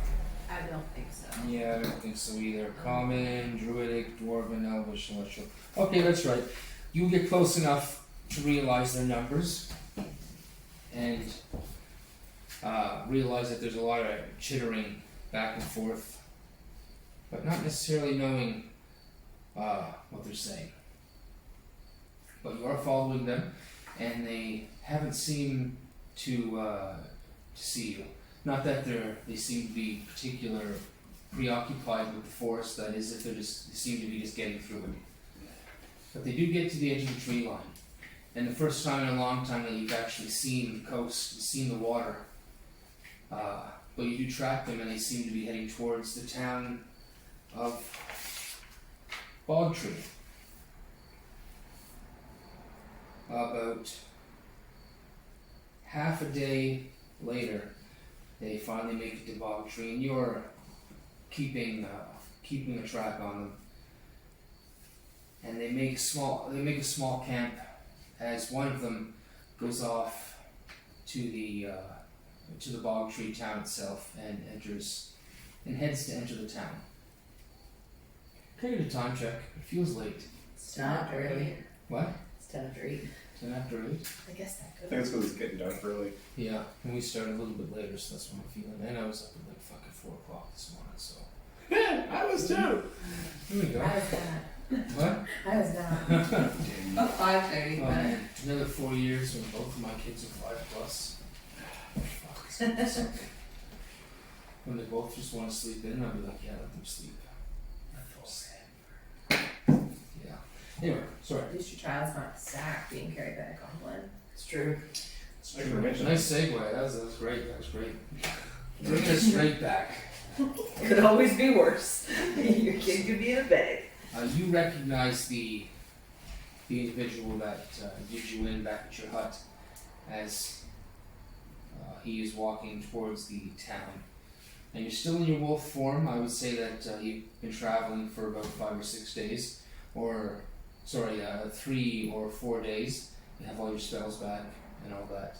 S2: I don't think so.
S3: Yeah, I don't think so either. Common, Druidic, Dwarven, Elvish, Celestial. Okay, that's right. You get close enough to realize their numbers and realize that there's a lot of chittering back and forth, but not necessarily knowing what they're saying. But you are following them, and they haven't seemed to see you. Not that they seem to be particularly preoccupied with the forest. That is, if they seem to be just getting through it. But they do get to the edge of the tree line, and the first time in a long time that you've actually seen the coast, seen the water. But you do track them, and they seem to be heading towards the town of Bogtree. About half a day later, they finally make it to Bogtree, and you're keeping a track on them. And they make a small camp as one of them goes off to the Bogtree town itself and heads to enter the town. Take a time check. It feels late.
S5: It's 10 after 8.
S3: What?
S5: It's 10 after 8.
S3: 10 after 8?
S5: I guess that
S4: I
S5: could
S4: think it's because it's getting dark early.
S3: Yeah, and we started a little bit later, so that's what I'm feeling. And I was up at like fucking 4 o'clock this morning, so.
S4: Yeah, I was too.
S3: Here we go.
S2: I was not.
S3: What?
S2: I was not. About 5:30, but
S3: Another 4 years when both of my kids are 5 plus. Fuck, it's gonna be something. When they both just want to sleep in, I'll be like, yeah, let them sleep. Yeah. Anyway, sorry.
S2: at least your child's not sacked being carried by a goblin.
S5: It's true.
S3: It's
S4: Thanks
S3: true.
S4: for mentioning
S3: Nice segue. That was great. That was great. Bringing us straight back.
S5: Could always be worse. Your kid could be in a bag.
S3: You recognize the individual that did you in back at your hut as he is walking towards the town. And you're still in your wolf form. I would say that you've been traveling for about 5 or 6 days, 3 or 4 days. You have all your spells back and all that.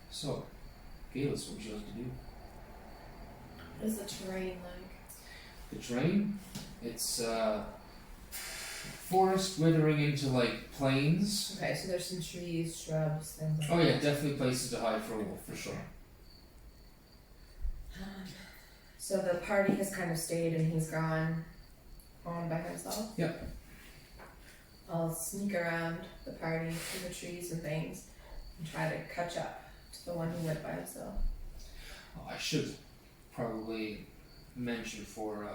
S3: So, Geillis, what would you like to do?
S2: What is the terrain like?
S3: The terrain, it's forest withering into like plains.
S2: Okay, so there's some trees, shrubs, things like
S3: Oh
S2: that.
S3: yeah, definitely places to hide for a wolf, for sure.
S2: So the party has kind of stayed and he's gone on by himself?
S3: Yep.
S2: I'll sneak around the party through the trees and things and try to catch up to the one who went by himself.
S3: I should probably mention for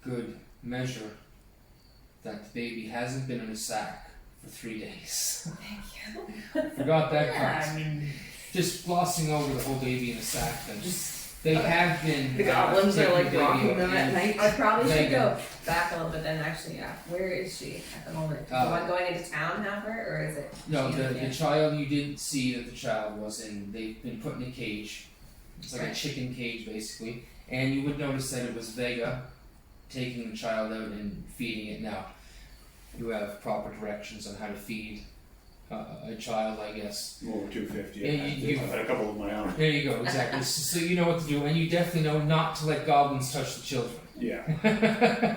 S3: good measure that the baby hasn't been in a sack for 3 days.
S2: Thank you.
S3: Forgot that
S5: Yeah,
S3: part.
S5: I mean,
S3: Just glossing over the whole baby in a sack thing. They have been.
S5: the goblins are
S3: taking
S5: like
S3: the baby
S5: rocking
S3: out
S5: them at
S3: and-
S5: night.
S2: I probably should
S3: Vega.
S2: go back a little bit then actually, yeah. Where is she at the moment? Does the one going into town have her or is it?
S3: No,
S2: she
S3: the
S2: in
S3: child, you didn't see that the child was in. They've been put in a cage. It's like a
S2: Right.
S3: chicken cage, basically. And you would notice that it was Vega taking the child out and feeding it. Now, you have proper directions on how to feed a child, I guess.
S4: Over 250.
S3: Yeah, you-
S4: I've had a couple of my own.
S3: There you go, exactly. So you know what to do, and you definitely know not to let goblins touch the children.
S4: Yeah.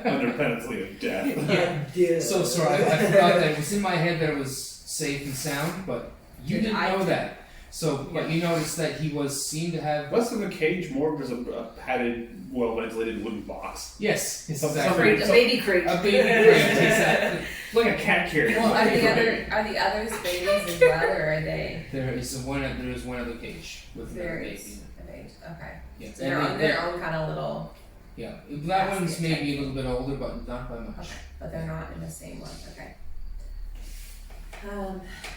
S4: Under penalty of death.
S5: Yeah, dude.
S3: So sorry, I forgot that. It was in my head that it was safe and sound, but you
S2: Did
S3: didn't
S2: I-
S3: know that. So, but you noticed that he seemed to have.
S4: Less than a cage, more of a padded, well-ventilated wooden box.
S3: Yes,
S4: Some-
S3: exactly.
S5: A baby crate.
S3: A baby crate, exactly.
S4: Like a cat carrier.
S2: Well, are the others babies as well, or are they?
S3: There is one other cage with another
S2: There
S3: baby.
S2: is a baby. Okay.
S3: Yeah,
S2: So they're
S3: and
S2: on their own kind of little.
S3: Yeah, that
S2: That's
S3: one's
S2: the
S3: maybe a
S2: type.
S3: little bit older, but not by much.
S2: Okay, but they're not in the same one. Okay.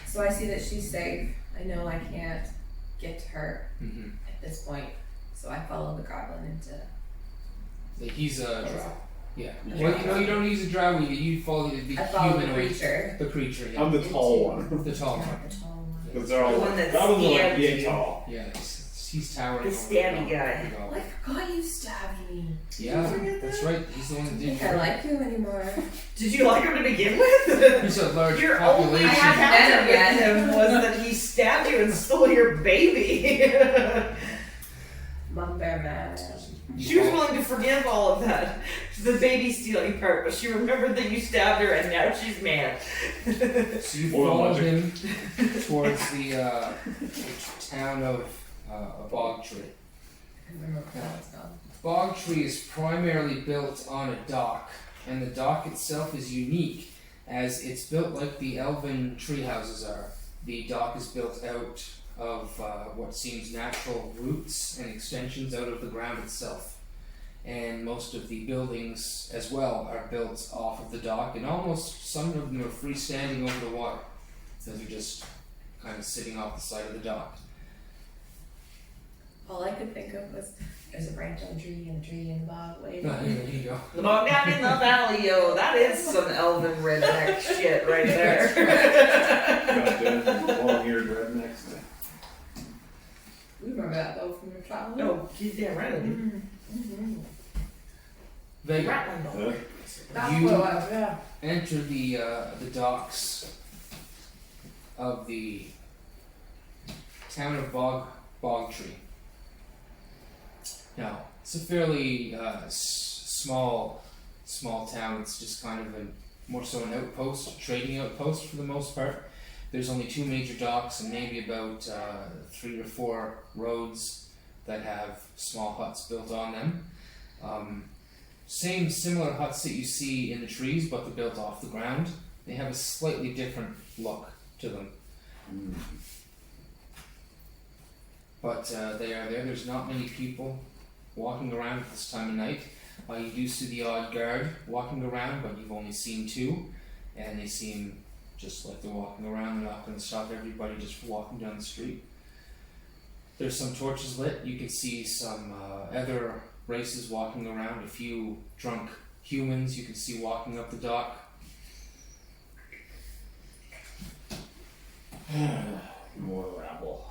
S2: So I see that she's safe. I know I can't get to her
S3: Mm-hmm.
S2: at this point, so I follow the goblin into.
S3: He's a drow. Yeah.
S2: Okay.
S3: Well, you don't use a drow. You follow the
S2: I follow the
S3: humanoid.
S2: creature.
S3: The creature. Yeah.
S4: I'm the tall one.
S3: The tall one.
S2: The tall one.
S4: Because they're all
S5: The
S4: like,
S5: one that
S4: goblins are like
S5: stabbed
S4: yay
S5: you.
S4: tall.
S3: Yeah. He's towering.
S5: The
S3: over
S5: stabby
S3: the
S5: guy.
S2: Oh, I forgot you stabbed me.
S3: Yeah,
S5: forget
S3: that's
S5: that?
S3: right. He's the one
S2: I
S3: that
S2: don't
S3: did.
S2: think I like you anymore.
S5: Did you like him to begin with?
S3: He's a large
S5: Your only
S3: population.
S5: encounter
S2: Yeah.
S5: with him was that he stabbed you and stole your baby.
S2: Mum bear man.
S5: She was willing to forgive all of that, the baby stealing part, but she remembered that you stabbed her and now she's mad.
S3: So you
S4: Oil
S3: follow
S4: logic.
S3: him towards the town of a bog tree.
S2: I remember what that's called.
S3: Bog tree is primarily built on a dock, and the dock itself is unique as it's built like the elven tree houses are. The dock is built out of what seems natural roots and extensions out of the ground itself. And most of the buildings as well are built off of the dock, and almost some of them are freestanding over the water. So they're just kind of sitting off the side of the dock.
S2: All I could think of was there's a branch on a tree and a tree in the bog. Wait.
S3: There you go.
S5: The bog down in the valley, yo, that is some elven redneck shit right there.
S4: Goddamn long-eared rednecks.
S2: We remember that though from your childhood.
S5: No, he's damn right.
S2: Mm-hmm.
S3: Vega,
S5: Rattling dog.
S2: That's
S3: You-
S2: what it was, yeah.
S3: enter the docks of the town of Bog Tree. Now, it's a fairly small town. It's just kind of more so an outpost, a trading outpost for the most part. There's only 2 major docks and maybe about 3 or 4 roads that have small huts built on them. Similar huts that you see in the trees, but they're built off the ground. They have a slightly different look to them. But they are there. There's not many people walking around at this time of night. You do see the odd guard walking around, but you've only seen 2, and they seem just like they're walking around. They're not going to stop everybody just walking down the street. There's some torches lit. You can see some other races walking around. A few drunk humans you can see walking up the dock.
S4: More rabble.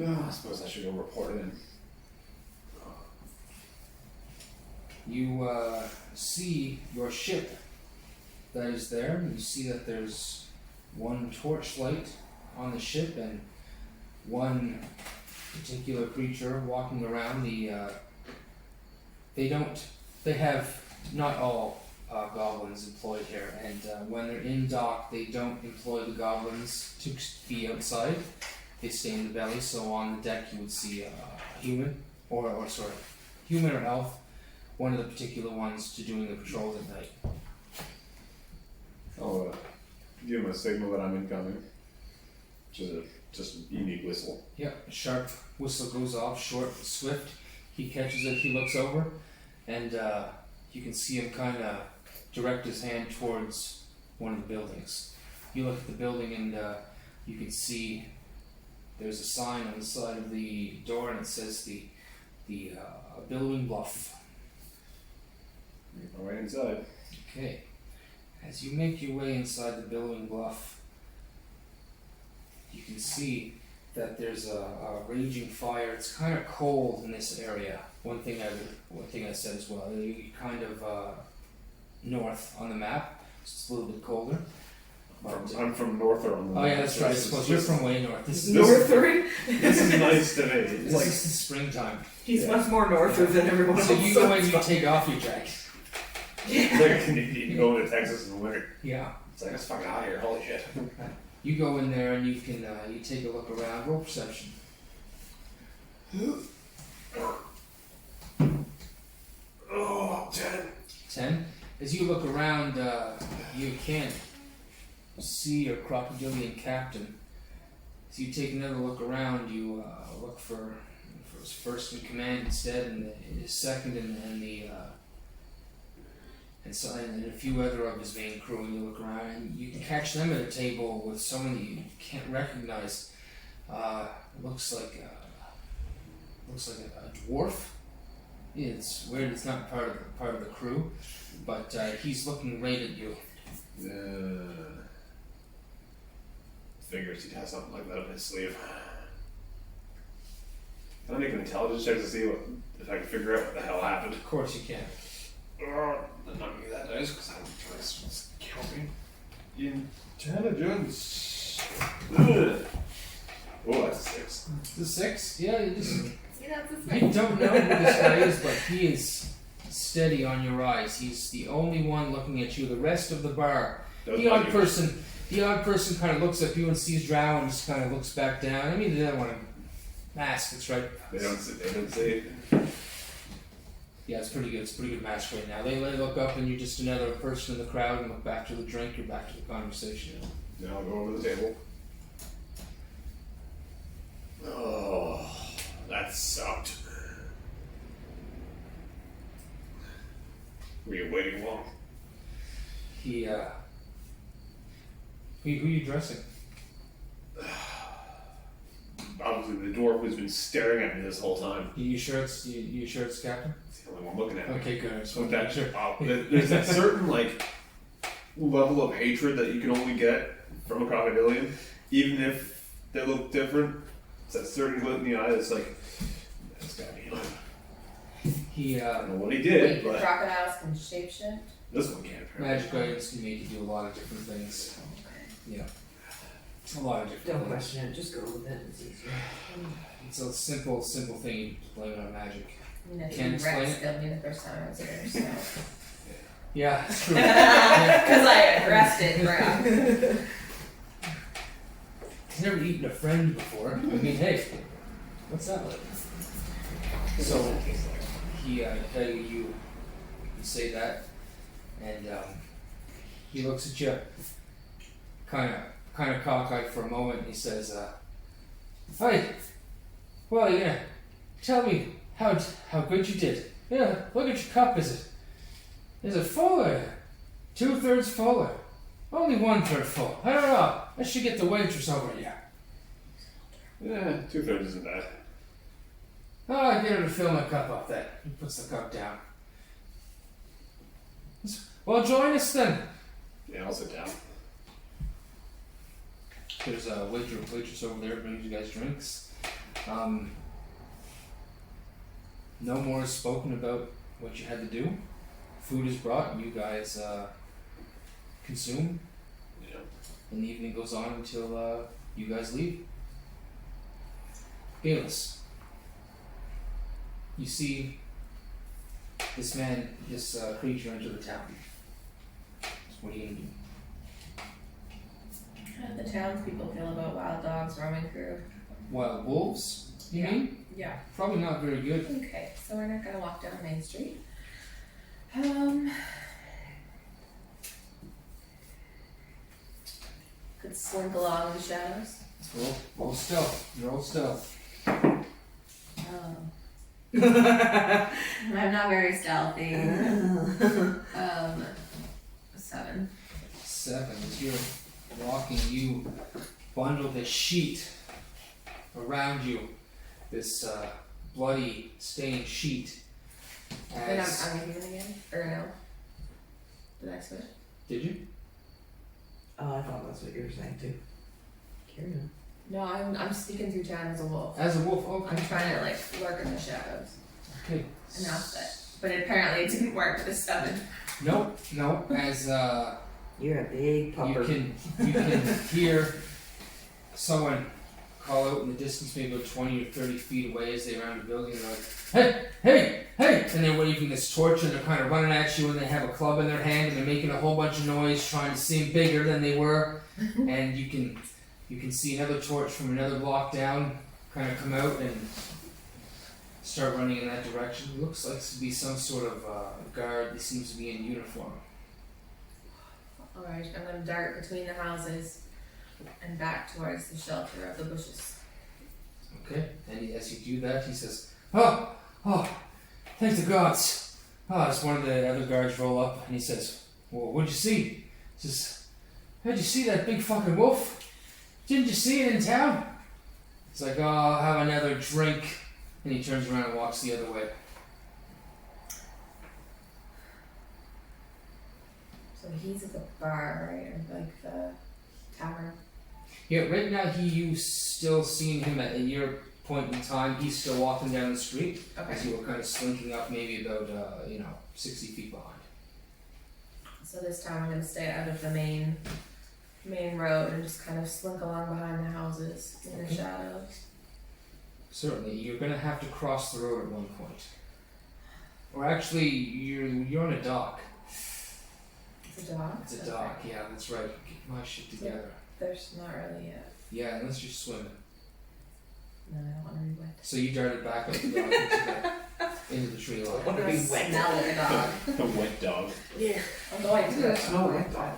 S4: I suppose I should go report it in.
S3: You see your ship that is there, and you see that there's 1 torchlight on the ship and 1 particular creature walking around. They have not all goblins employed here, and when they're in dock, they don't employ the goblins to be outside. They stay in the belly, so on the deck you would see a human, human or elf, one of the particular ones to doing the patrols at night.
S4: I'll give him a signal that I'm incoming. Which is just a unique whistle.
S3: Yep, a sharp whistle goes off, short, swift. He catches it, he looks over, and you can see him kind of direct his hand towards one of the buildings. You look at the building and you can see there's a sign on the side of the door, and it says the Billowing Bluff.
S4: Go right inside.
S3: Okay. As you make your way inside the Billowing Bluff, you can see that there's a raging fire. It's kind of cold in this area. One thing I said as well. You're kind of north on the map. So it's a little bit colder.
S4: I'm from Norther on the
S3: Oh yeah, that's right. I suppose you're from way north. This is
S5: Northern?
S4: This is nice to me. It's
S3: This
S4: like
S3: is the springtime.
S5: He's much more northern than everyone else.
S3: So you go in, you take off your jacket.
S4: it's like a Canadian going to Texas in the winter.
S3: Yeah.
S4: It's like, it's fucking hot here, holy shit.
S3: You go in there and you can you take a look around. Roll perception.
S4: Oh, 10.
S3: 10. As you look around, you can't see your crocodilian captain, So you take another look around. You look for his first in command instead, and his second, and a few other of his main crew. And you look around, and you can catch them at a table with someone that you can't recognize. Looks like a dwarf. It's weird. It's not part of the crew, but he's looking right at you.
S4: Figures he'd have something like that up his sleeve. Can I make an intelligence check to see if I can figure out what the hell happened?
S3: Of course you can.
S4: I'm not gonna that dice because I don't try to count me. Intelligence. Oh, that's a 6.
S3: The 6? Yeah, you just.
S2: See, that's a
S3: You don't know who this guy is, but he is steady on your eyes. He's the only one looking at you. The rest of the bar, the odd person kind of looks at you and sees Drow and just kind of looks back down. I mean, they don't want to mask. It's right.
S4: They don't say.
S3: Yeah, it's pretty good. It's a pretty good mask right now. They look up and you're just another person in the crowd and look back to the drink. You're back to the conversation.
S4: Then I'll go over to the table. Oh, that sucked. Were you waiting long?
S3: Who are you dressing?
S4: Obviously, the dwarf who's been staring at me this whole time.
S3: You sure it's Captain?
S4: It's the only one looking at me.
S3: Okay, good. So
S4: With that, there's that certain level of hatred that you can only get from a crocodilian, even if they look different. It's that certain glint in the eye that's like, that's gotta be him.
S3: I
S4: don't know what he did,
S2: Wait,
S4: but
S2: crocodiles can shapeshift?
S4: this one can't.
S3: magic items can make you do a lot of different things. Yeah. A lot of different
S5: Don't
S3: things.
S5: question it, just go with it. It's easier.
S3: It's a simple thing. You blame it on magic.
S2: I mean, I
S3: Can't explain
S2: Rex
S3: it?
S2: killed me the first time I was here, so.
S3: Yeah, it's true.
S2: Because I addressed it, right?
S3: He's never eaten a friend before. I mean, hey, what's that like? So you say that, and he looks at you, kind of cockeyed for a moment. And he says, "Hey, well, yeah, tell me how good you did. Yeah, look at your cup. Is it full or 2/3 full or only 1/3 full? I don't know. I should get the waitress over here."
S4: Yeah, 2/3 isn't bad.
S3: Oh, get her to fill my cup up then. He puts the cup down. Well, join us then.
S4: Yeah, I'll sit down.
S3: There's a waitress over there brings you guys drinks. No more is spoken about what you had to do. Food is brought and you guys consume.
S4: Yeah.
S3: And the evening goes on until you guys leave. Geillis, you see this creature enter the town. What are you gonna do?
S2: How do the townspeople feel about wild dogs roaming through?
S3: Wild wolves, you
S2: Yeah.
S3: mean?
S2: Yeah.
S3: Probably not very good.
S2: Okay, so we're not gonna walk down Main Street. Could slink along the shadows.
S3: Roll stealth. Roll stealth.
S2: I'm not very stealthy. 7.
S3: 7. As you're walking, you bundle this sheet around you. This bloody, stained sheet.
S2: Wait, I'm reading it again? Or no? The next one?
S3: Did you?
S5: Oh, I thought that's what you were saying too. Carry on.
S2: No, I'm sneaking through town as a wolf.
S3: As a wolf, okay.
S2: I'm trying to lurk in the shadows.
S3: Okay.
S2: And that's it. But apparently it didn't work with a 7.
S3: Nope. As
S5: You're a big pupper.
S3: you can hear someone call out in the distance, maybe about 20 or 30 feet away as they round a building. And they're like, hey! And they're waving this torch and they're kind of running at you and they have a club in their hand and they're making a whole bunch of noise trying to seem bigger than they were. And you can see another torch from another block down kind of come out and start running in that direction. It looks like to be some sort of guard that seems to be in uniform.
S2: Alright, I'm gonna dart between the houses and back towards the shelter of the bushes.
S3: Okay, and as you do that, he says, "Oh, thank the gods." As one of the other guards roll up, and he says, "Well, what'd you see?" He says, "How'd you see that big fucking wolf? Didn't you see it in town?" He's like, "Oh, I'll have another drink," and he turns around and walks the other way.
S2: So he's at the bar, right? Or like the tavern.
S3: Yeah, right now you still seeing him at your point in time. He's still walking down the street as you were kind of slinking up, maybe about 60 feet behind.
S2: So this time I'm gonna stay out of the main road and just kind of slink along behind the houses in the shadows.
S3: Certainly, you're gonna have to cross the road at one point, or actually, you're on a dock.
S2: It's a dock?
S3: It's a dock. Yeah, that's right. Get my shit together.
S2: There's not really a...
S3: Yeah, unless you're swimming.
S2: No, I don't want to be wet.
S3: So you darted back up the dock into the tree line.
S5: Want to be wet?
S2: Smell the dog.
S4: The wet dog.
S5: Yeah.
S2: I'm going to.
S4: Smell wet dog.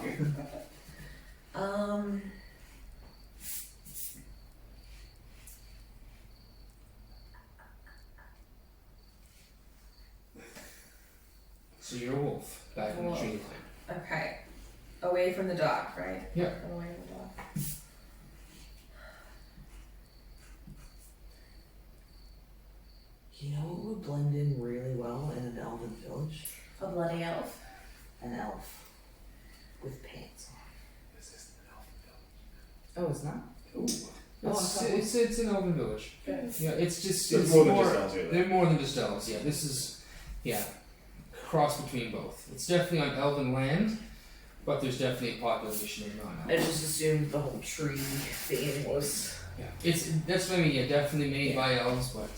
S3: So you're a wolf back in the tree line.
S2: Okay. Away from the dock, right?
S3: Yeah.
S2: Away from the dock.
S5: You know what would blend in really well in an elven village?
S2: A bloody elf.
S5: An elf with pants on.
S4: This isn't an elven village.
S5: Oh, it's not?
S4: Ooh.
S3: It's an elven village.
S2: Good.
S3: Yeah, it's just
S4: There's
S3: it's
S4: more than just elves here, though.
S3: They're more than just elves. Yeah, this is cross between both. It's definitely on elven land, but there's definitely a population of
S5: I
S3: non-elves.
S5: just assumed the whole tree thing was.
S3: Yeah, that's what I mean. Yeah, definitely made by elves, but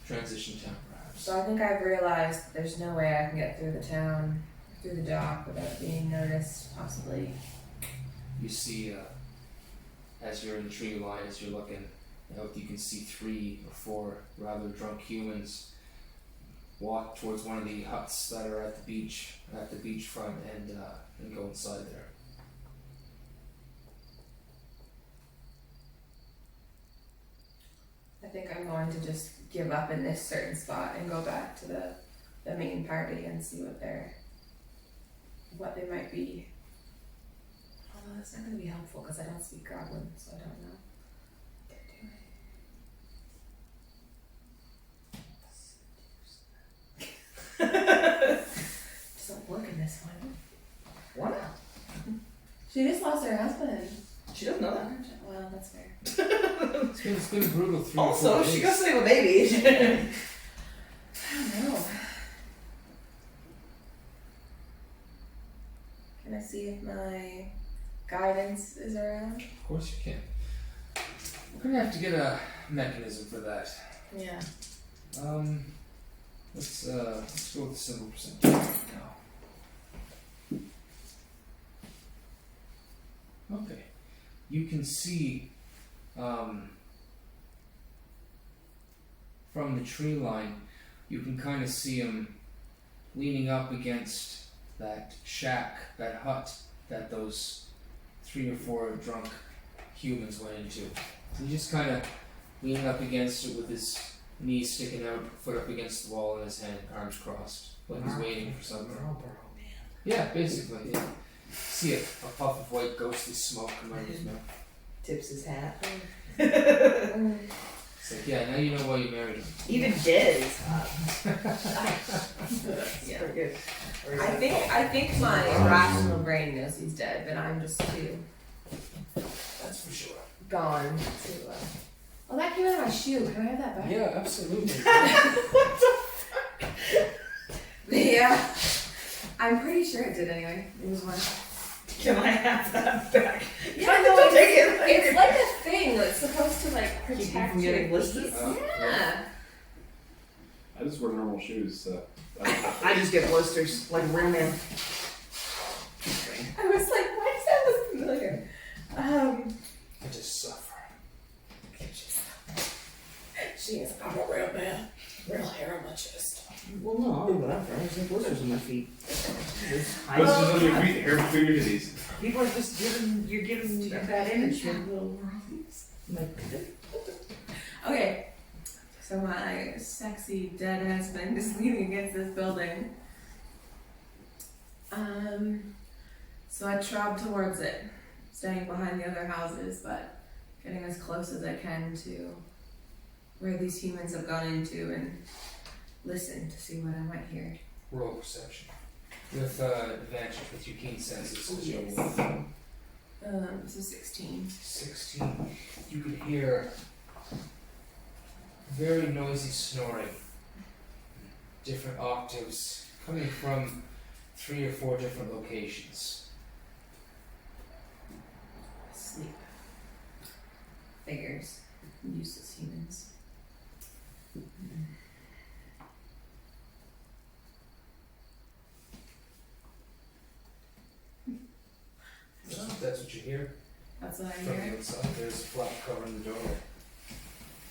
S3: transition town perhaps.
S2: So I think I've realized there's no way I can get through the town, through the dock without being noticed, possibly.
S3: You see, as you're in the tree line, as you're looking out, you can see 3 or 4 rather drunk humans walk towards one of the huts that are at the beachfront, and go inside there.
S2: I think I'm going to just give up in this certain spot and go back to the main party and see what they might be. Although that's not going to be helpful because I don't speak Goblin, so I don't know. Doesn't work in this one.
S5: Why not?
S2: She just lost her husband.
S5: She doesn't know that.
S2: Well, that's fair.
S3: It's been a brutal 3 or 4
S5: Also,
S3: days.
S5: she got save a baby.
S2: I don't know. Can I see if my guidance is around?
S3: Of course you can. We're gonna have to get a mechanism for that.
S2: Yeah.
S3: Let's go with the simple percentage now. Okay. You can see from the tree line, you can kind of see him leaning up against that shack, that hut that those 3 or 4 drunk humans went into. He's just kind of leaning up against it with his knees sticking out, foot up against the wall, and his arms crossed, like he's waiting for something. Yeah, basically. Yeah. See a puff of white ghostly smoke come out of his mouth.
S5: Tips his hat.
S3: It's like, yeah, now you know why you married him.
S5: Even dead is hot.
S2: Yeah.
S5: Pretty good.
S2: I think my rational brain knows he's dead, but I'm just too
S3: That's for sure.
S2: gone to. Oh, that came out of my shoe. Can I have that back?
S3: Yeah, absolutely.
S2: Yeah. I'm pretty sure it did anyway. It was one.
S5: Can I have that back?
S2: Yeah,
S5: no,
S2: no,
S5: take it.
S2: it's like a thing that's supposed to like
S5: Keep you
S2: protect
S5: from getting
S2: your
S5: blisters?
S2: feet. Yeah.
S4: I just wear normal shoes, so.
S5: I just get blisters like real man.
S2: I was like, why does that look familiar?
S3: I just suffer.
S2: She is a real man. Real hair on my chest.
S5: Well, no, I'll do whatever. I just have blisters on my feet.
S4: Blisters on your feet, hair between your titties.
S5: People are just you're giving a bad image. Like,
S2: Okay. So my sexy dead husband is leaning against this building. So I trod towards it, staying behind the other houses, but getting as close as I can to where these humans have gone into and listen to see what I might hear.
S3: Roll perception. With advantage with your keen senses. 'Cause you're
S2: Yes.
S3: with
S2: So 16.
S3: 16. You could hear very noisy snoring. Different octaves coming from 3 or 4 different locations.
S2: Sleep. Figures. Useless humans.
S3: That's what you hear
S2: That's what I
S3: from the
S2: hear.
S3: outside. There's a flap covering the doorway.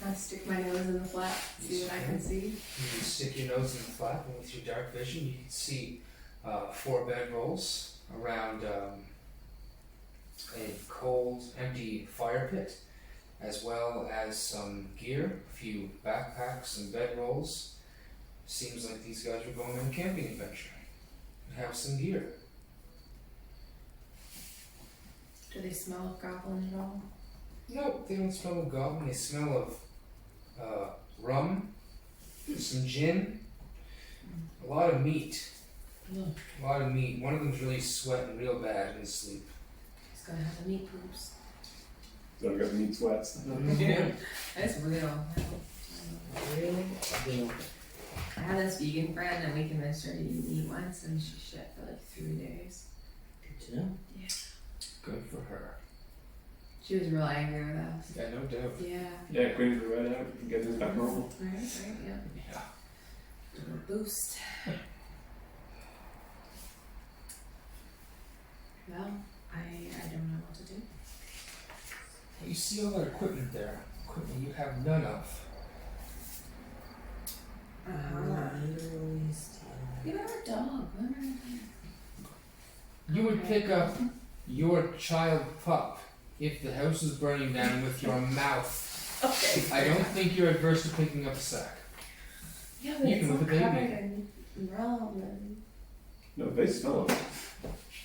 S2: I stick my nose in the flap, see what I can see.
S3: You stick your nose in the flap, and with your dark vision, you can see 4 bedrolls around a cold, empty fire pit, as well as some gear, a few backpacks and bedrolls. Seems like these guys were going on a camping adventure and have some gear.
S2: Do they smell of goblin at all?
S3: No, they don't smell of goblin. They smell of rum, some gin, a lot of meat. A lot of meat. One of them's really sweating real bad in his sleep.
S2: He's gonna have the meat poops.
S4: So I got meat sweats.
S5: yeah.
S2: That's real.
S5: Really?
S2: I had this vegan friend and we convinced her to eat meat once and she shit for like 3 days.
S5: Good to know.
S3: Good for her.
S2: She was real angry with us.
S3: Yeah, no doubt.
S2: Yeah.
S4: Yeah, Queen for right out and get this back normal.
S2: Right, yeah.
S3: Yeah.
S2: Give her a boost. Well, I don't know what to do.
S3: You see all that equipment there. Equipment you have none of.
S5: Literally stealing.
S2: You have a dog. What am I doing?
S3: You would pick up your child pup if the house was burning down with your mouth.
S5: Okay.
S3: I don't think you're adverse to picking up a sack.
S2: Yeah, but
S3: You
S2: it's
S3: can
S2: all
S3: with a baby.
S2: covered in rum and...
S4: No, they smell it.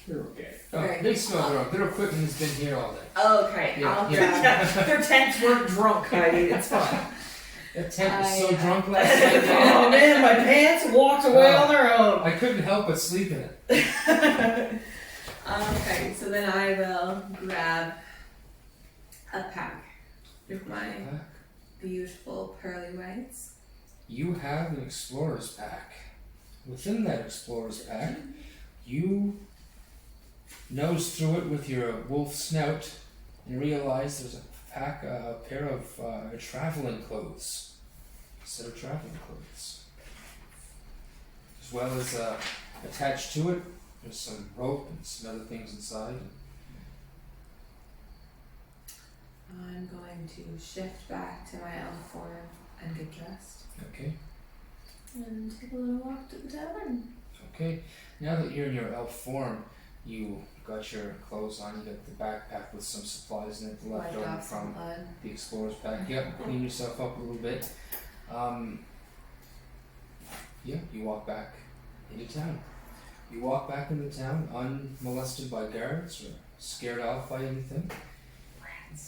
S4: They're okay.
S3: Oh,
S2: Right.
S3: they smell their own. Their equipment has been here all day.
S2: Okay,
S3: Yeah,
S2: I'll
S3: yeah.
S2: grab...
S5: Their tents weren't drunk, Heidi. It's fine.
S3: That tent was so
S2: I,
S3: drunk last night.
S5: Oh man, my pants walked away on their own.
S3: I couldn't help but sleep in it.
S2: Okay, so then I will grab a pack with my beautiful pearly whites.
S3: You have an explorer's pack. Within that explorer's pack, you nose through it with your wolf snout and realize there's a pair of traveling clothes. A set of traveling clothes. As well as attached to it, there's some rope and some other things inside.
S2: I'm going to shift back to my elf form and get dressed.
S3: Okay.
S2: And take a little walk to the tavern.
S3: Okay. Now that you're in your elf form, you got your clothes on, you got the backpack with some supplies in it left
S2: Wiped
S3: over
S2: off some
S3: from
S2: blood.
S3: the explorer's pack. Yep, clean yourself up a little bit. Yeah, you walk back into town. You walk back into town unmolested by guards or scared off by anything.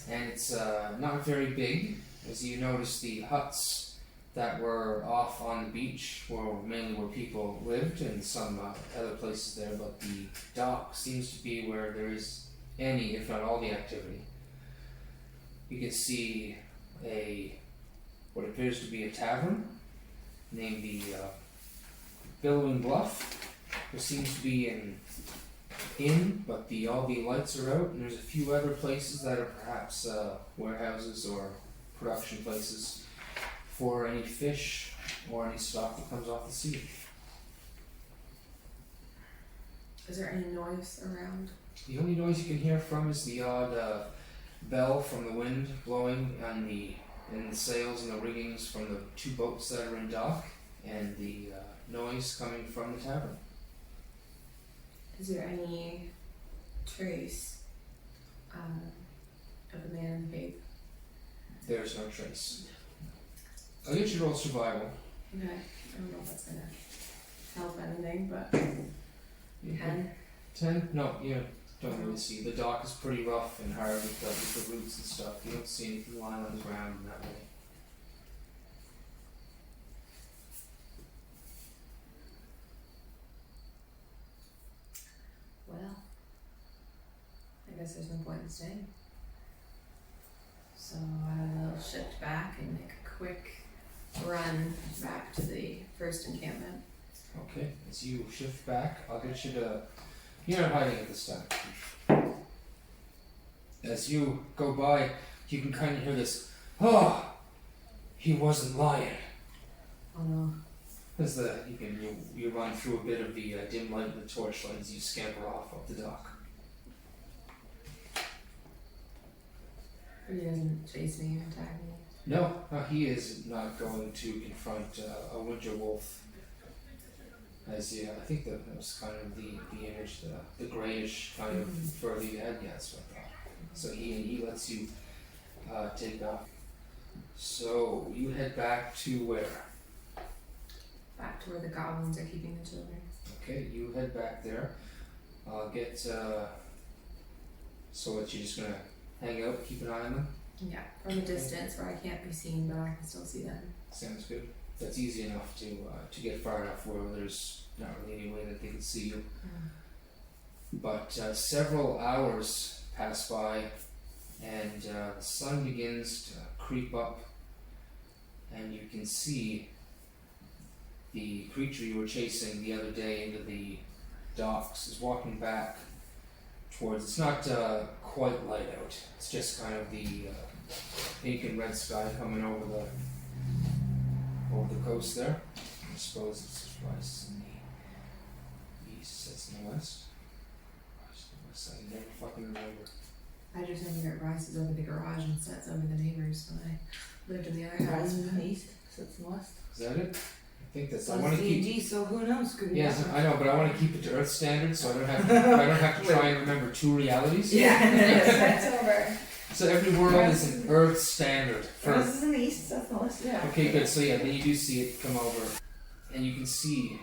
S3: And it's not very big, as you notice the huts that were off on the beach were mainly where people lived and some other places there, but the dock seems to be where there is any, if not all, the activity. You can see what appears to be a tavern named the Billowing Bluff. There seems to be an inn, but all the lights are out, and there's a few other places that are perhaps warehouses or production places for any fish or any stock that comes off the sea.
S2: Is there any noise around?
S3: The only noise you can hear from is the odd bell from the wind blowing on the sails and the riggings from the 2 boats that are in dock, and the noise coming from the tavern.
S2: Is there any trace of the man in the cape.
S3: There's no trace. I'll get you to roll survival.
S2: Okay. I don't know if that's gonna help anything, but 10.
S3: 10? No, you don't really see. The dock is pretty rough and hard with the roots and stuff. You don't see anything lying on the ground in that way.
S2: Well, I guess there's no point in staying. So I'll shift back and make a quick run back to the first encampment.
S3: Okay, as you shift back, I'll get you to... You're not hiding at this time. As you go by, you can kind of hear this, "Oh, he wasn't lying."
S2: Oh no.
S3: As you run through a bit of the dim light of the torchlight as you scamper off up the dock.
S2: He doesn't chase me or attack me.
S3: No, he is not going to confront a winter wolf. As I think that was kind of the image, the grayish kind of fur that you had. Yeah, that's what I thought. So he lets you take off. So you head back to where?
S2: Back to where the goblins are keeping the children.
S3: Okay, you head back there. I'll get. So what? You're just gonna hang out, keep an eye on them.
S2: Yeah, from a distance where I can't be seen, but I can still see them.
S3: Sounds good. That's easy enough to get far enough where there's not really any way that they can see you. But several hours pass by, and the sun begins to creep up, and you can see the creature you were chasing the other day into the docks is walking back towards. It's not quite light out. It's just kind of the pink and red sky coming over the coast there. I suppose it's rice in the east, that's in the west. Rice in the west, I never fucking remember.
S2: I just know that it rises over the garage and sets over the neighbors when I lived in the other house.
S5: Rises in the east, sits in the west.
S3: Is that it? I think that's.
S5: So
S3: I want to keep.
S5: D&D, so who knows? Could be
S3: Yes,
S5: different.
S3: I know, but I want to keep it to Earth standards, so I don't have to try and remember two realities.
S5: Yeah.
S2: It's over.
S3: So every world is an Earth standard.
S5: This is in the east, that's the west.
S2: Yeah.
S3: Okay, good. So yeah, then you do see it come over, and you can see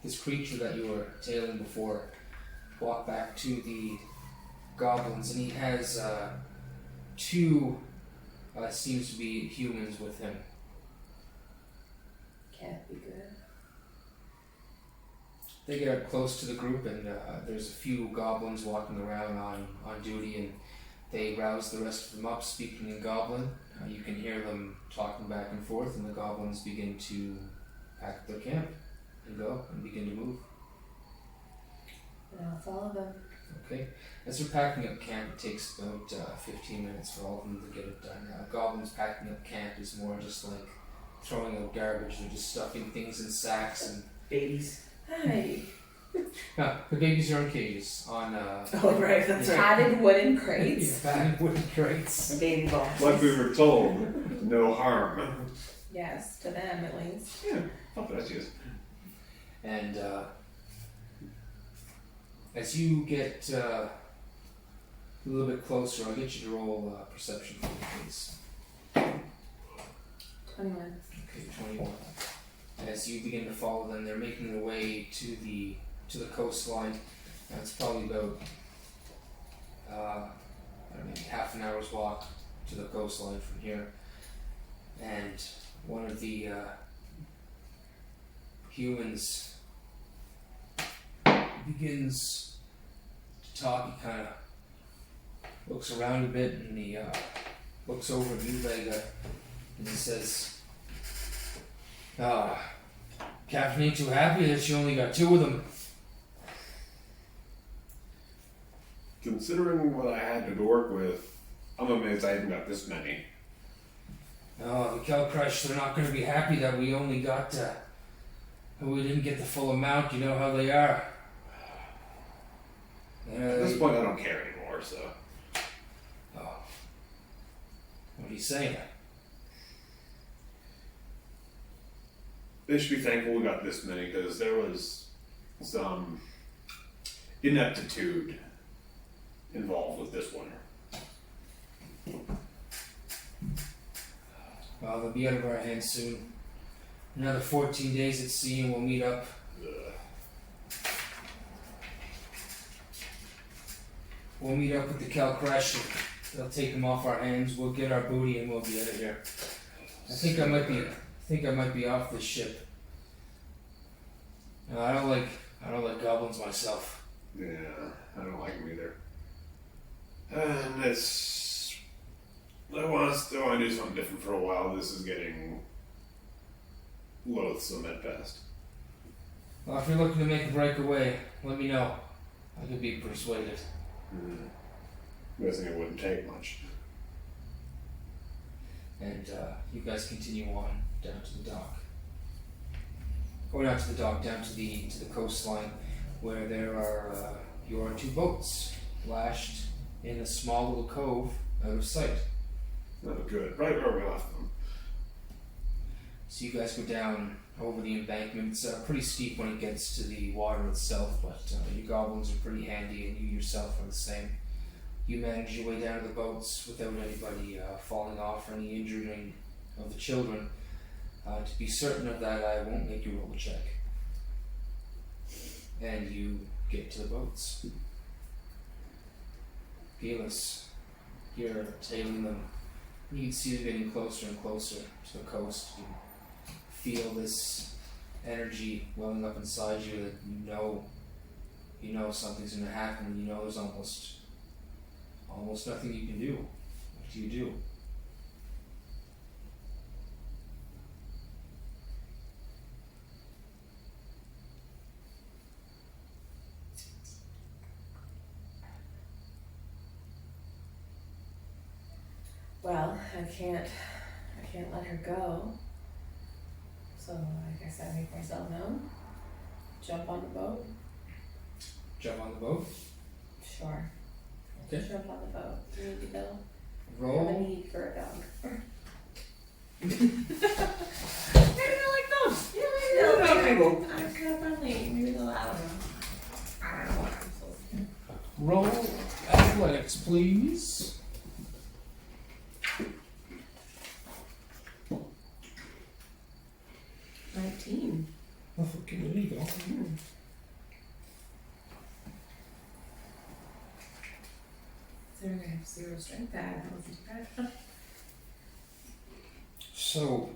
S3: this creature that you were tailing before walk back to the goblins, and he has two seems to be humans with him.
S2: Can't be good.
S3: They get up close to the group, and there's a few goblins walking around on duty, and they rouse the rest of them up, speaking in Goblin. You can hear them talking back and forth, and the goblins begin to pack their camp and go and begin to move.
S2: And I'll follow them.
S3: Okay. As they're packing up camp, it takes about 15 minutes for all of them to get it done. Goblins packing up camp is more just like throwing out garbage. They're just stuffing things in sacks and
S5: Babies.
S2: Hey.
S3: the babies are in cages on
S5: Oh, right, that's right.
S2: Padded wooden crates.
S3: padded wooden crates.
S5: Baby balls.
S4: Like we were told, no harm.
S2: Yes, to them at least.
S4: Yeah, fuck that shit.
S3: And as you get a little bit closer, I'll get you to roll perception for me, please.
S2: 21.
S3: Okay, 21. As you begin to follow them, they're making their way to the coastline. Now it's probably about I don't know, maybe half an hour's walk to the coastline from here. And one of the humans begins to talk. He kind of looks around a bit, and he looks over at you, Vega, and he says, Captain ain't too happy that she only got 2 of them.
S4: Considering what I had to work with, I'm amazed I even got this many.
S3: Oh, the Kelcrush, they're not going to be happy that we only got, we didn't get the full amount. You know how they are.
S4: At this point, I don't care anymore, so.
S3: Oh. What are you saying?
S4: They should be thankful we got this many, because there was some ineptitude involved with this one.
S3: Well, they'll be out of our hands soon. Another 14 days at sea and we'll meet up. We'll meet up with the Calcrash. They'll take them off our hands. We'll get our booty and we'll be out of here. I think I might be off this ship. I don't like goblins myself.
S4: Yeah, I don't like them either. And I want to do something different for a while. This is getting loathsome at best.
S3: Well, if you're looking to make a breakaway, let me know. I could be persuaded.
S4: I'm guessing it wouldn't take much.
S3: And you guys continue on down to the dock. Or not to the dock, down to the coastline, where there are your 2 boats lashed in a small little cove out of sight.
S4: Oh, good. Right where we left them.
S3: So you guys go down over the embankment. It's pretty steep when it gets to the water itself, but your goblins are pretty handy, and you yourself are the same. You manage your way down to the boats without anybody falling off or any injuring of the children. To be certain of that, I won't make you roll a check. And you get to the boats. Geillis, you're tailing them. You can see them getting closer and closer to the coast. You feel this energy welling up inside you that you know something's going to happen, and you know there's almost nothing you can do. What do you do?
S2: Well, I can't let her go. So I guess I make myself known. Jump on the boat.
S3: Jump on the boat?
S2: Sure.
S3: Okay.
S2: Jump on the boat. You need to go. I have a
S3: Roll.
S2: need for a dog. Maybe I like those. Yeah, maybe
S5: Okay,
S2: they'll I'm kind of friendly. Maybe they'll allow them. I don't know what I'm supposed to do.
S3: Roll athletics, please.
S2: 19.
S3: Oh, okay, there you go.
S2: So I have 0 strength. That wasn't bad.
S3: So,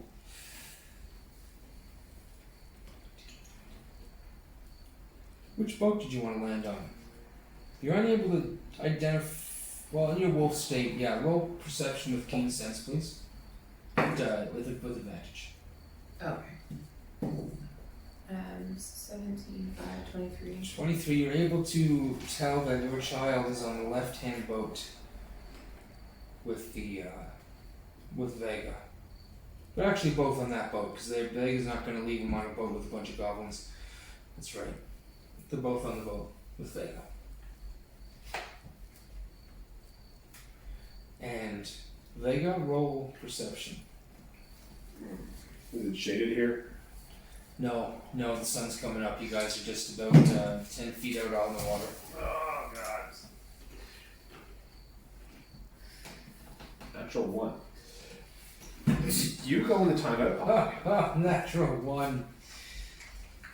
S3: which boat did you want to land on? You're unable to identify. Well, in your wolf state, yeah. Roll perception with keen sense, please. And, with advantage.
S2: Okay. 17, 5, 23.
S3: 23. You're able to tell that your child is on the left-hand boat with with Vega. They're actually both on that boat because Vega's not going to leave him on a boat with a bunch of goblins. That's right. They're both on the boat with Vega. And Vega, roll perception.
S4: Is it shaded here?
S3: No, the sun's coming up. You guys are just about 10 feet out on the water.
S4: Oh, God. Natural 1. You go in the timeout.
S3: Natural 1.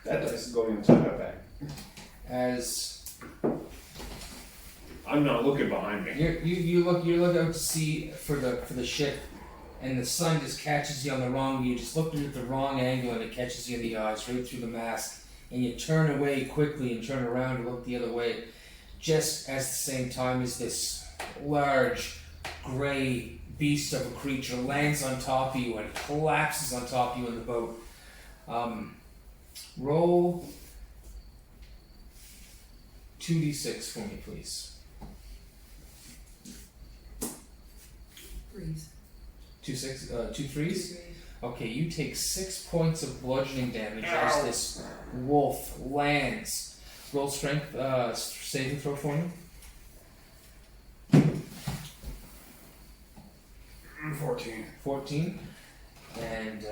S4: That dice is going in the timeout bag.
S3: As
S4: I'm not looking behind me.
S3: you look out to sea for the ship, and the sun just catches you on the wrong. You just looked at the wrong angle, and it catches you in the eyes, right through the mast. And you turn away quickly and turn around and look the other way, just at the same time as this large, gray beast of a creature lands on top of you and collapses on top of you in the boat. Roll 2d6 for me, please.
S2: 3s.
S3: 2 threes? Okay, you take 6 points of bludgeoning damage as this wolf lands. Roll strength, saving throw for me.
S4: 14.
S3: 14. And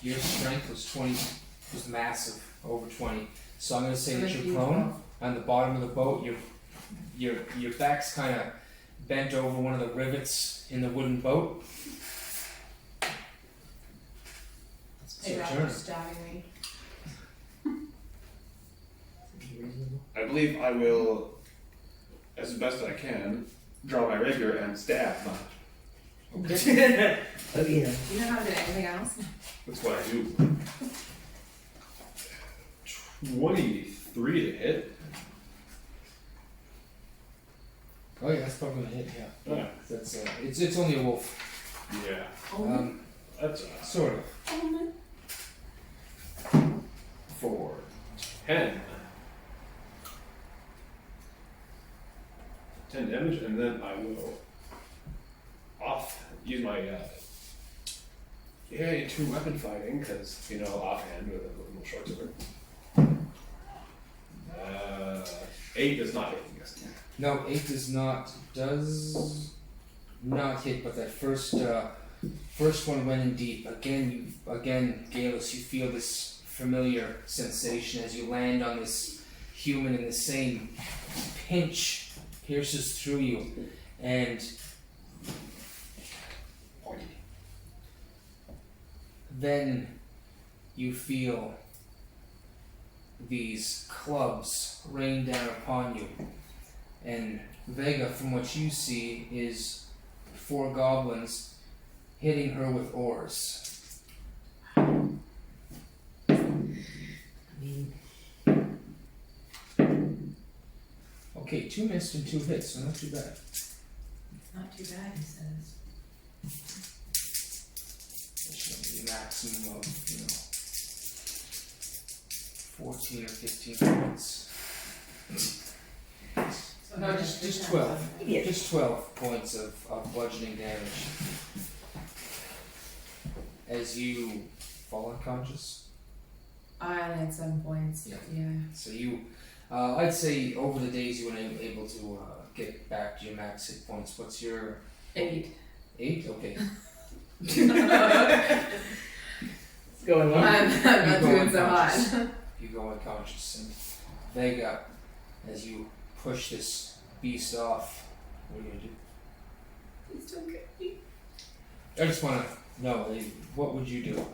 S3: your strength was massive, over 20. So I'm going to say that you're prone on the bottom of the boat. your back's kind of bent over one of the rivets in the wooden boat. It's
S2: Hey,
S3: your
S2: Rob,
S3: turn.
S2: you're stabbing me.
S4: I believe I will, as best I can, draw my rapier and stab.
S5: Again.
S2: Do you know how to do anything else?
S4: That's what I do. 23 to hit.
S3: Oh yeah, that's probably gonna hit. Yeah.
S4: Yeah.
S3: That's it's only a wolf.
S4: Yeah. That's
S3: Sort of.
S2: Oh,
S4: 4, 10. 10 damage, and then I will use my two weapon fighting, because offhand with a little short sword. 8 does not hit, I'm guessing.
S3: No, 8 does not hit, but that first one went in deep. Again, Geillis, you feel this familiar sensation as you land on this human, and the same pinch pierces through you, and then you feel these clubs rain down upon you. And Vega, from what you see, is 4 goblins hitting her with oars. Okay, 2 missed and 2 hits, so not too bad.
S2: not too bad, he says.
S3: That should be a maximum of, 14 or 15 points.
S2: So
S3: No,
S2: how
S3: just
S2: much
S3: 12.
S5: Yeah.
S3: Just 12 points of bludgeoning damage. As you fall unconscious.
S2: I only had 7 points.
S3: Yeah.
S2: Yeah.
S3: So you, I'd say over the days you were able to get back to your max hit points. What's your
S2: 8.
S3: 8? Okay.
S5: It's going well.
S2: I'm
S3: You
S2: not
S3: go
S2: doing so
S3: unconscious.
S2: hot.
S3: You go unconscious, and Vega, as you push this beast off, what are you gonna do?
S2: Please don't get me.
S3: I just wanna know, what would you do?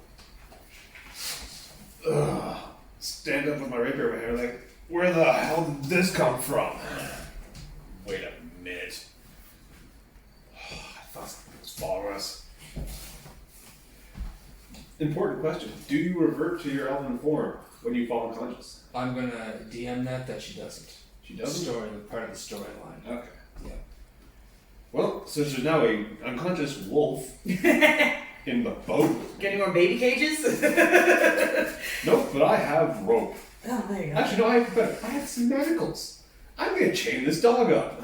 S4: Stand up with my rapier in my hair, like, where the hell did this come from? Wait a minute. I thought something was following us. Important question. Do you revert to your elven form when you fall unconscious?
S3: I'm gonna DM that she doesn't.
S4: She doesn't?
S3: Part of the storyline.
S4: Okay.
S3: Yeah.
S4: Well, since there's now a unconscious wolf in the boat.
S5: Getting more baby cages?
S4: Nope, but I have rope.
S5: Oh, there you go.
S4: Actually, no, I have better. I have some manacles. I'm gonna chain this dog up.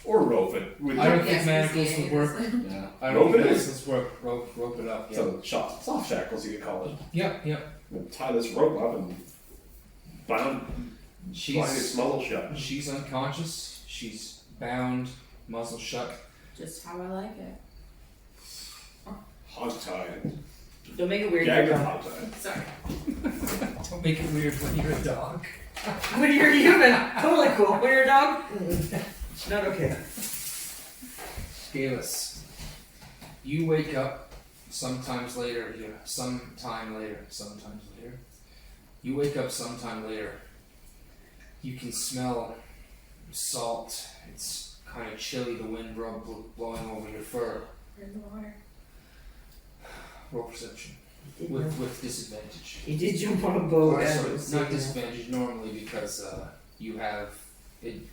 S4: Or rope it. With
S3: I don't
S2: Yes,
S3: think manacles would work.
S4: Yeah.
S3: I
S4: Rope
S3: don't think
S4: it is.
S3: manacles work. Rope it up. Yeah.
S4: So soft shackles, you could call it.
S3: Yep.
S4: We'll tie this rope up and bind its
S3: She's
S4: muzzle shut.
S3: she's unconscious. She's bound, muzzle shut.
S2: Just how I like it.
S4: Hog-tied.
S5: Don't make it weird.
S4: Gagged and
S5: You're
S4: hog-tied.
S2: Sorry.
S3: Don't make it weird when you're a dog.
S5: when you're human, totally cool. When you're a dog, not okay.
S3: Geillis, you wake up sometime later. You wake up sometime later. You can smell salt. It's kind of chilly, the wind blowing over your fur.
S2: We're in the water.
S3: Roll perception. With disadvantage.
S5: He did jump on a boat.
S3: Or,
S5: as
S3: sorry,
S5: I was
S3: not
S5: saying that.
S3: disadvantage normally because you have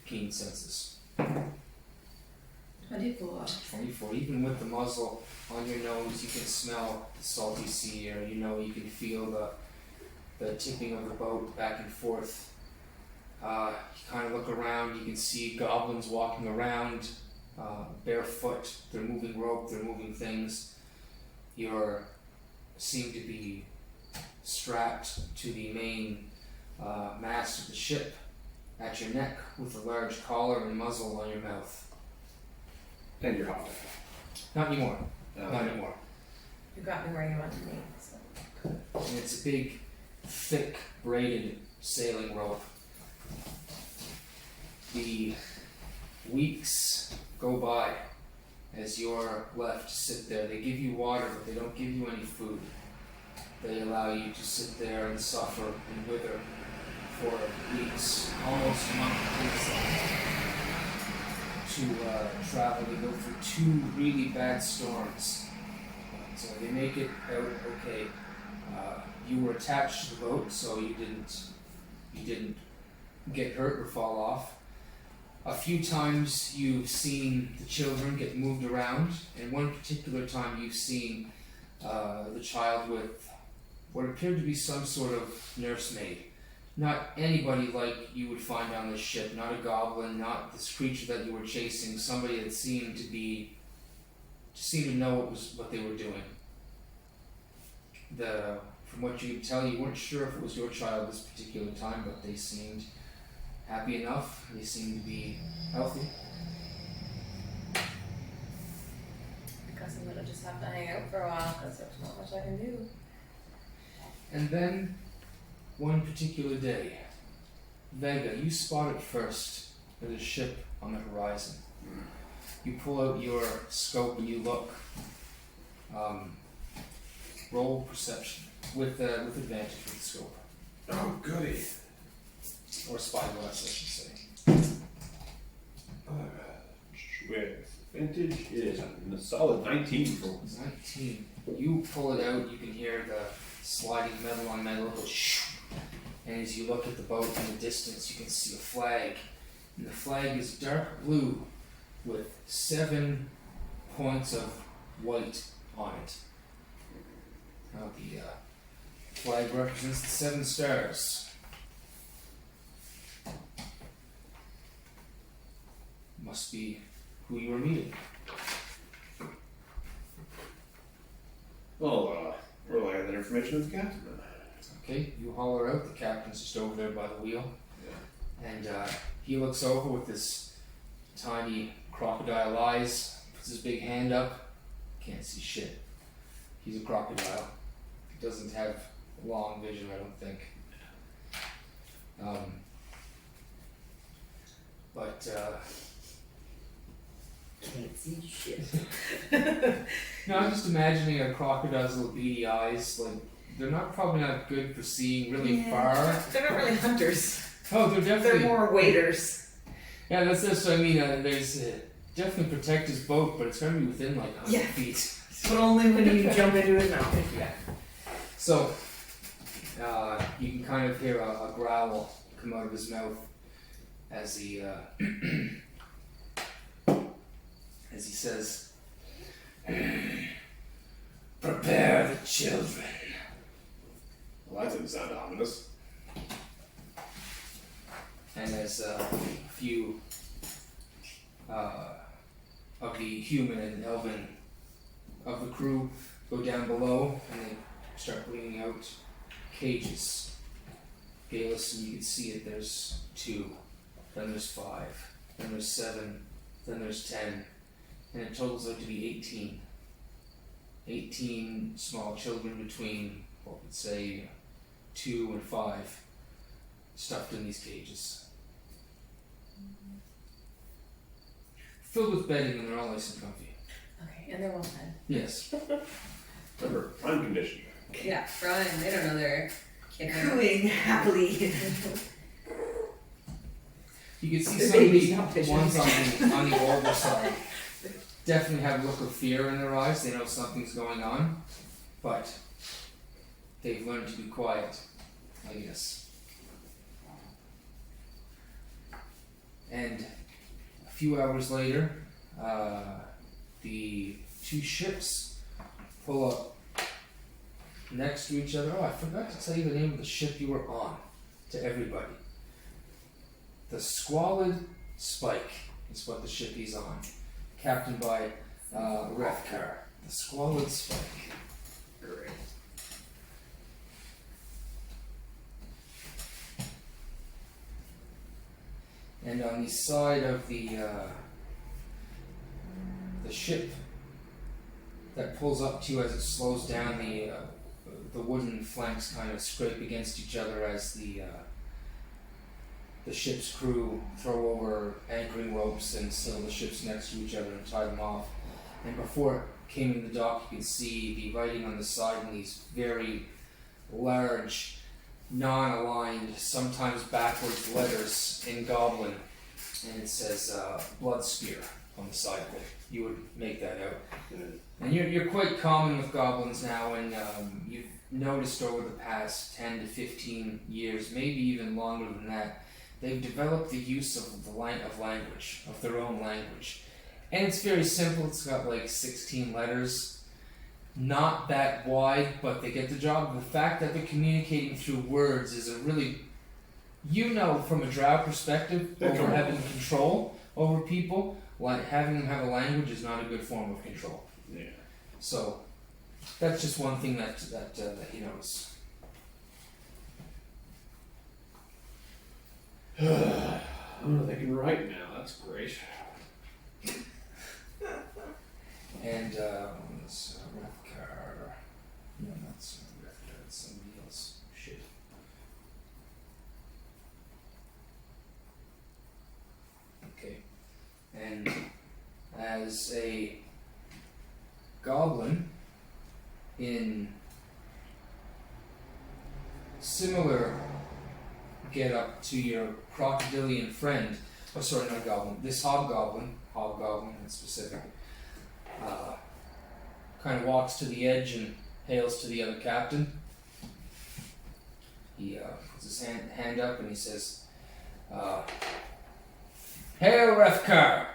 S3: keen senses.
S2: 24.
S3: 24. Even with the muzzle on your nose, you can smell the salty sea air. You can feel the tipping of the boat back and forth. You kind of look around. You can see goblins walking around barefoot. They're moving rope. They're moving things. You seem to be strapped to the main mast of the ship at your neck with a large collar and muzzle on your mouth.
S4: And you're hot.
S3: Not anymore.
S4: Oh.
S3: Not anymore.
S2: You got me where you wanted me. So.
S3: And it's a big, thick, braided sailing rope. The weeks go by as you're left to sit there. They give you water, but they don't give you any food. They allow you to sit there and suffer and wither for weeks, almost a month to travel. They go through 2 really bad storms. But they make it out okay. You were attached to the boat, so you didn't get hurt or fall off. A few times you've seen the children get moved around, and one particular time you've seen the child with what appeared to be some sort of nursemaid. Not anybody like you would find on this ship, not a goblin, not this creature that you were chasing, somebody that seemed to know what they were doing. From what you could tell, you weren't sure if it was your child this particular time, but they seemed happy enough. They seemed to be healthy.
S2: I guess I'm gonna just have to hang out for a while because there's not much I can do.
S3: And then, one particular day, Vega, you spot it first. There's a ship on the horizon. You pull out your scope and you look. Roll perception with advantage with the scope.
S4: Oh, goody.
S3: Or spyglass, I should say.
S4: With advantage is a solid 19 for
S3: 19. You pull it out, you can hear the sliding metal on metal go shoo. And as you look at the boat in the distance, you can see a flag. And the flag is dark blue with 7 points of white on it. Now the flag represents the 7 stars. Must be who you were meeting.
S4: Well, relay that information to the captain then.
S3: Okay, you holler out, the captain's just over there by the wheel.
S4: Yeah.
S3: And he looks over with his tiny crocodile eyes, puts his big hand up, can't see shit. He's a crocodile. He doesn't have long vision, I don't think.
S5: Can't see shit.
S3: No, I'm just imagining a crocodile's little beady eyes, like, they're probably not good for seeing really far.
S5: They're not really hunters.
S3: Oh, they're definitely...
S5: They're more waders.
S3: Yeah, that's what I mean. There's definitely protect his boat, but it's going to be within like 100 feet.
S5: But only when you jump into his mouth.
S3: Yeah. So, you can kind of hear a growl come out of his mouth as he says, "Prepare the children."
S4: Well, that didn't sound ominous.
S3: And as a few of the human and elven of the crew go down below, and they start bringing out cages. Geillis, and you can see it, there's 2, then there's 5, then there's 7, then there's 10, and it totals out to be 18. 18 small children between, what would say, 2 and 5, stuffed in these cages. Filled with bedding, and they're all nice and comfy.
S2: Okay, and they're well fed.
S3: Yes.
S4: Remember, prime condition.
S2: Yeah, Brian, they don't know they're kidnapped.
S5: Cooing happily.
S3: You can see
S5: The
S3: some of
S5: baby's
S3: the
S5: not fishing.
S3: ones on the older side definitely have a look of fear in their eyes. They know something's going on, but they've learned to be quiet, I guess. And a few hours later, the 2 ships pull up next to each other. Oh, I forgot to tell you the name of the ship you were on to everybody. The Squalid Spike is what the ship he's on, captained by Refkar. The Squalid Spike.
S5: Great.
S3: And on the side of the ship that pulls up to you as it slows down, the wooden flanks kind of scrape against each other as the the ship's crew throw over anchoring ropes and seal the ships next to each other and tie them off. And before it came in the dock, you can see the writing on the side in these very large, non-aligned, sometimes backwards letters in Goblin. And it says Blood Spear on the side of it. You would make that out. And you're quite common with goblins now, and you've noticed over the past 10 to 15 years, maybe even longer than that, they've developed the use of language, of their own language. And it's very simple. It's got like 16 letters. Not that wide, but they get the job. The fact that they're communicating through words is a really, from a Drow perspective, over having control over people, having them have a language is not a good form of control.
S4: Yeah.
S3: So that's just one thing that he knows.
S4: Oh, they can write now. That's great.
S3: And it's Rethkar. No, that's not Rethkar. It's somebody else. Shit. Okay. And as a goblin in similar get up to your crocodilian friend, oh sorry, not goblin, this hobgoblin in specific, kind of walks to the edge and hails to the other captain. He puts his hand up and he says, "Hail, Rethkar!"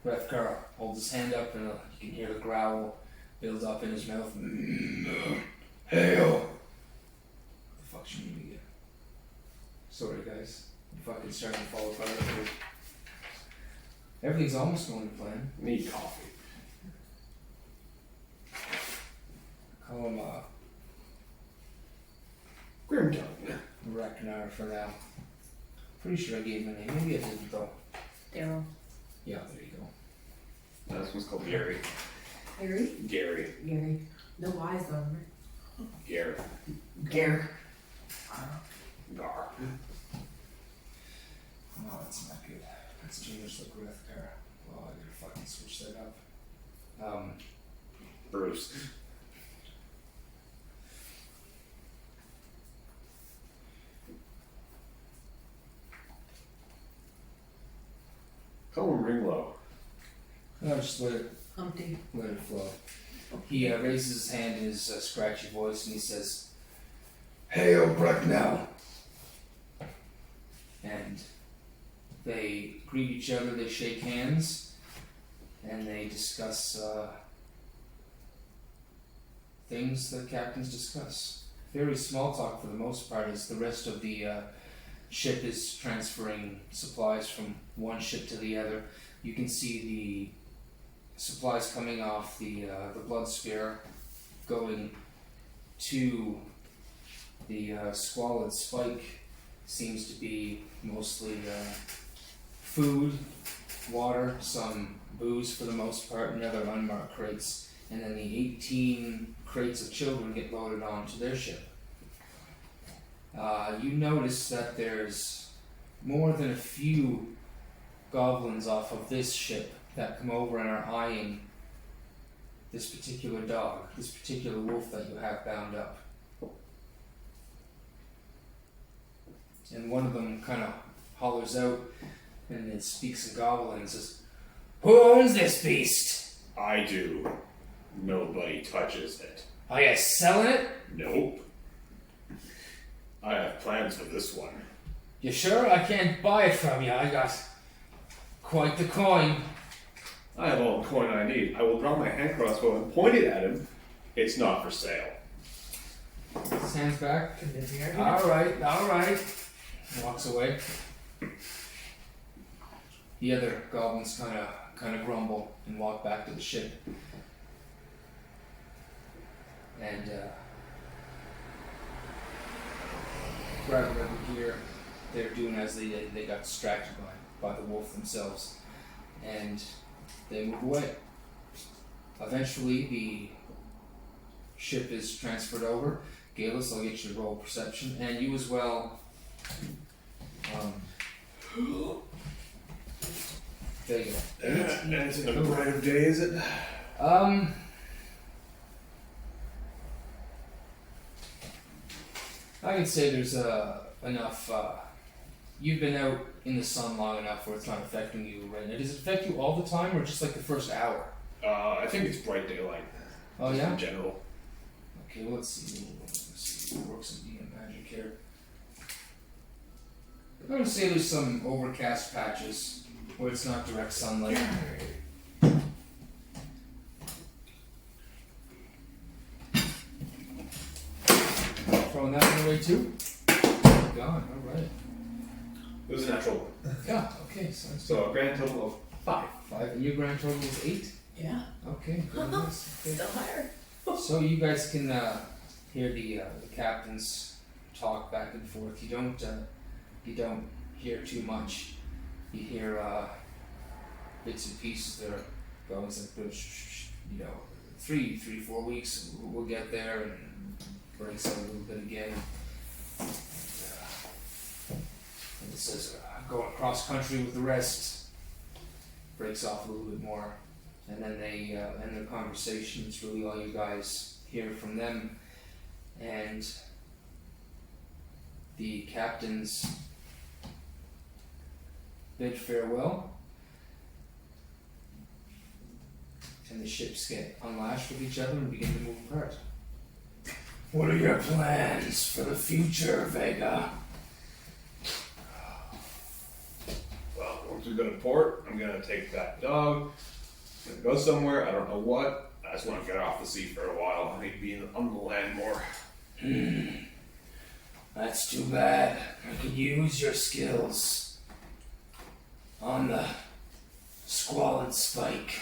S3: Rethkar holds his hand up and you can hear the growl build up in his mouth. Hail! What the fuck should we get? Sorry guys, I'm fucking starting to fall apart. Everything's almost going to plan.
S4: Need coffee.
S3: Call him
S4: Grim Tongue.
S3: Ragnar for now. Pretty sure I gave him a name. Maybe I didn't though.
S2: Daryl.
S3: Yeah, there you go.
S4: This one's called Gary.
S2: Gary?
S4: Gary.
S2: Gary. No Y's though, right?
S4: Gary.
S2: Gary.
S4: Gar.
S3: No, that's not good. Let's change like Rethkar. Well, I gotta fucking switch that up.
S4: Bruce. Call him Ringlow.
S3: No, just let it
S2: Humpty.
S3: flow. He raises his hand in his scratchy voice and he says, "Hail, Bracknell!" And they greet each other, they shake hands, and they discuss things that captains discuss. Very small talk for the most part, as the rest of the ship is transferring supplies from one ship to the other. You can see the supplies coming off the Blood Spear going to the Squalid Spike. Seems to be mostly food, water, some booze for the most part, and other unmarked crates. And then the 18 crates of children get loaded onto their ship. You notice that there's more than a few goblins off of this ship that come over and are eyeing this particular dog, this particular wolf that you have bound up. And one of them kind of hollers out and it speaks in Goblin and says, "Who owns this beast?"
S4: I do. Nobody touches it.
S3: Are you selling it?
S4: Nope. I have plans for this one.
S3: You sure? I can't buy it from you. I got quite the coin.
S4: I have all the coin I need. I will draw my hand crossbow and point it at him. It's not for sale.
S3: His hands back.
S5: Convincing argument.
S3: Alright. Walks away. The other goblins kind of grumble and walk back to the ship. And grab whatever gear they're doing as they did. They got distracted by the wolf themselves. And they move away. Eventually the ship is transferred over. Geillis, I'll get you to roll perception. And you as well, Vega.
S4: And it's a bright of day, is it?
S3: I can say there's enough. You've been out in the sun long enough where it's not affecting you right now. Does it affect you all the time, or just like the first hour?
S4: I think it's bright daylight.
S3: Oh
S4: just
S3: yeah.
S4: In general.
S3: Okay, well, let's see what works in DM magic here. I'm gonna say there's some overcast patches where it's not direct sunlight. Throwing that one away too? Gone, alright.
S4: It was a natural one.
S3: Yeah, okay, sounds
S4: So a grand total of 5.
S3: 5. And your grand total is 8?
S2: Yeah.
S3: Okay, very nice. Okay.
S2: Still higher.
S3: So you guys can hear the captains talk back and forth. You don't hear too much. You hear bits and pieces that are going. It's like, 3-4 weeks we'll get there, and breaks out a little bit again. And it says going cross country with the rest. Breaks off a little bit more. And then they end their conversation. It's really all you guys hear from them. And the captains bid farewell. And the ships get unlashed with each other and begin to move apart. What are your plans for the future, Vega?
S4: Well, once we go to port, I'm gonna take that dog. I'm gonna go somewhere, I don't know what. I just want to get off the sea for a while. I need to be on the land more.
S3: That's too bad. I could use your skills on the squalid spike.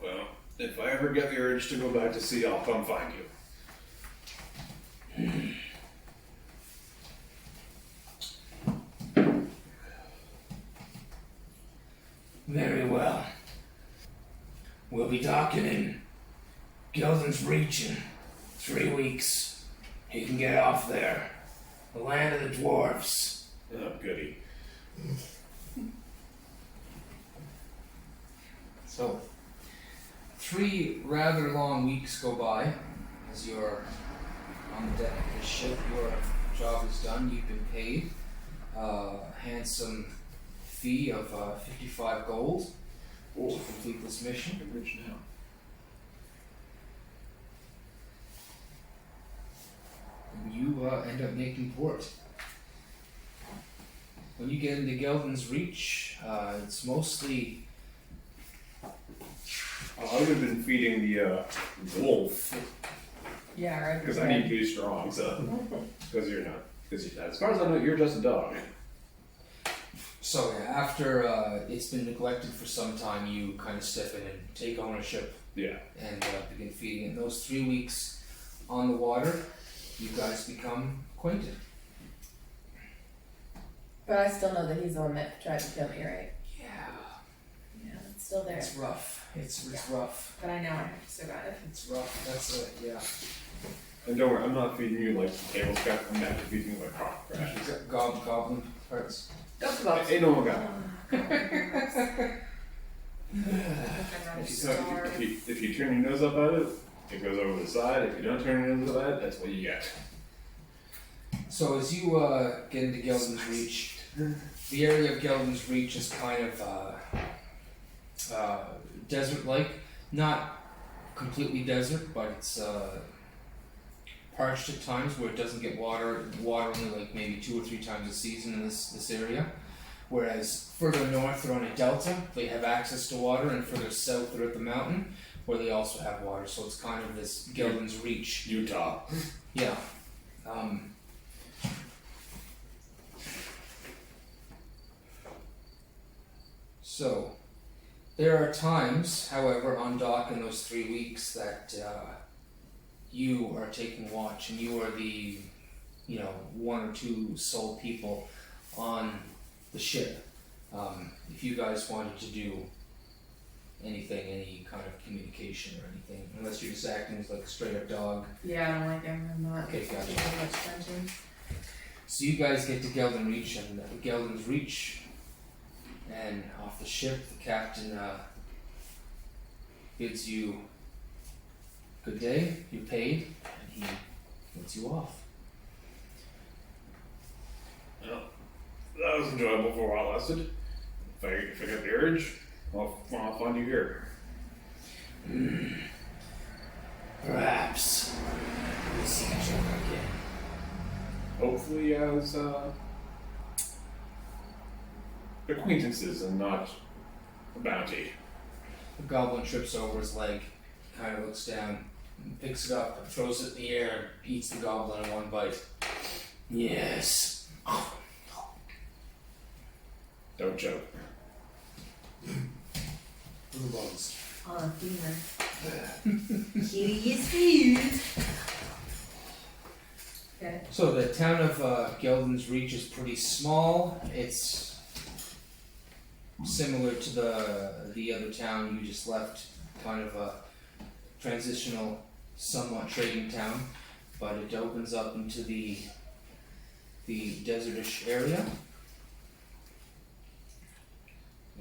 S4: Well, if I ever get the urge to go back to sea, I'll come find you.
S3: Very well. We'll be docking in Geillis Reach in 3 weeks. You can get off there. The land of the dwarves.
S4: Oh, goody.
S3: So, 3 rather long weeks go by as you're on the deck of the ship. Your job is done. You've been paid a handsome fee of 55 gold to complete this mission.
S4: I'm rich now.
S3: And you end up making port. When you get into Geillis Reach, it's mostly
S4: I would have been feeding the wolf
S2: Yeah, right.
S4: because I need to be strong. So because you're not. Because as far as I know, you're just a dog.
S3: so. Yeah, after it's been neglected for some time, you kind of step in and take ownership
S4: Yeah.
S3: and begin feeding. In those 3 weeks on the water, you guys become acquainted.
S2: But I still know that he's the one that tried to kill me, right?
S3: Yeah,
S2: Yeah, it's still there.
S3: it's rough. It's rough.
S2: But I know I have to survive.
S3: It's rough. That's it. Yeah.
S4: And don't worry, I'm not feeding you like table scrap. I'm actually feeding you like cock crashes.
S3: Goblin parts.
S2: Don't go.
S4: Ain't no one got it. If you turn your nose up at it, it goes over the side. If you don't turn your nose up at it, that's what you get.
S3: So as you get into Geillis Reach, the area of Geillis Reach is kind of desert-like. Not completely desert, but it's parched at times where it doesn't get water only like maybe 2 or 3 times a season in this area. Whereas further north they're on a delta, they have access to water, and further south they're at the mountain where they also have water. So it's kind of this Geillis Reach.
S4: Utah.
S3: Yeah. So, there are times, however, on dock in those 3 weeks that you are taking watch, and you are the, 1 or 2 sole people on the ship. If you guys wanted to do anything, any kind of communication or anything, unless you're just acting as like a straight up dog.
S2: Yeah, I don't like him. I'm not.
S3: Okay, gotcha.
S2: Too much attention.
S3: So you guys get to Gelden Reach, and Gelden's Reach, and off the ship, the captain bids you good day, you're paid, and he lets you off.
S4: Well, that was enjoyable for a while lasted. If I get the urge, I'll find you here.
S3: Perhaps we'll see each other again.
S4: Hopefully as acquaintances and not a bounty.
S3: The goblin trips over his leg, kind of looks down, and picks it up and throws it in the air and eats the goblin in one bite. Yes.
S4: Don't joke.
S3: Blue bones.
S2: On a femur.
S5: Kitty is food.
S2: Okay.
S3: So the town of Gelden's Reach is pretty small. It's similar to the other town you just left, kind of a transitional, somewhat trading town, but it opens up into the desertish area,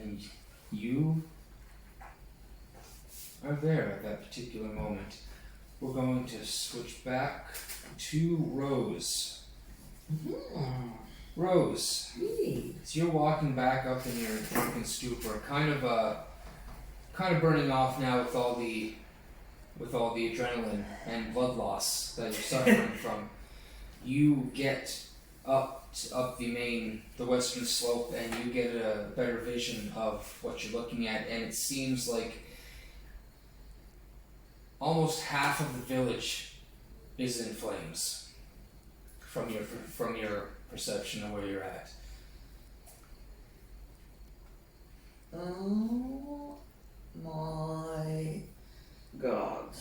S3: and you are there at that particular moment. We're going to switch back to Rose. Rose, as you're walking back up in your drunken stupor, kind of burning off now with all the adrenaline and blood loss that you're suffering from, you get up the western slope, and you get a better vision of what you're looking at, and it seems like almost half of the village is in flames from your perception of where you're at.
S5: Oh my god.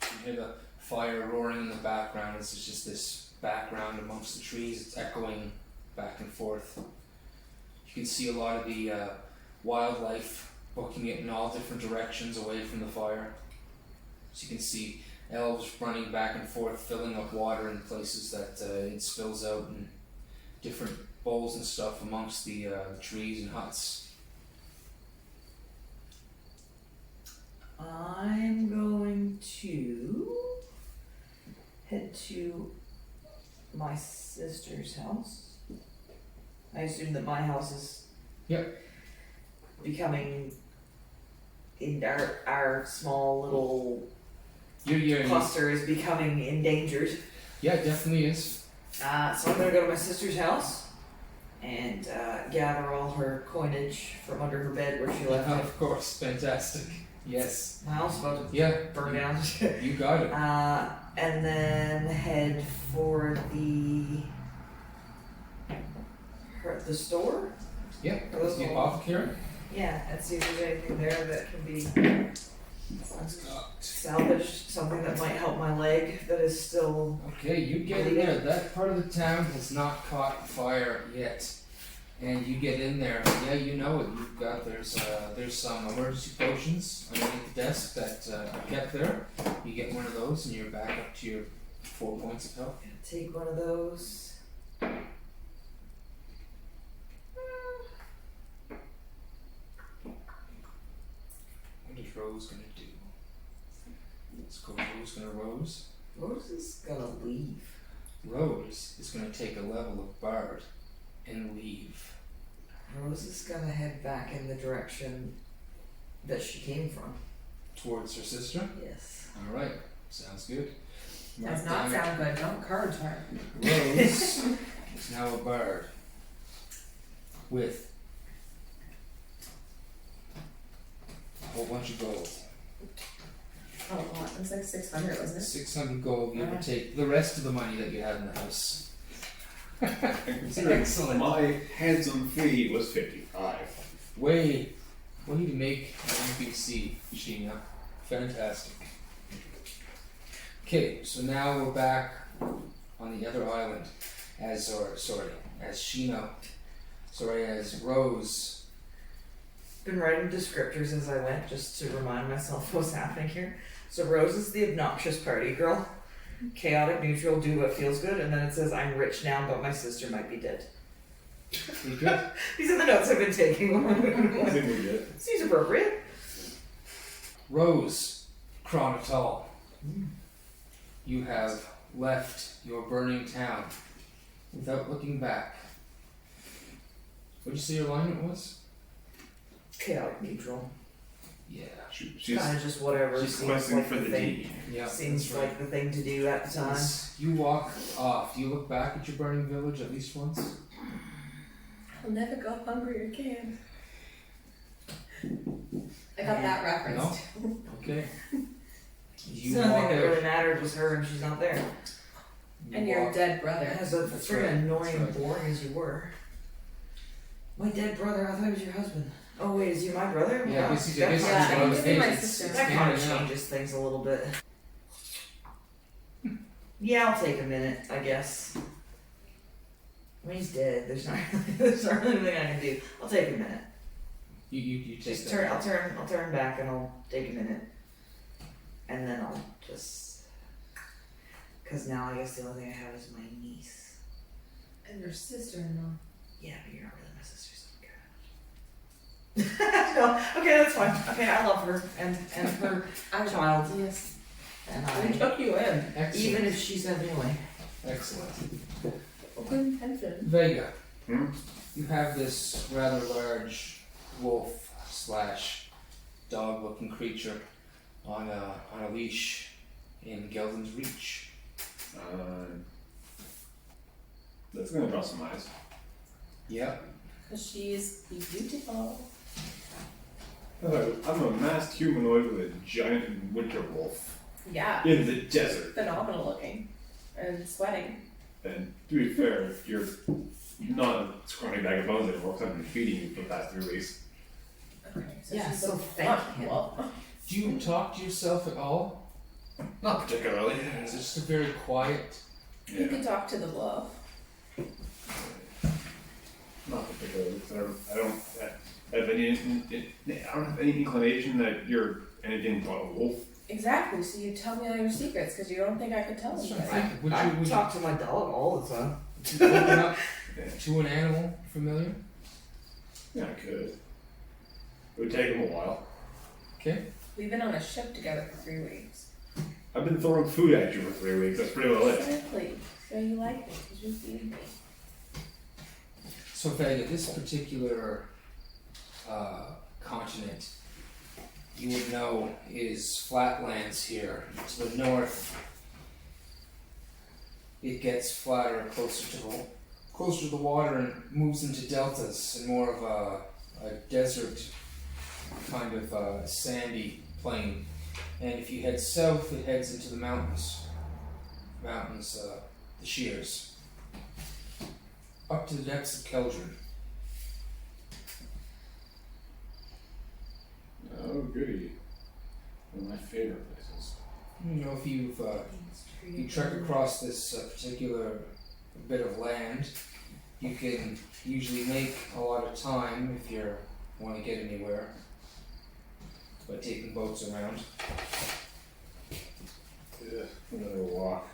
S3: You hear the fire roaring in the background. It's just this background amongst the trees. It's echoing back and forth. You can see a lot of the wildlife booking it in all different directions away from the fire. So you can see elves running back and forth, filling up water in places that it spills out in different bowls and stuff amongst the trees and huts.
S5: I'm going to head to my sister's house. I assume that my house is becoming in our small little cluster is becoming endangered.
S3: Yeah, it definitely is.
S5: So I'm gonna go to my sister's house and gather all her coinage from under her bed where she left it.
S3: Of course, fantastic. Yes.
S5: My house is about to burn down.
S3: You got it.
S5: And then head for the store.
S3: Yeah,
S5: Or those
S3: the
S5: little-
S3: apothecary.
S5: Yeah, and see if there's anything there that can be salvaged, something that might help my leg that is still.
S3: Okay, you get in there. That part of the town has not caught fire yet, and you get in there. Yeah, you know it. You've got there's some emergency potions underneath the desk that are kept there. You get one of those, and you're back up to your 4 points of health.
S5: Take one of those.
S3: What is Rose gonna do? Let's go. Rose gonna Rose.
S5: Rose is gonna leave.
S3: Rose is gonna take a level of bard and leave.
S5: Rose is gonna head back in the direction that she came from.
S3: Towards her sister.
S5: Yes.
S3: All right, sounds good.
S2: Does
S3: Mark
S2: not
S3: down.
S2: sound good. Don't encourage her.
S3: Rose is now a bard with a whole bunch of gold.
S2: Oh, well, it was like 600, wasn't it?
S3: 600 gold, give or
S2: Okay.
S3: take the rest of the money that you had in the house.
S4: Considering
S3: Excellent.
S4: my handsome fee was 55.
S3: Way to make an NPC, Sheena. Fantastic. Okay, so now we're back on the other island as Rose
S5: been writing descriptors as I went just to remind myself what's happening here. So Rose is the obnoxious party girl. Chaotic neutral, do what feels good, and then it says I'm rich now, but my sister might be dead.
S3: Pretty good.
S5: These are the notes I've been taking.
S4: I think we did.
S5: Seems appropriate.
S3: Rose Crahn-nit-hil, you have left your burning town without looking back. What did you say your alignment was?
S5: Chaotic neutral.
S3: Yeah.
S4: She's
S5: Kind of just whatever.
S4: she's
S5: seems
S4: questing
S5: like
S4: for the
S5: thing.
S4: D.
S3: Yeah.
S5: Seems
S3: that's right.
S5: like the thing to do at the time.
S3: As you walk off, do you look back at your burning village at least once?
S2: I'll never go hungry again. I got that reference.
S3: No? Okay. You
S5: So the thing
S3: walk
S5: that
S3: out.
S5: really mattered was her, and she's not there.
S3: You
S2: And your
S3: walk-
S2: dead brother.
S5: As a
S3: That's
S5: freaking
S3: right,
S5: annoying
S3: that's
S5: and
S3: right.
S5: boring as you were. My dead brother, I thought he was your husband. Oh wait, is he my brother?
S3: Yeah,
S5: Wow,
S3: this is
S5: that
S3: this is
S2: Yeah,
S3: one
S2: I
S3: of the
S2: can see my
S3: things.
S2: sister.
S3: It's
S5: That kind of
S3: standing out.
S5: changes things a little bit. Yeah, I'll take a minute, I guess. I mean, he's dead. There's not really anything I can do. I'll take a minute.
S3: You take
S5: Just
S3: that.
S5: I'll turn back and I'll take a minute. And then I'll just, cause now I guess the only thing I have is my niece.
S2: And your sister-in-law.
S5: Yeah, but you're not really my sister, so I don't care. No, okay, that's fine. Okay, I love her and her child.
S2: Yes.
S5: And
S2: I
S5: I,
S2: took you in.
S3: Excellent.
S5: even if she's a anyway.
S3: Excellent.
S2: Good intention.
S3: Vega,
S4: Hmm?
S3: you have this rather large wolf slash dog looking creature on a leash in Geldin's Reach.
S4: That's gonna draw some eyes.
S3: Yep.
S2: Because she's beautiful.
S4: I'm a masked humanoid with a giant winter wolf
S2: Yeah.
S4: in the desert.
S2: Phenomenal looking. And sweating.
S4: And to be fair, you're not a scrawny bag of bones anymore because I've been feeding you for the past 3 weeks.
S2: Okay, so
S5: Yeah,
S2: she's
S5: so
S2: a
S5: thank
S2: front
S5: him.
S2: wolf.
S3: Do you talk to yourself at all?
S4: Not particularly.
S3: Is it just a very quiet?
S2: You
S4: Yeah,
S2: could talk to the wolf.
S4: not particularly. Because I don't have any inclination that you're anything but a wolf.
S2: Exactly, so you tell me all your secrets because you don't think I could tell
S3: That's
S2: anybody.
S3: right. Would
S5: I
S3: you
S5: talk to my dog all the time.
S3: open up to an animal familiar?
S4: Yeah, I could. It would take him a while.
S3: Okay.
S2: We've been on a ship together for 3 weeks.
S4: I've been throwing food at you for 3 weeks. That's pretty well it.
S2: Exactly. So you like me because you feed me.
S3: So Vega, this particular continent you would know is flatlands here. To the north, it gets flatter closer to the water and moves into deltas and more of a desert kind of sandy plain. And if you head south, it heads into the mountains. The shears. Up to the depths of Keldrin.
S4: Oh, goody. One of my favorite places.
S3: You know, if you trek across this particular bit of land, you can usually make a lot of time if you want to get anywhere by taking boats around.
S4: Yeah, another walk.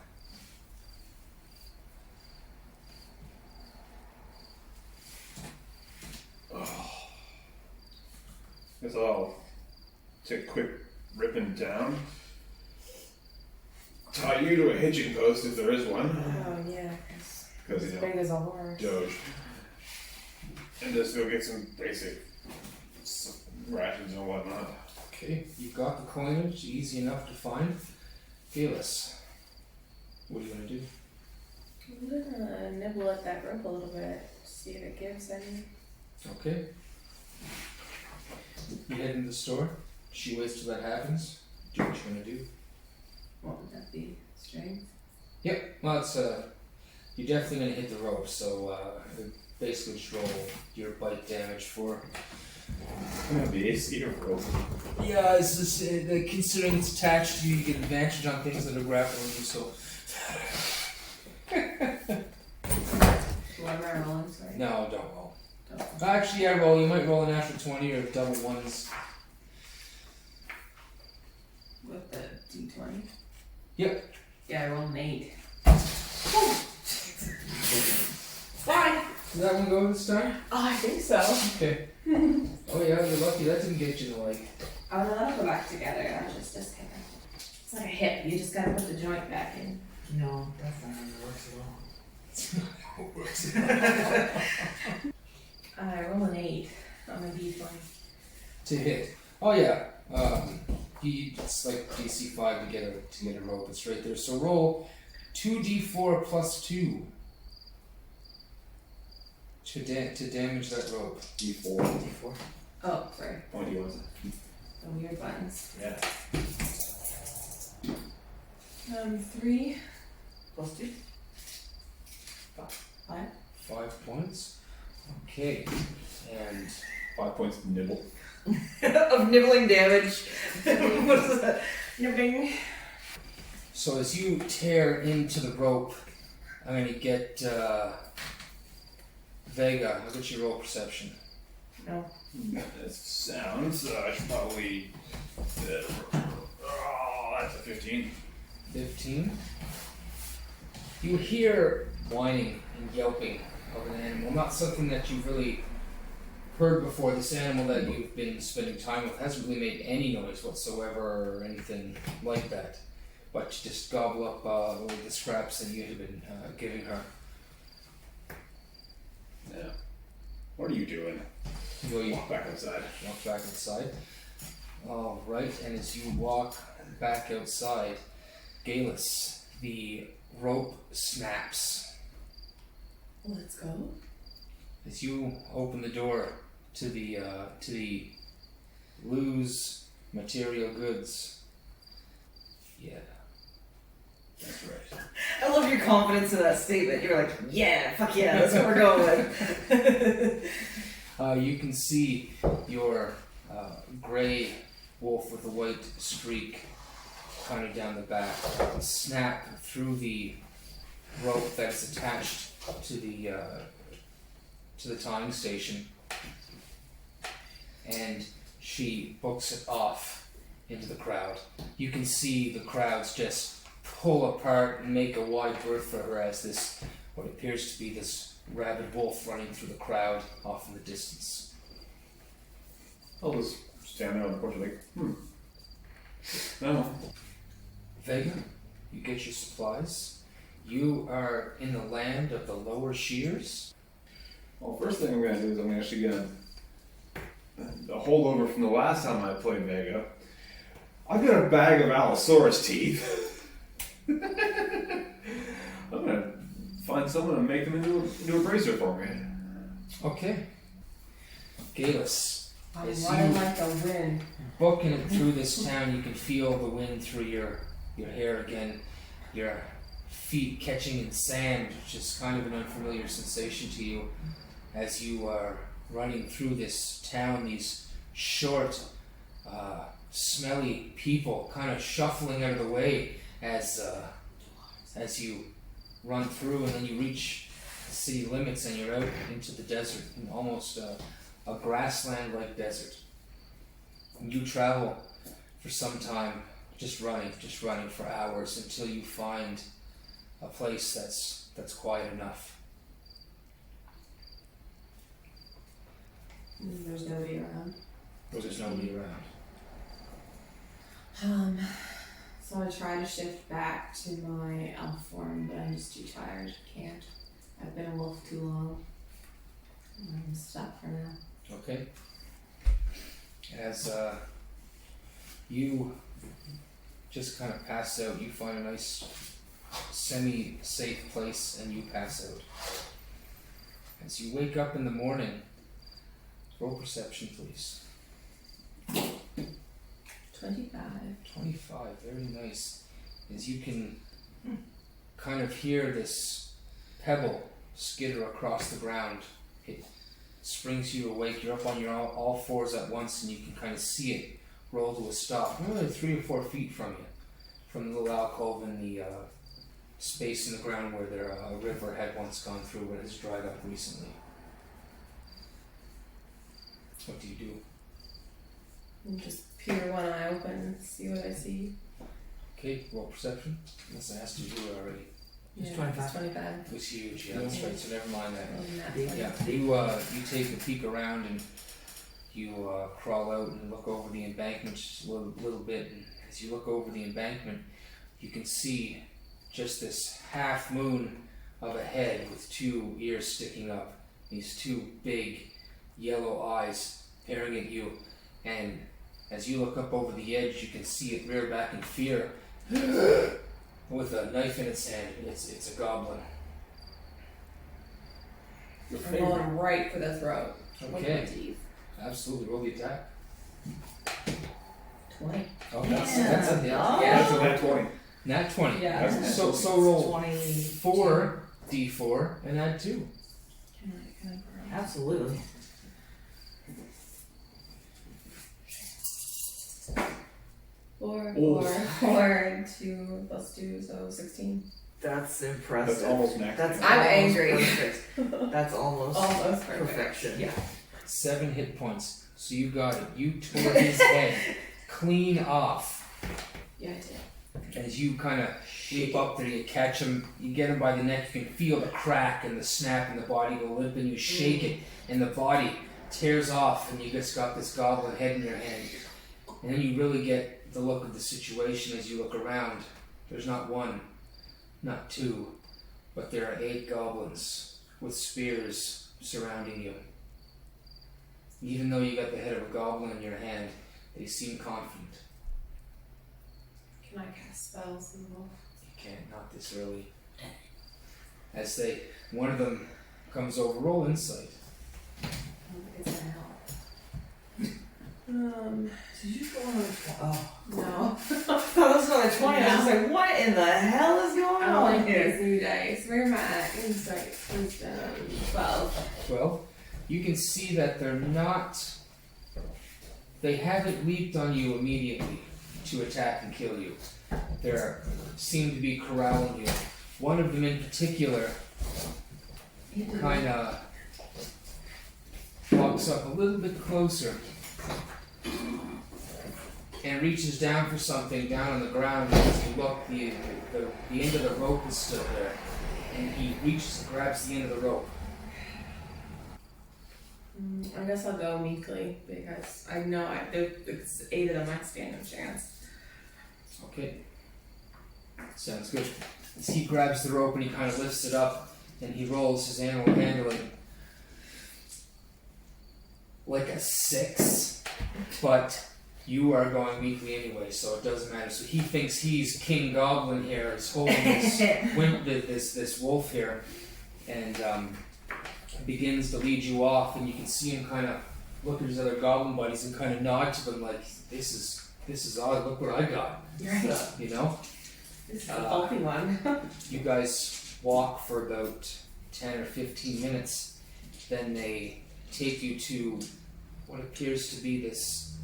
S4: Oh. Guess I'll take a quick ripping down. Tie you to a hitching post if there is one.
S2: Oh, yeah.
S4: Because,
S2: As big as a horse.
S4: Doge. And just go get some basic rations and whatnot.
S3: Okay, you've got the coinage, easy enough to find. Geillis, what are you going to do?
S2: I'm gonna nibble at that rope a little bit, see if it gives any.
S3: Okay. You head into the store. She waits till that happens. Do what you're going to do.
S2: What would that be? Strength?
S3: Yep, well, it's you're definitely gonna hit the rope, so basically just roll your bite damage for.
S4: I'm gonna be AC rope.
S3: Yeah, it's just considering it's attached to you, you get advantage on things that are grappling you. So
S2: What am I rolling? Sorry.
S3: no, don't roll. Actually, yeah, roll. You might roll a natural 20 or double ones.
S2: With the D20?
S3: Yep.
S2: Yeah, I rolled an 8.
S5: Fine.
S3: Did that one go this time?
S5: Oh, I think so.
S3: Okay. Oh yeah, you're lucky. That didn't get you the leg.
S2: Oh no, that'll go back together. I'll just disconnect. It's like a hip. You just gotta put the joint back in.
S5: No, that's not how it works at all.
S2: I roll an 8 on my D20.
S3: To hit. Oh yeah. It's like DC 5 to get a rope. It's right there. So roll 2d4 plus 2 to damage that rope.
S4: D4.
S3: D4.
S2: Oh, sorry.
S4: Pointy ones.
S2: The weird buttons.
S4: Yeah.
S2: 3.
S5: Plus 2.
S2: 5.
S3: 5 points. Okay. And
S4: 5 points nibble.
S5: Of nibbling damage. What is that?
S2: Nibbling.
S3: so as you tear into the rope, I'm going to get Vega. I'll get you roll perception.
S2: No.
S4: That sounds, I should probably, that's a 15.
S3: 15. You hear whining and yelping of an animal. Not something that you've really heard before. This animal that you've been spending time with hasn't really made any noise whatsoever or anything like that. But you just gobble up all the scraps that you have been giving her.
S4: Yeah. What are you doing?
S3: You
S4: Walk back outside.
S3: walk back outside. All right, and as you walk back outside, Geillis, the rope snaps.
S2: Let's go.
S3: As you open the door to the lose material goods. Yeah, that's right.
S5: I love your confidence in that statement. You're like, yeah, fuck yeah, that's what we're going with.
S3: You can see your gray wolf with a white streak kind of down the back snap through the rope that's attached to the tying station, and she books it off into the crowd. You can see the crowds just pull apart and make a wide berth for her as this, what appears to be this rabid wolf running through the crowd off in the distance.
S4: I'll just stand there on the porch like, No.
S3: Vega, you get your supplies. You are in the land of the lower shears.
S4: Well, first thing I'm going to do is I'm actually going to holdover from the last time I played Vega. I've got a bag of Allosaurus teeth. I'm going to find someone and make them into a bracer for me.
S3: Okay. Geillis,
S2: I'm
S3: as
S2: running
S3: you
S2: like the wind.
S3: booking it through this town, you can feel the wind through your hair again. Your feet catching in sand, which is kind of an unfamiliar sensation to you as you are running through this town. These short, smelly people kind of shuffling out of the way as you run through, and then you reach the city limits and you're out into the desert, in almost a grassland-like desert. And you travel for some time, just running for hours until you find a place that's quiet enough.
S2: There's nobody around.
S3: Where there's nobody around.
S2: So I try to shift back to my elf form, but I'm just too tired. Can't. I've been a wolf too long. I'm stuck for now.
S3: Okay. As you just kind of pass out, you find a nice semi-safe place and you pass out. As you wake up in the morning, roll perception, please.
S2: 25.
S3: 25, very nice. As you can kind of hear this pebble skitter across the ground. It springs you awake. You're up on your all fours at once and you can kind of see it roll to a stop, really 3 or 4 feet from you, from the little alcove in the space in the ground where a river had once gone through but has dried up recently. What do you do?
S2: And just peer one eye open and see what I see.
S3: Okay, roll perception. Unless I asked you to do it already.
S5: It's 25.
S2: It's 25.
S3: It was huge, yeah, that's right, so never mind that.
S2: Other than that,
S5: Big.
S3: Yeah, you take a peek around and you crawl out and look over the embankment just a little bit. And as you look over the embankment, you can see just this half moon of a head with two ears sticking up. These two big yellow eyes peering at you. And as you look up over the edge, you can see it rear back in fear with a knife in its hand. It's a goblin.
S4: Your
S2: I'm
S4: favorite.
S2: going right for the throat. With my
S3: Okay,
S2: teeth.
S3: absolutely. Roll the attack.
S2: 20.
S3: Oh, that's a hit.
S5: Yeah.
S4: That's a nat 20.
S3: Nat 20.
S2: Yeah.
S4: That's
S3: So roll
S5: 24.
S3: 4d4 and add 2.
S2: Can I borrow?
S5: Absolutely.
S2: Four,
S4: Oh.
S2: 4, 2 plus 2, so 16.
S5: That's impressive.
S4: That's almost max.
S5: That's
S2: I'm
S5: almost
S2: angry.
S5: Perfect. That's almost
S2: Almost perfect.
S5: perfection.
S2: Yeah.
S3: 7 hit points. So you got it. You tore his head clean off.
S2: Yeah, I did.
S3: As you kind of leap up there, you catch him, you get him by the neck, you can feel the crack and the snap in the body go limp, and you shake it, and the body tears off, and you just got this goblin head in your hand. And then you really get the look of the situation as you look around. There's not one, not two, but there are 8 goblins with spears surrounding you. Even though you got the head of a goblin in your hand, they seem confident.
S2: Can I cast spells in the wolf?
S3: You can't, not this early. As one of them comes over, roll insight.
S2: I don't think it's gonna help.
S5: Did you go on a 20? Oh.
S2: No.
S5: I thought it was on a 20. I was like, what in the hell is going
S2: I don't
S5: on
S2: like
S5: here?
S2: these new dice. Where am I at? Insight, wisdom, 12.
S3: Well, you can see that they haven't leaped on you immediately to attack and kill you. They seem to be corralling you. One of them in particular kind of walks up a little bit closer and reaches down for something down on the ground. As you look, the end of the rope is still there, and he reaches and grabs the end of the rope.
S2: I guess I'll go meekly because I know it's 8 of them. I stand no chance.
S3: Okay. Sounds good. As he grabs the rope and he kind of lifts it up and he rolls his animal handling like a 6, but you are going weakly anyway, so it doesn't matter. So he thinks he's King Goblin here, is holding this wolf here, and begins to lead you off, and you can see him kind of look at his other goblin buddies and kind of nod to them like, this is odd, look what I got,
S2: Right.
S3: you know?
S2: This is a bulky one.
S3: You guys walk for about 10 or 15 minutes, then they take you to what appears to be this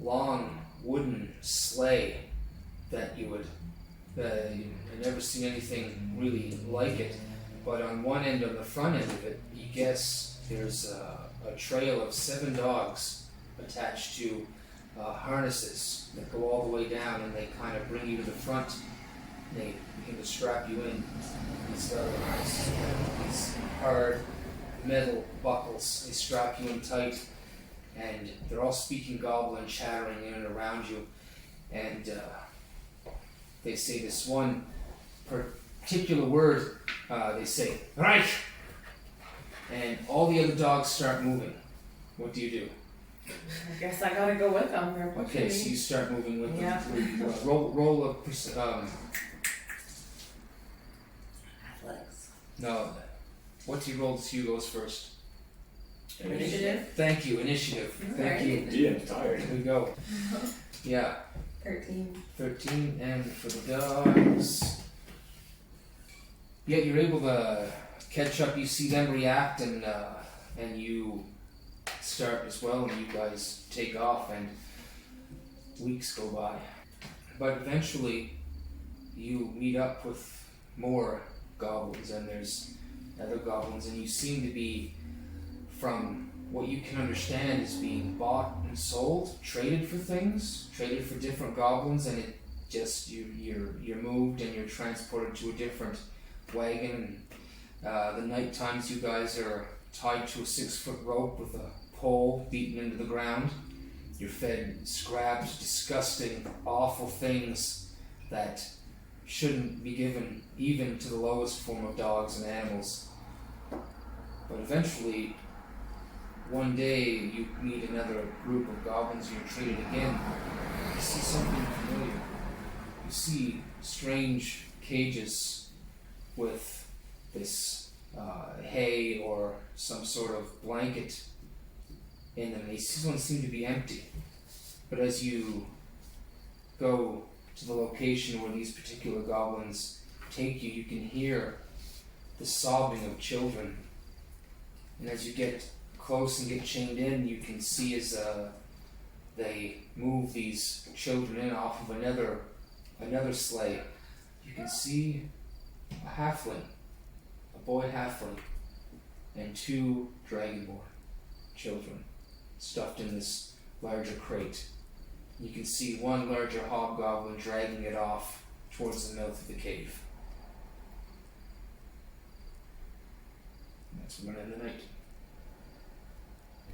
S3: long wooden sleigh that you've never seen anything really like it. But on one end, on the front end of it, you guess there's a trail of 7 dogs attached to harnesses that go all the way down, and they kind of bring you to the front. They begin to strap you in. These leather harnesses, these hard metal buckles, they strap you in tight, and they're all speaking Goblin, chattering in and around you, and they say this one particular word. They say, "Right," and all the other dogs start moving. What do you do?
S2: I guess I gotta go with them. They're pushing
S3: Okay,
S2: me.
S3: so you start moving with them.
S2: Yeah.
S3: Roll a
S5: Athletics.
S3: no. What do you roll? So you goes first.
S2: Initiative.
S3: Thank you, initiative. Thank you.
S4: Yeah, I'm tired.
S3: Here we go. Yeah,
S2: 13.
S3: 13, and for the dogs. Yeah, you're able to catch up. You see them react, and you start as well, and you guys take off, and weeks go by. But eventually, you meet up with more goblins, and there's other goblins, and you seem to be from what you can understand is being bought and sold, traded for things, traded for different goblins, and it just you're moved and you're transported to a different wagon. The night times you guys are tied to a 6-foot rope with a pole beaten into the ground. You're fed scrapped, disgusting, awful things that shouldn't be given even to the lowest form of dogs and animals. But eventually, one day you meet another group of goblins and you're treated again. You see something familiar. You see strange cages with this hay or some sort of blanket in them. These ones seem to be empty. But as you go to the location where these particular goblins take you, you can hear the sobbing of children. And as you get close and get chained in, you can see as they move these children in off of another sleigh. You can see a halfling, a boy halfling, and 2 dragonborn children stuffed in this larger crate. You can see one larger hobgoblin dragging it off towards the mouth of the cave. And that's when we're in the night.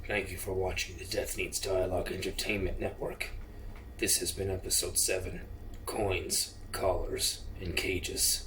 S1: Thank you for watching the Death Needs Dialogue Entertainment Network. This has been episode 7, Coins, Collars, and Cages.